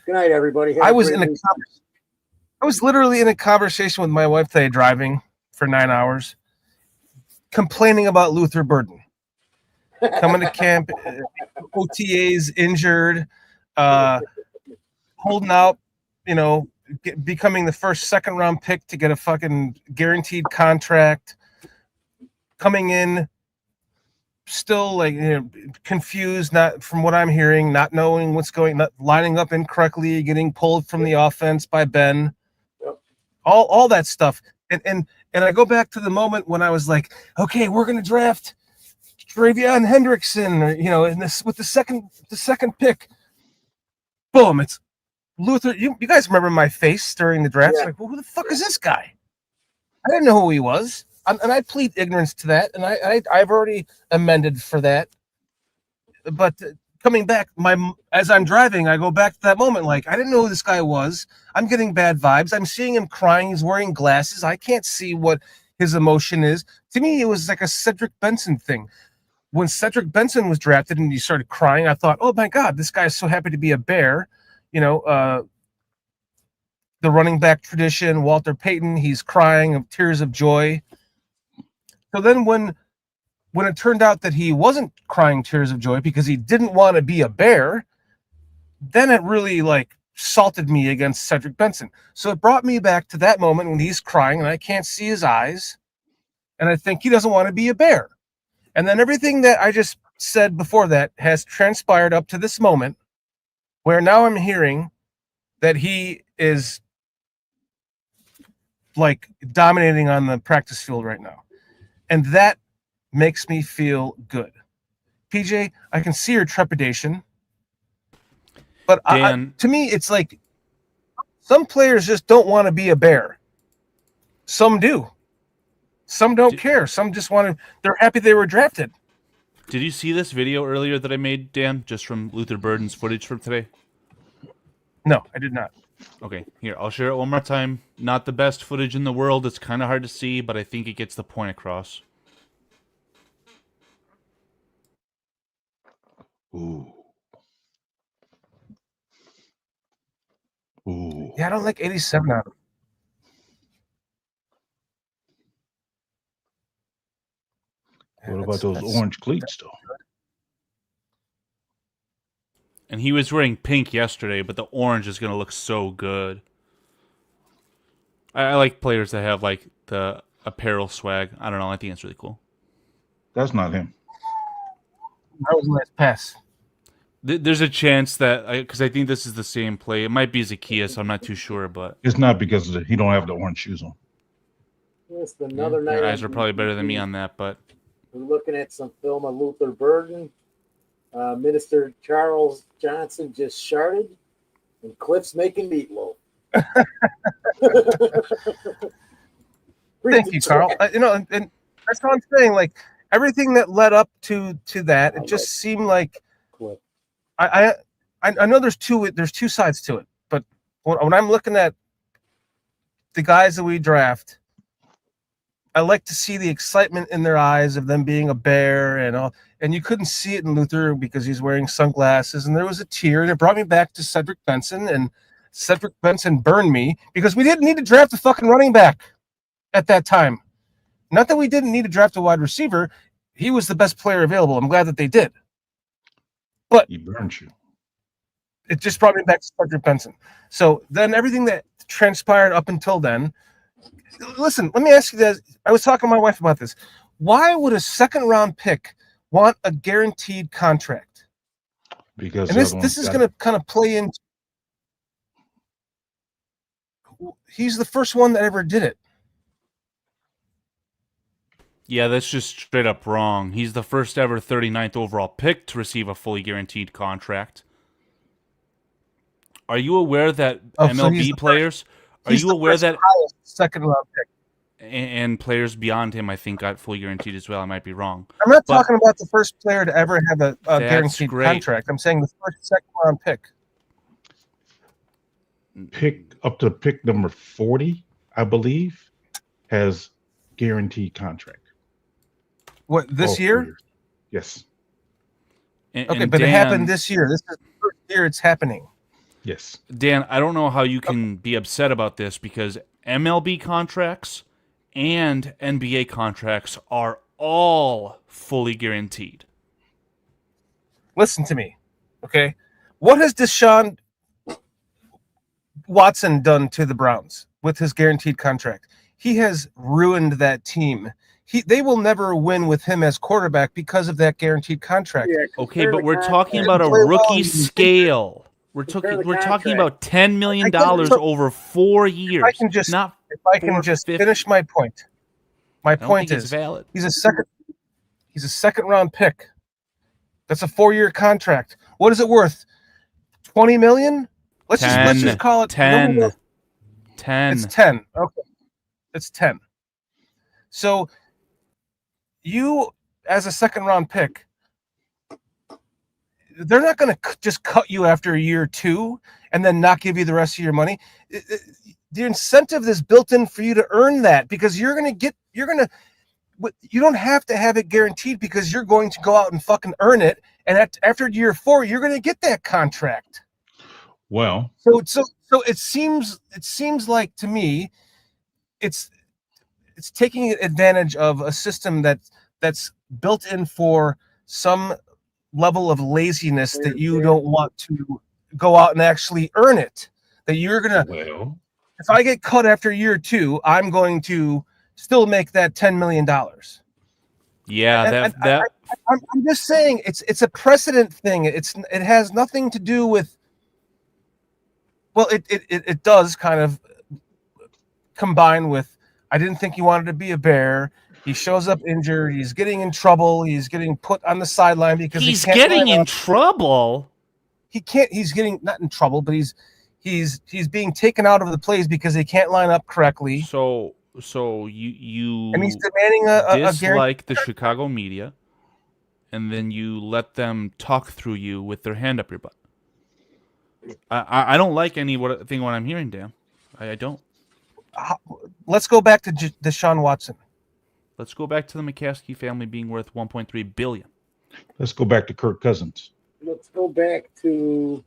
Good night, everybody. I was literally in a conversation with my wife today, driving for 9 hours, complaining about Luther Burden. Coming to camp, OTAs injured, holding out, becoming the first second-round pick to get a fucking guaranteed contract, coming in still confused, not from what I'm hearing, not knowing what's not lining up incorrectly, getting pulled from the offense by Ben, all that stuff. And I go back to the moment when I was like, okay, we're gonna draft Travion Hendrickson, in this with the second pick. Boom, it's Luther. You guys remember my face during the draft? Yeah. Like, well, who the fuck is this guy? I didn't know who he was. And I plead ignorance to that, and I've already amended for that. But coming back, as I'm driving, I go back to that moment. Like, I didn't know who this guy was. I'm getting bad vibes. I'm seeing him crying. He's wearing glasses. I can't see what his emotion is. To me, it was like a Cedric Benson thing. When Cedric Benson was drafted and he started crying, I thought, oh my God, this guy is so happy to be a Bear. The running back tradition, Walter Payton, he's crying of tears of joy. So then when it turned out that he wasn't crying tears of joy because he didn't want to be a Bear, then it really salted me against Cedric Benson. So it brought me back to that moment when he's crying and I can't see his eyes. And I think he doesn't want to be a Bear. And then everything that I just said before that has transpired up to this moment where now I'm hearing that he is dominating on the practice field right now. And that makes me feel good. PJ, I can see your trepidation. But to me, it's like some players just don't want to be a Bear. Some do. Some don't care. Some just they're happy they were drafted. Did you see this video earlier that I made, Dan, just from Luther Burden's footage from today? No, I did not. Okay, here, I'll share it one more time. Not the best footage in the world. It's kind of hard to see, but I think it gets the point across. Ooh. Yeah, I don't like 87 out of him. What about those orange cleats, though? And he was wearing pink yesterday, but the orange is going to look so good. I like players that have, the apparel swag. I don't know. I think it's really cool. That's not him. That was a nice pass. There's a chance that, because I think this is the same play. It might be Zacchaeus. I'm not too sure, but it's not because he don't have the orange shoes on. Just another night. Your eyes are probably better than me on that, but we're looking at some film of Luther Burden. Minister Charles Johnson just sharted, and Cliff's making meatloaf. Thank you, Carl. And that's what I'm saying. Everything that led up to that, it just seemed like Cliff. I know there's two sides to it, but when I'm looking at the guys that we draft, I like to see the excitement in their eyes of them being a Bear and all. And you couldn't see it in Luther because he's wearing sunglasses, and there was a tear, and it brought me back to Cedric Benson, and Cedric Benson burned me because we didn't need to draft a fucking running back at that time. Not that we didn't need to draft a wide receiver. He was the best player available. I'm glad that they did. But He burned you. it just brought me back to Cedric Benson. So then everything that transpired up until then, listen, let me ask you this. I was talking to my wife about this. Why would a second-round pick want a guaranteed contract? Because And this is going to kind of play into. He's the first one that ever did it. Yeah, that's just straight up wrong. He's the first ever 39th overall pick to receive a fully guaranteed contract. Are you aware that MLB players? Are you aware that second round pick and players beyond him, I think, got fully guaranteed as well? I might be wrong. I'm not talking about the first player to ever have a guaranteed great. contract. I'm saying the first second round pick. Pick up to pick number 40, I believe, has guaranteed contract. What, this year? Yes. Okay, but it happened this year. This is the first year it's happening. Yes. Dan, I don't know how you can be upset about this because MLB contracts and NBA contracts are all fully guaranteed. Listen to me, okay? What has Deshaun Watson done to the Browns with his guaranteed contract? He has ruined that team. They will never win with him as quarterback because of that guaranteed contract. Yeah, Okay, but we're talking about a rookie scale. We're talking about $10 million over 4 years. If I can just finish my point. My point is valid. He's a second round pick. That's a 4-year contract. What is it worth? 20 million? Let's just call it 10. 10. It's 10. Okay. It's 10. So you, as a second round pick, they're not going to just cut you after year 2 and then not give you the rest of your money. The incentive is built in for you to earn that because you don't have to have it guaranteed because you're going to go out and fucking earn it. And after year 4, you're going to get that contract. Well, so it seems like to me, it's taking advantage of a system that's built in for some level of laziness that you don't want to go out and actually earn it. That you're gonna. Well, if I get cut after year 2, I'm going to still make that $10 million. Yeah, I'm just saying it's a precedent thing. It has nothing to do with. Well, it does kind of combine with. I didn't think he wanted to be a Bear. He shows up injured. He's getting in trouble. He's getting put on the sideline because he's getting in trouble. He can't. He's getting not in trouble, but he's being taken out of the plays because they can't line up correctly. So you and he's demanding a dislike the Chicago media, and then you let them talk through you with their hand up your butt. I don't like anything what I'm hearing, Dan. I don't. Let's go back to Deshaun Watson. Let's go back to the McCaskey family being worth $1.3 billion. Let's go back to Kirk Cousins. Let's go back to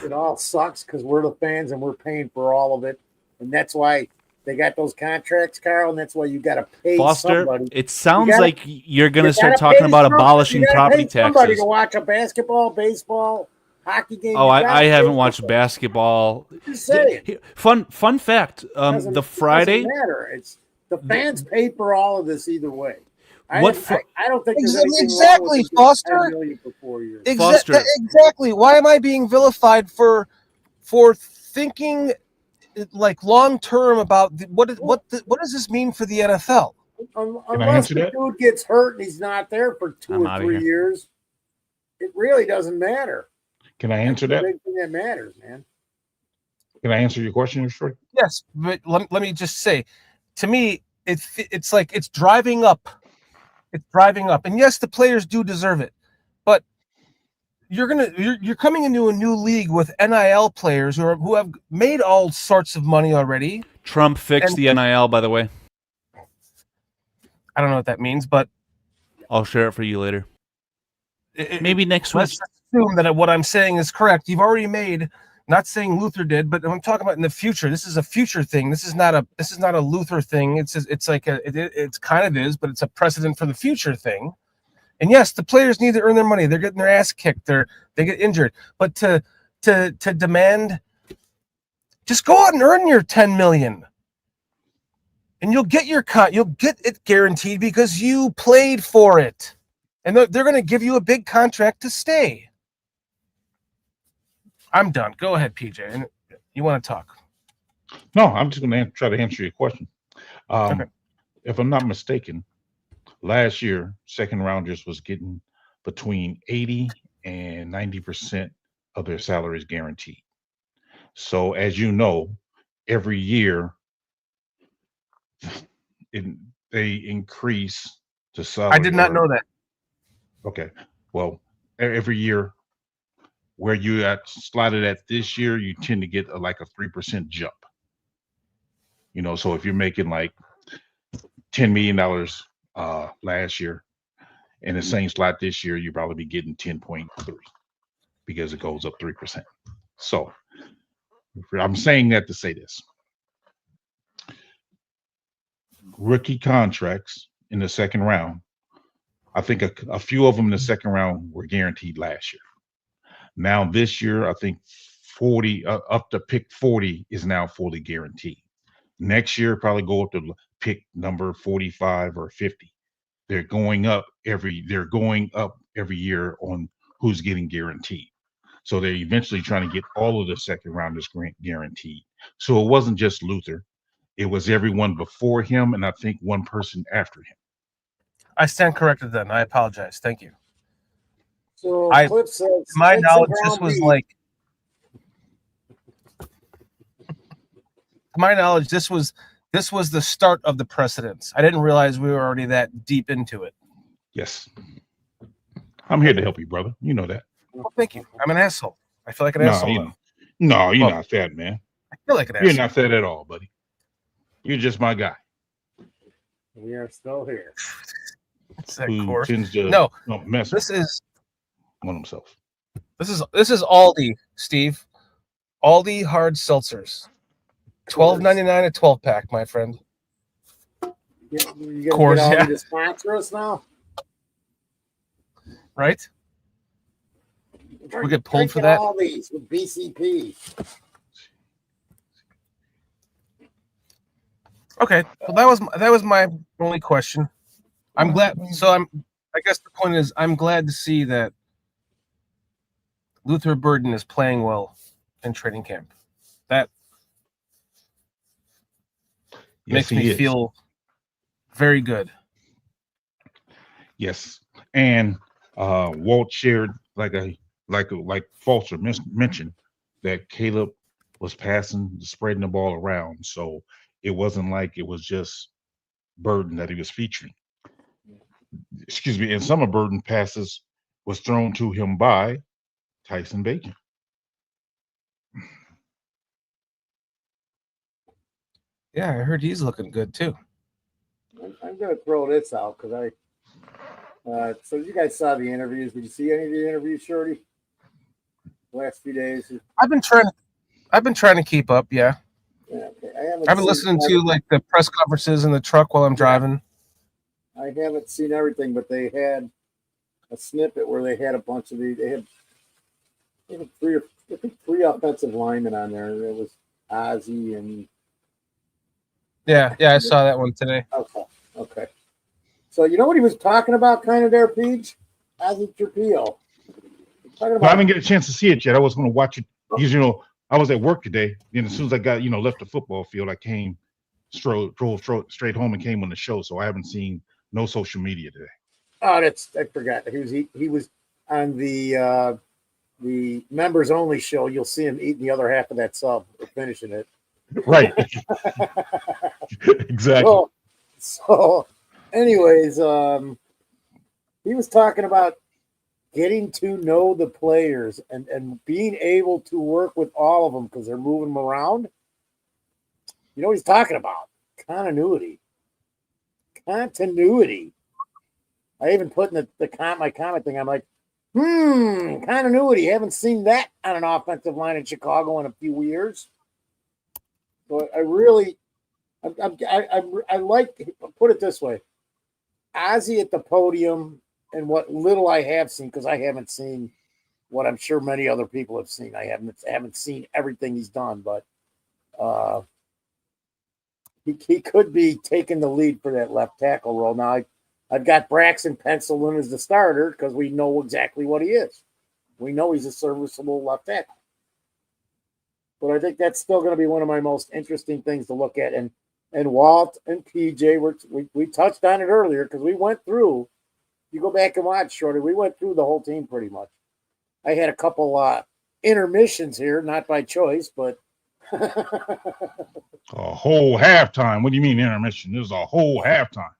it all sucks because we're the fans and we're paying for all of it. And that's why they got those contracts, Carl, and that's why you got to pay somebody. It sounds like you're going to start talking about abolishing property taxes. Somebody to watch a basketball, baseball, hockey game. Oh, I haven't watched basketball. Just saying. Fun fact, the Friday... It doesn't matter. It's the fans paid for all of this either way. I don't think there's anything exactly, wrong with Foster. $10 million for 4 years. Exactly. Why am I being vilified for thinking like long term about what does this mean for the NFL? Unless the dude gets hurt and he's not there for 2 or 3 years, it really doesn't matter. Can I answer that? The big thing that matters, man. Can I answer your question, Short? Yes, but let me just say, to me, it's like it's driving up. It's driving up, and yes, the players do deserve it, but you're coming into a new league with NIL players who have made all sorts of money already. Trump fixed the NIL, by the way. I don't know what that means, but I'll share it for you later. Maybe next week. Let's assume that what I'm saying is correct. You've already made, not saying Luther did, but I'm talking about in the future. This is a future thing. This is not a Luther thing. It's like it's kind of is, but it's a precedent for the future thing. And yes, the players need to earn their money. They're getting their ass kicked. They get injured. But to demand, just go out and earn your $10 million. And you'll get you'll get it guaranteed because you played for it. And they're going to give you a big contract to stay. I'm done. Go ahead, PJ. And you want to talk? No, I'm just going to try to answer your question. Okay. If I'm not mistaken, last year, second rounders was getting between 80 and 90% of their salaries guaranteed. So as you know, every year they increase the salary. I did not know that. Okay. Well, every year where you slotted at this year, you tend to get like a 3% jump. So if you're making like $10 million last year in the same slot this year, you probably be getting 10.3 because it goes up 3%. So I'm saying that to say this. Rookie contracts in the second round, I think a few of them in the second round were guaranteed last year. Now this year, I think 40 up to pick 40 is now fully guaranteed. Next year, probably go up to pick number 45 or 50. They're going up every year on who's getting guaranteed. So they're eventually trying to get all of the second rounders guaranteed. So it wasn't just Luther. It was everyone before him, and I think one person after him. I stand corrected then. I apologize. Thank you. So Cliff says, to my knowledge, this was like, to my knowledge, this was the start of the precedents. I didn't realize we were already that deep into it. Yes. I'm here to help you, brother. You know that. Well, thank you. I'm an asshole. I feel like an asshole. You're not that, man. I feel like an asshole. You're not that at all, buddy. You're just my guy. We are still here. Who tends to mess this is on himself. This is Aldi, Steve. Aldi hard seltzers. $12.99 a 12-pack, my friend. You Coors, get to sponsor us now, right? We get pulled for that. All these with BCP. Okay, well that was my only question. I'm glad. So I guess the point is, I'm glad to see that Luther Burden is playing well in training camp. That makes me feel very good. Yes, and Walt shared like Falter mentioned that Caleb was spreading the ball around, so it wasn't like it was just Burden that he was featuring. Excuse me, and some of Burden passes was thrown to him by Tyson Bacon. Yeah, I heard he's looking good too. I'm going to throw this out because so you guys saw the interviews. Did you see any of the interviews, Shorty? Last few days. I've been trying to keep up. Yeah. Okay. I've been listening to like the press conferences in the truck while I'm driving. I haven't seen everything, but they had a snippet where they had a bunch of these. They had three offensive linemen on there. It was Ozzie and. Yeah, I saw that one today. Okay. So you know what he was talking about, kind of there, Peach? Ozzie Trapillo. I didn't get a chance to see it yet. I was going to watch it because I was at work today. And as soon as I got left the football field, I drove straight home and came on the show. So I haven't seen no social media today. Oh, I forgot. He was on the members only show. You'll see him eating the other half of that sub or finishing it. Right. Exactly. So anyways, he was talking about getting to know the players and being able to work with all of them because they're moving them around. You know what he's talking about? Continuity. Continuity. I even put in my comment thing. I'm like, continuity. Haven't seen that on an offensive line in Chicago in a few years. So I like. Put it this way: Ozzy at the podium, and what little I have seen, because I haven't seen what I'm sure many other people have seen. I haven't seen everything he's done, but he could be taking the lead for that left tackle role. Now I've got Braxton penciled in as the starter because we know exactly what he is. We know he's a serviceable left tackle. But I think that's still going to be one of my most interesting things to look at. And Walt and PJ, we touched on it earlier because we went through. You go back and watch, Shorty. We went through the whole team pretty much. I had a couple intermissions here, not by choice, but a whole halftime. What do you mean intermission? It was a whole halftime.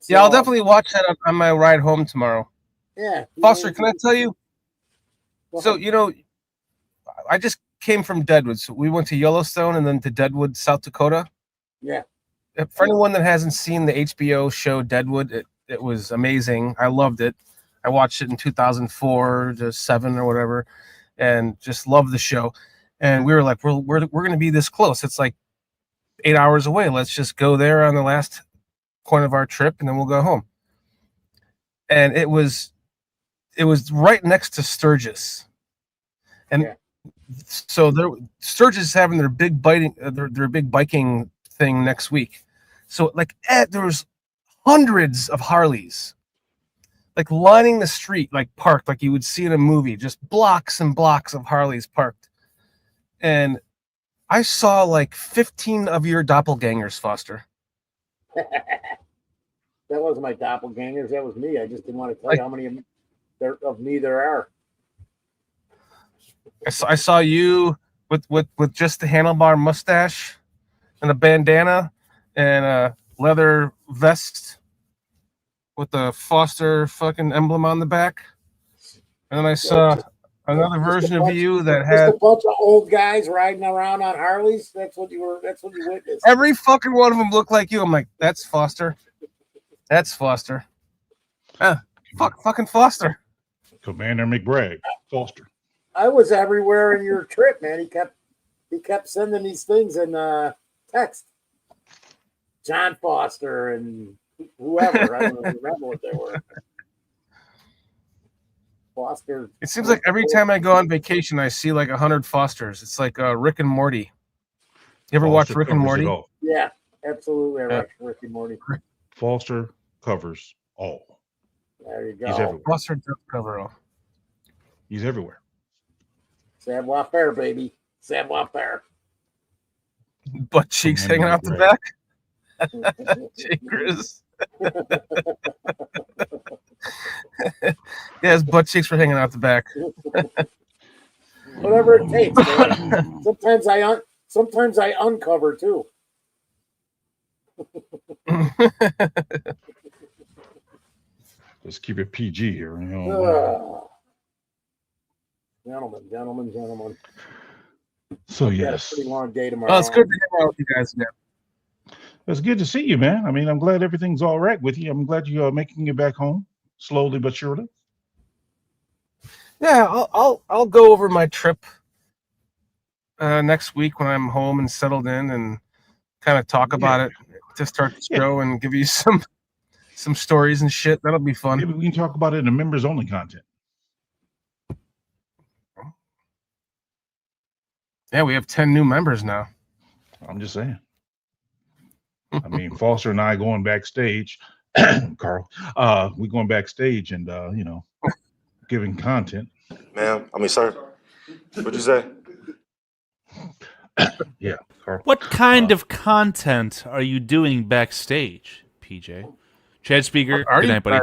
Yeah, I'll definitely watch that on my ride home tomorrow. Yeah. Foster, can I tell you? So, I just came from Deadwood. So we went to Yellowstone and then to Deadwood, South Dakota. Yeah. For anyone that hasn't seen the HBO show Deadwood, it was amazing. I loved it. I watched it in 2004 to 7 or whatever, and just loved the show. And we were like, we're going to be this close. It's like 8 hours away. Let's just go there on the last point of our trip, and then we'll go home. And it was right next to Sturgis, and so Sturgis is having their big biking thing next week. So there was hundreds of Harleys, like lining the street, like parked, like you would see in a movie, just blocks and blocks of Harleys parked. And I saw like 15 of your doppelgangers, Foster. That wasn't my doppelgangers. That was me. I just didn't want to tell you how many of me there are. I saw you with just the handlebar mustache and a bandana and a leather vest with the Foster fucking emblem on the back. And then I saw another version of you that had just a bunch of old guys riding around on Harleys. That's what you witnessed. Every fucking one of them looked like you. I'm like, that's Foster. That's Foster. Fucking Foster. Commander McBragg, Foster. I was everywhere in your trip, man. He kept sending these things in text. John Foster and whoever. I don't even remember what they were. Foster. It seems like every time I go on vacation, I see like 100 Fosters. It's like Rick and Morty. You ever watch Rick and Morty? Yeah, absolutely. I watch Rick and Morty. Foster covers all. There you go. He's everywhere. Foster does cover all. He's everywhere. Savoir faire, baby. Savoir faire. Butt cheeks hanging out the back. Chakras. Yeah, his butt cheeks were hanging out the back. Whatever it takes, man. Sometimes I uncover too. Let's keep it PG here. Gentlemen. So yes, got a pretty long day tomorrow. Oh, it's good to hang out with you guys again. It's good to see you, man. I mean, I'm glad everything's all right with you. I'm glad you are making it back home slowly but surely. Yeah, I'll go over my trip next week when I'm home and settled in, and kind of talk about it to start the show and give you some stories and shit. That'll be fun. Maybe we can talk about it in the members only content. Yeah, we have 10 new members now. I'm just saying. I mean, Foster and I going backstage, Carl. We going backstage and giving content. Ma'am, sir. What'd you say? Yeah, Carl. What kind of content are you doing backstage, PJ? Chad Speaker, good night, buddy.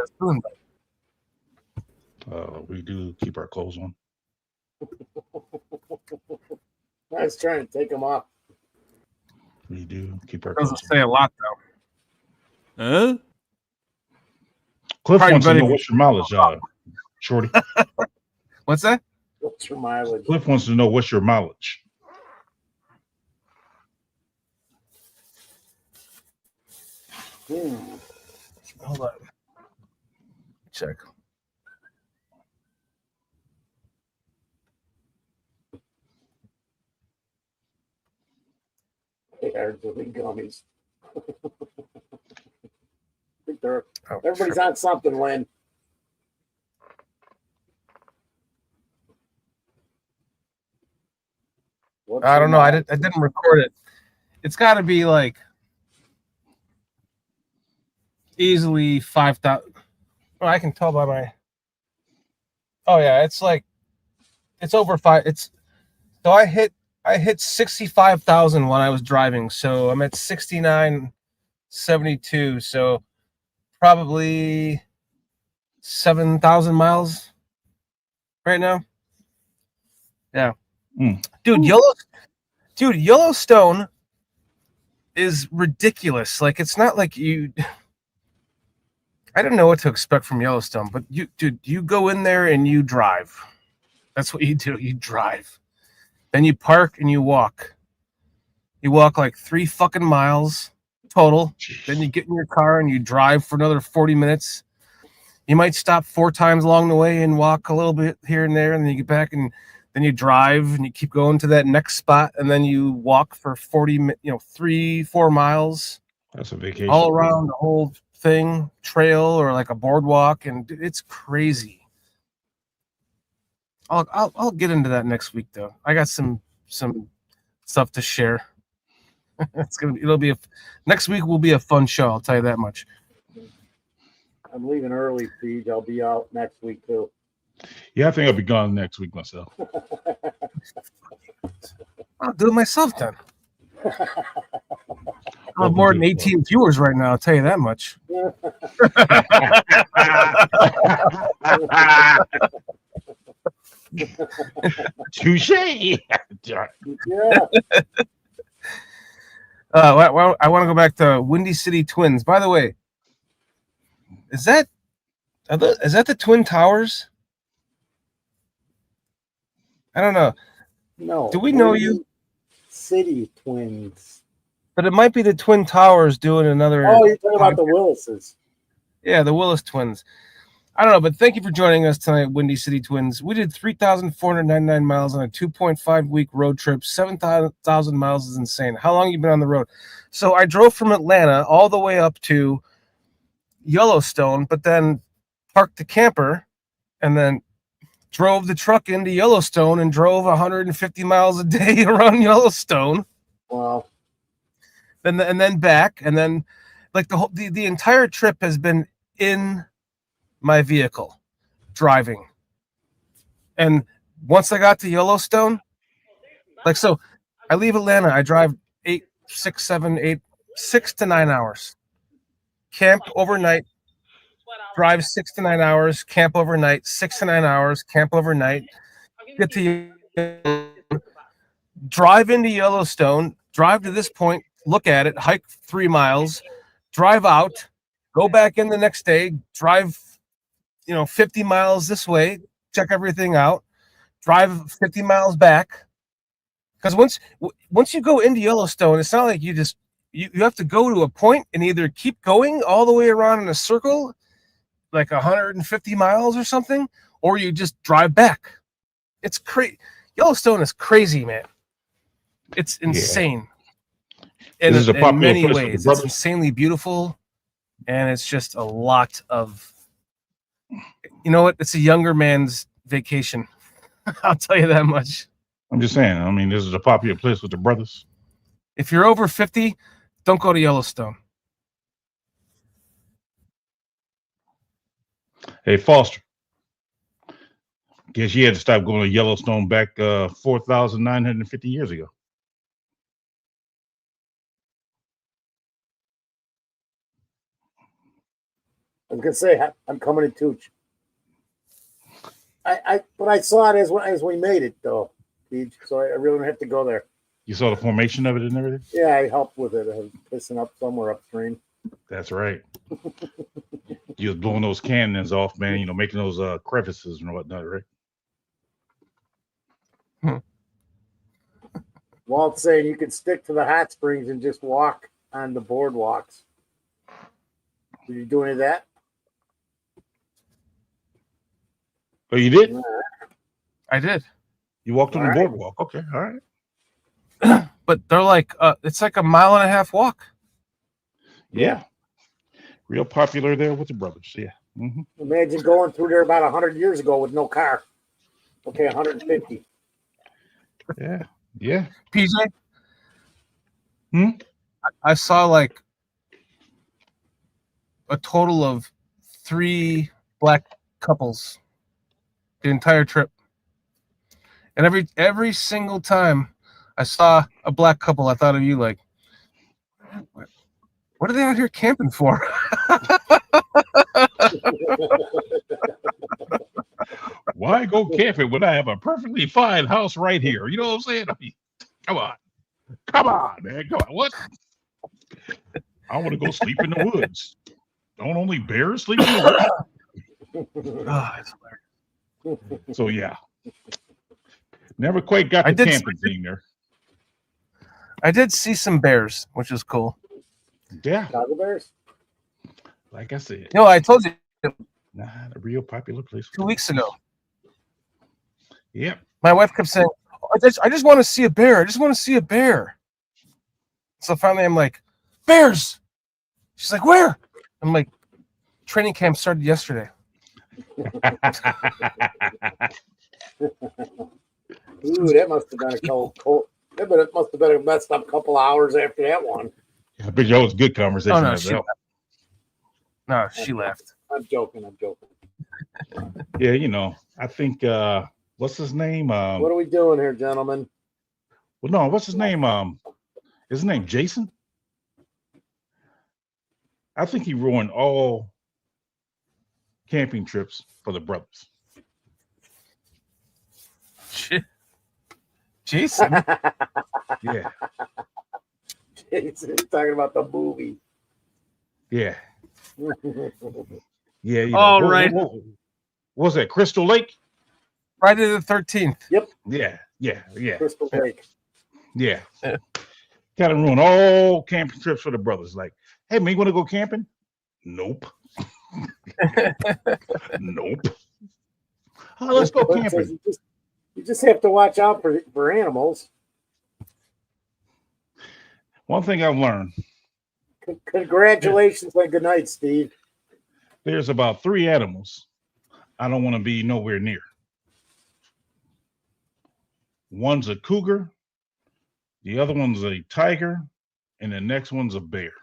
We do keep our clothes on. I was trying to take them off. We do keep our Doesn't clothes say on. a lot though. Cliff Probably wants to better know if- what's your mileage, Shorty. What's that? What's your mileage? Cliff wants to know what's your mileage. Hold on. Check. They are doing gummies. I think they're Oh, everybody's sure. on something, Lynn. I don't know. I didn't record it. It's got to be like easily 5,000. Well, I can tell by my. Oh yeah, it's like it's over 5. It's so I hit 65,000 when I was driving. So I'm at 69.72. So probably 7,000 miles right now. Yeah, dude, Yellowstone is ridiculous. Like it's not like you. I didn't know what to expect from Yellowstone, but you go in there and you drive. That's what you do. You drive. Then you park and you walk. You walk like 3 fucking miles total. Then you get in your car and you drive for another 40 minutes. You might stop 4 times along the way and walk a little bit here and there, and then you get back and then you drive and you keep going to that next spot, and then you walk for 3-4 miles. That's a vacation. All around the whole thing, trail or like a boardwalk, and it's crazy. I'll get into that next week though. I got some stuff to share. Next week will be a fun show. I'll tell you that much. I'm leaving early, Siege. I'll be out next week too. Yeah, I think I'll be gone next week myself. I'll do it myself then. I have more than 18 viewers right now. I'll tell you that much. Touche. Yeah. Well, I want to go back to Windy City Twins. By the way, is that the Twin Towers? I don't know. No. Do we know you? City Twins. But it might be the Twin Towers doing another. Oh, you're talking about the Willises. Yeah, the Willis Twins. I don't know, but thank you for joining us tonight, Windy City Twins. We did 3,499 miles on a 2.5-week road trip. 7,000 miles is insane. How long have you been on the road? So I drove from Atlanta all the way up to Yellowstone, but then parked the camper and then drove the truck into Yellowstone and drove 150 miles a day around Yellowstone. Wow. And then back, and then like the entire trip has been in my vehicle driving. And once I got to Yellowstone, like, so I leave Atlanta, I drive 6 to 9 hours, camp overnight, drive 6 to 9 hours, camp overnight, 6 to 9 hours, camp overnight, get to drive into Yellowstone, drive to this point, look at it, hike 3 miles, drive out, go back in the next day, drive 50 miles this way, check everything out, drive 50 miles back. Because once you go into Yellowstone, it's not like you have to go to a point and either keep going all the way around in a circle, like 150 miles or something, or you just drive back. It's crazy. Yellowstone is crazy, man. It's insane. Yeah. In many ways, it's insanely beautiful, and it's just a lot of. You know what? It's a younger man's vacation. I'll tell you that much. I'm just saying. I mean, this is a popular place with the brothers. If you're over 50, don't go to Yellowstone. Hey, Foster. Guess you had to stop going to Yellowstone back 4,950 years ago. I was gonna say I'm coming to Tooch. But I saw it as we made it though, so I really don't have to go there. You saw the formation of it and everything? Yeah, I helped with it. I was pissing up somewhere upstream. That's right. You was blowing those cannons off, man. Making those crevices and whatnot, right? Walt saying you could stick to the hot springs and just walk on the boardwalks. Did you do any of that? Oh, you did? I did. You walked on the All right. boardwalk. Okay, all right. But they're like, it's like a 1.5 mile walk. Yeah. Real popular there with the brothers. Yeah. Mm-hmm. Imagine going through there about 100 years ago with no car. Okay, 150. Yeah. Yeah. PJ, Hmm? I saw like a total of 3 black couples the entire trip. And every single time I saw a black couple, I thought of you like, what are they out here camping for? Why go camping when I have a perfectly fine house right here? You know what I'm saying? I mean, come on, man, come on. What? I want to go sleep in the woods. Don't only bears sleep in the woods? That's hilarious. So yeah, never quite got the camping thing there. I did see some bears, which is cool. Yeah, Chicago Bears. like I said, No, I told you not a real popular place. 2 weeks ago. Yep. My wife kept saying, I just want to see a bear. I just want to see a bear. So finally I'm like, bears. She's like, where? I'm like, training camp started yesterday. Ooh, that must have been a cold. But it must have been a messed up couple hours after that one. I bet that was a good conversation. Oh, no, as well. she left. I'm joking. Yeah, you know, I think what's his name? What are we doing here, gentlemen? Well, no, what's his name? His name Jason? I think he ruined all camping trips for the brothers. Jason? Yeah. Jason, talking about the movie. Yeah. Yeah. You All know, right. What was that? Crystal Lake? Friday the 13th. Yep. Yeah. Crystal Lake. Yeah. Kind of ruined all camping trips for the brothers. Like, hey, man, you want to go camping? Nope. Nope. Oh, let's go camping. You just have to watch out for animals. One thing I've learned. Congratulations and good night, Steve. There's about 3 animals I don't want to be nowhere near. One's a cougar, the other one's a tiger, and the next one's a bear.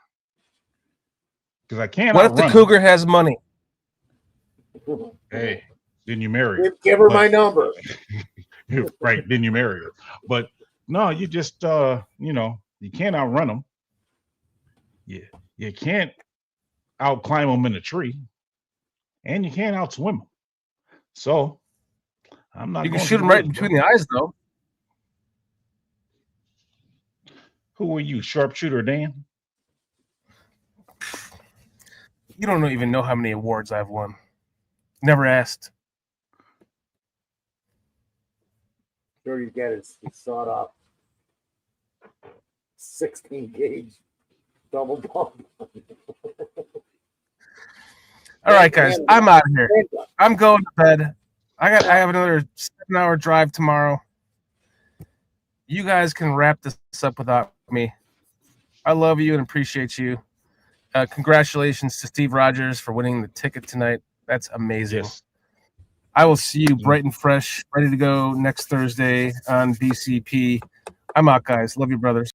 Because I can't. What if the cougar has money? Hey, then you marry her. Give her my number. Right, then you marry her. But no, you just you know, you can't outrun them. You can't out climb them in a tree, and you can't outswim them. So I'm not. You can shoot them right between the eyes, though. Who are you, sharpshooter Dan? You don't even know how many awards I've won. Never asked. Sure, you get it. It's sawed off. 16 gauge double pump. All right, guys, I'm out of here. I'm going to bed. I have another 7-hour drive tomorrow. You guys can wrap this up without me. I love you and appreciate you. Congratulations to Steve Rogers for winning the ticket tonight. That's amazing. Yes. I will see you bright and fresh, ready to go next Thursday on BCP. I'm out, guys. Love you, brothers.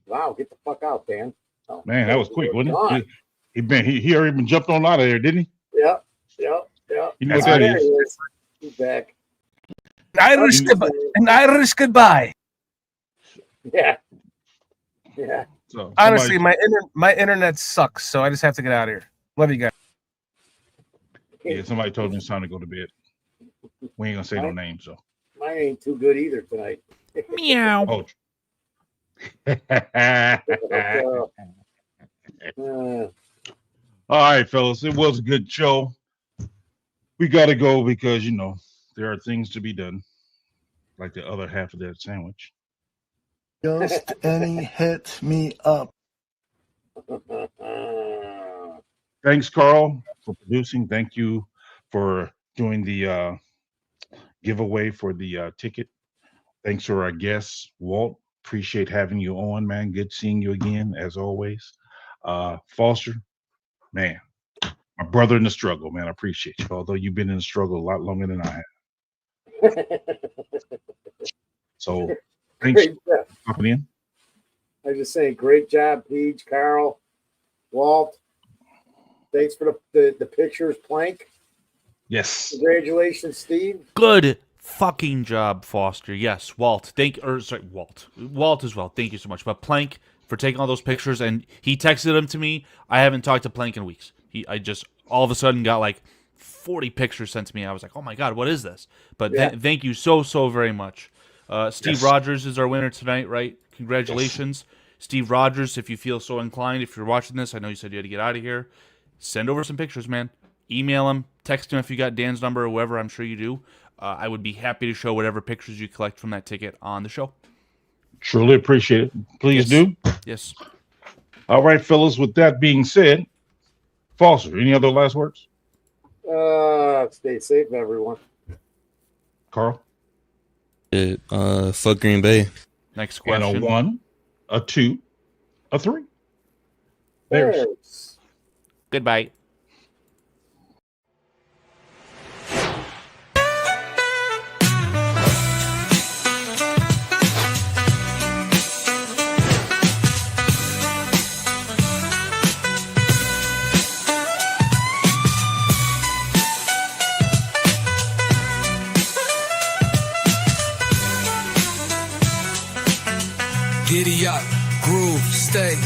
Wow, get the fuck out, Dan. Oh, Man, that was quick, wasn't it? He already been jumped on out of there, didn't he? Yep. You know what that is? He's back. An Irish goodbye. Yeah. So Honestly, my internet sucks, so I just have to get out of here. Love you guys. Yeah, somebody told me it's time to go to bed. We ain't gonna say no names, so. Mine ain't too good either tonight. Meow. Oh. All right, fellas, it was a good show. We gotta go because you know there are things to be done, like the other half of that sandwich. Just any hit me up. Thanks, Carl, for producing. Thank you for doing the giveaway for the ticket. Thanks to our guests, Walt. Appreciate having you on, man. Good seeing you again, as always. Foster, man, my brother in the struggle, man. I appreciate you. Although you've been in the struggle a lot longer than I have. So thanks for coming in. I was just saying, great job, Peach, Carl, Walt. Thanks for the pictures, Plank. Yes. Congratulations, Steve. Good fucking job, Foster. Yes, Walt. Walt as well. Thank you so much. But Plank for taking all those pictures, and he texted them to me. I haven't talked to Plank in weeks. I just all of a sudden got like 40 pictures sent to me. I was like, oh my god, what is this? But thank you so very much. Steve Rogers is our winner tonight, right? Congratulations, Steve Rogers. If you feel so inclined, if you're watching this, I know you said you had to get out of here. Send over some pictures, man. Email him, text him if you got Dan's number or whoever. I'm sure you do. I would be happy to show whatever pictures you collect from that ticket on the show. Truly appreciate it. Please do. Yes. All right, fellas. With that being said, Foster, any other last words? Stay safe, everyone. Carl? Fuck Green Bay. Next question. And a 1, a 2, a 3. There's. Goodbye. Giddy up, groove, stay.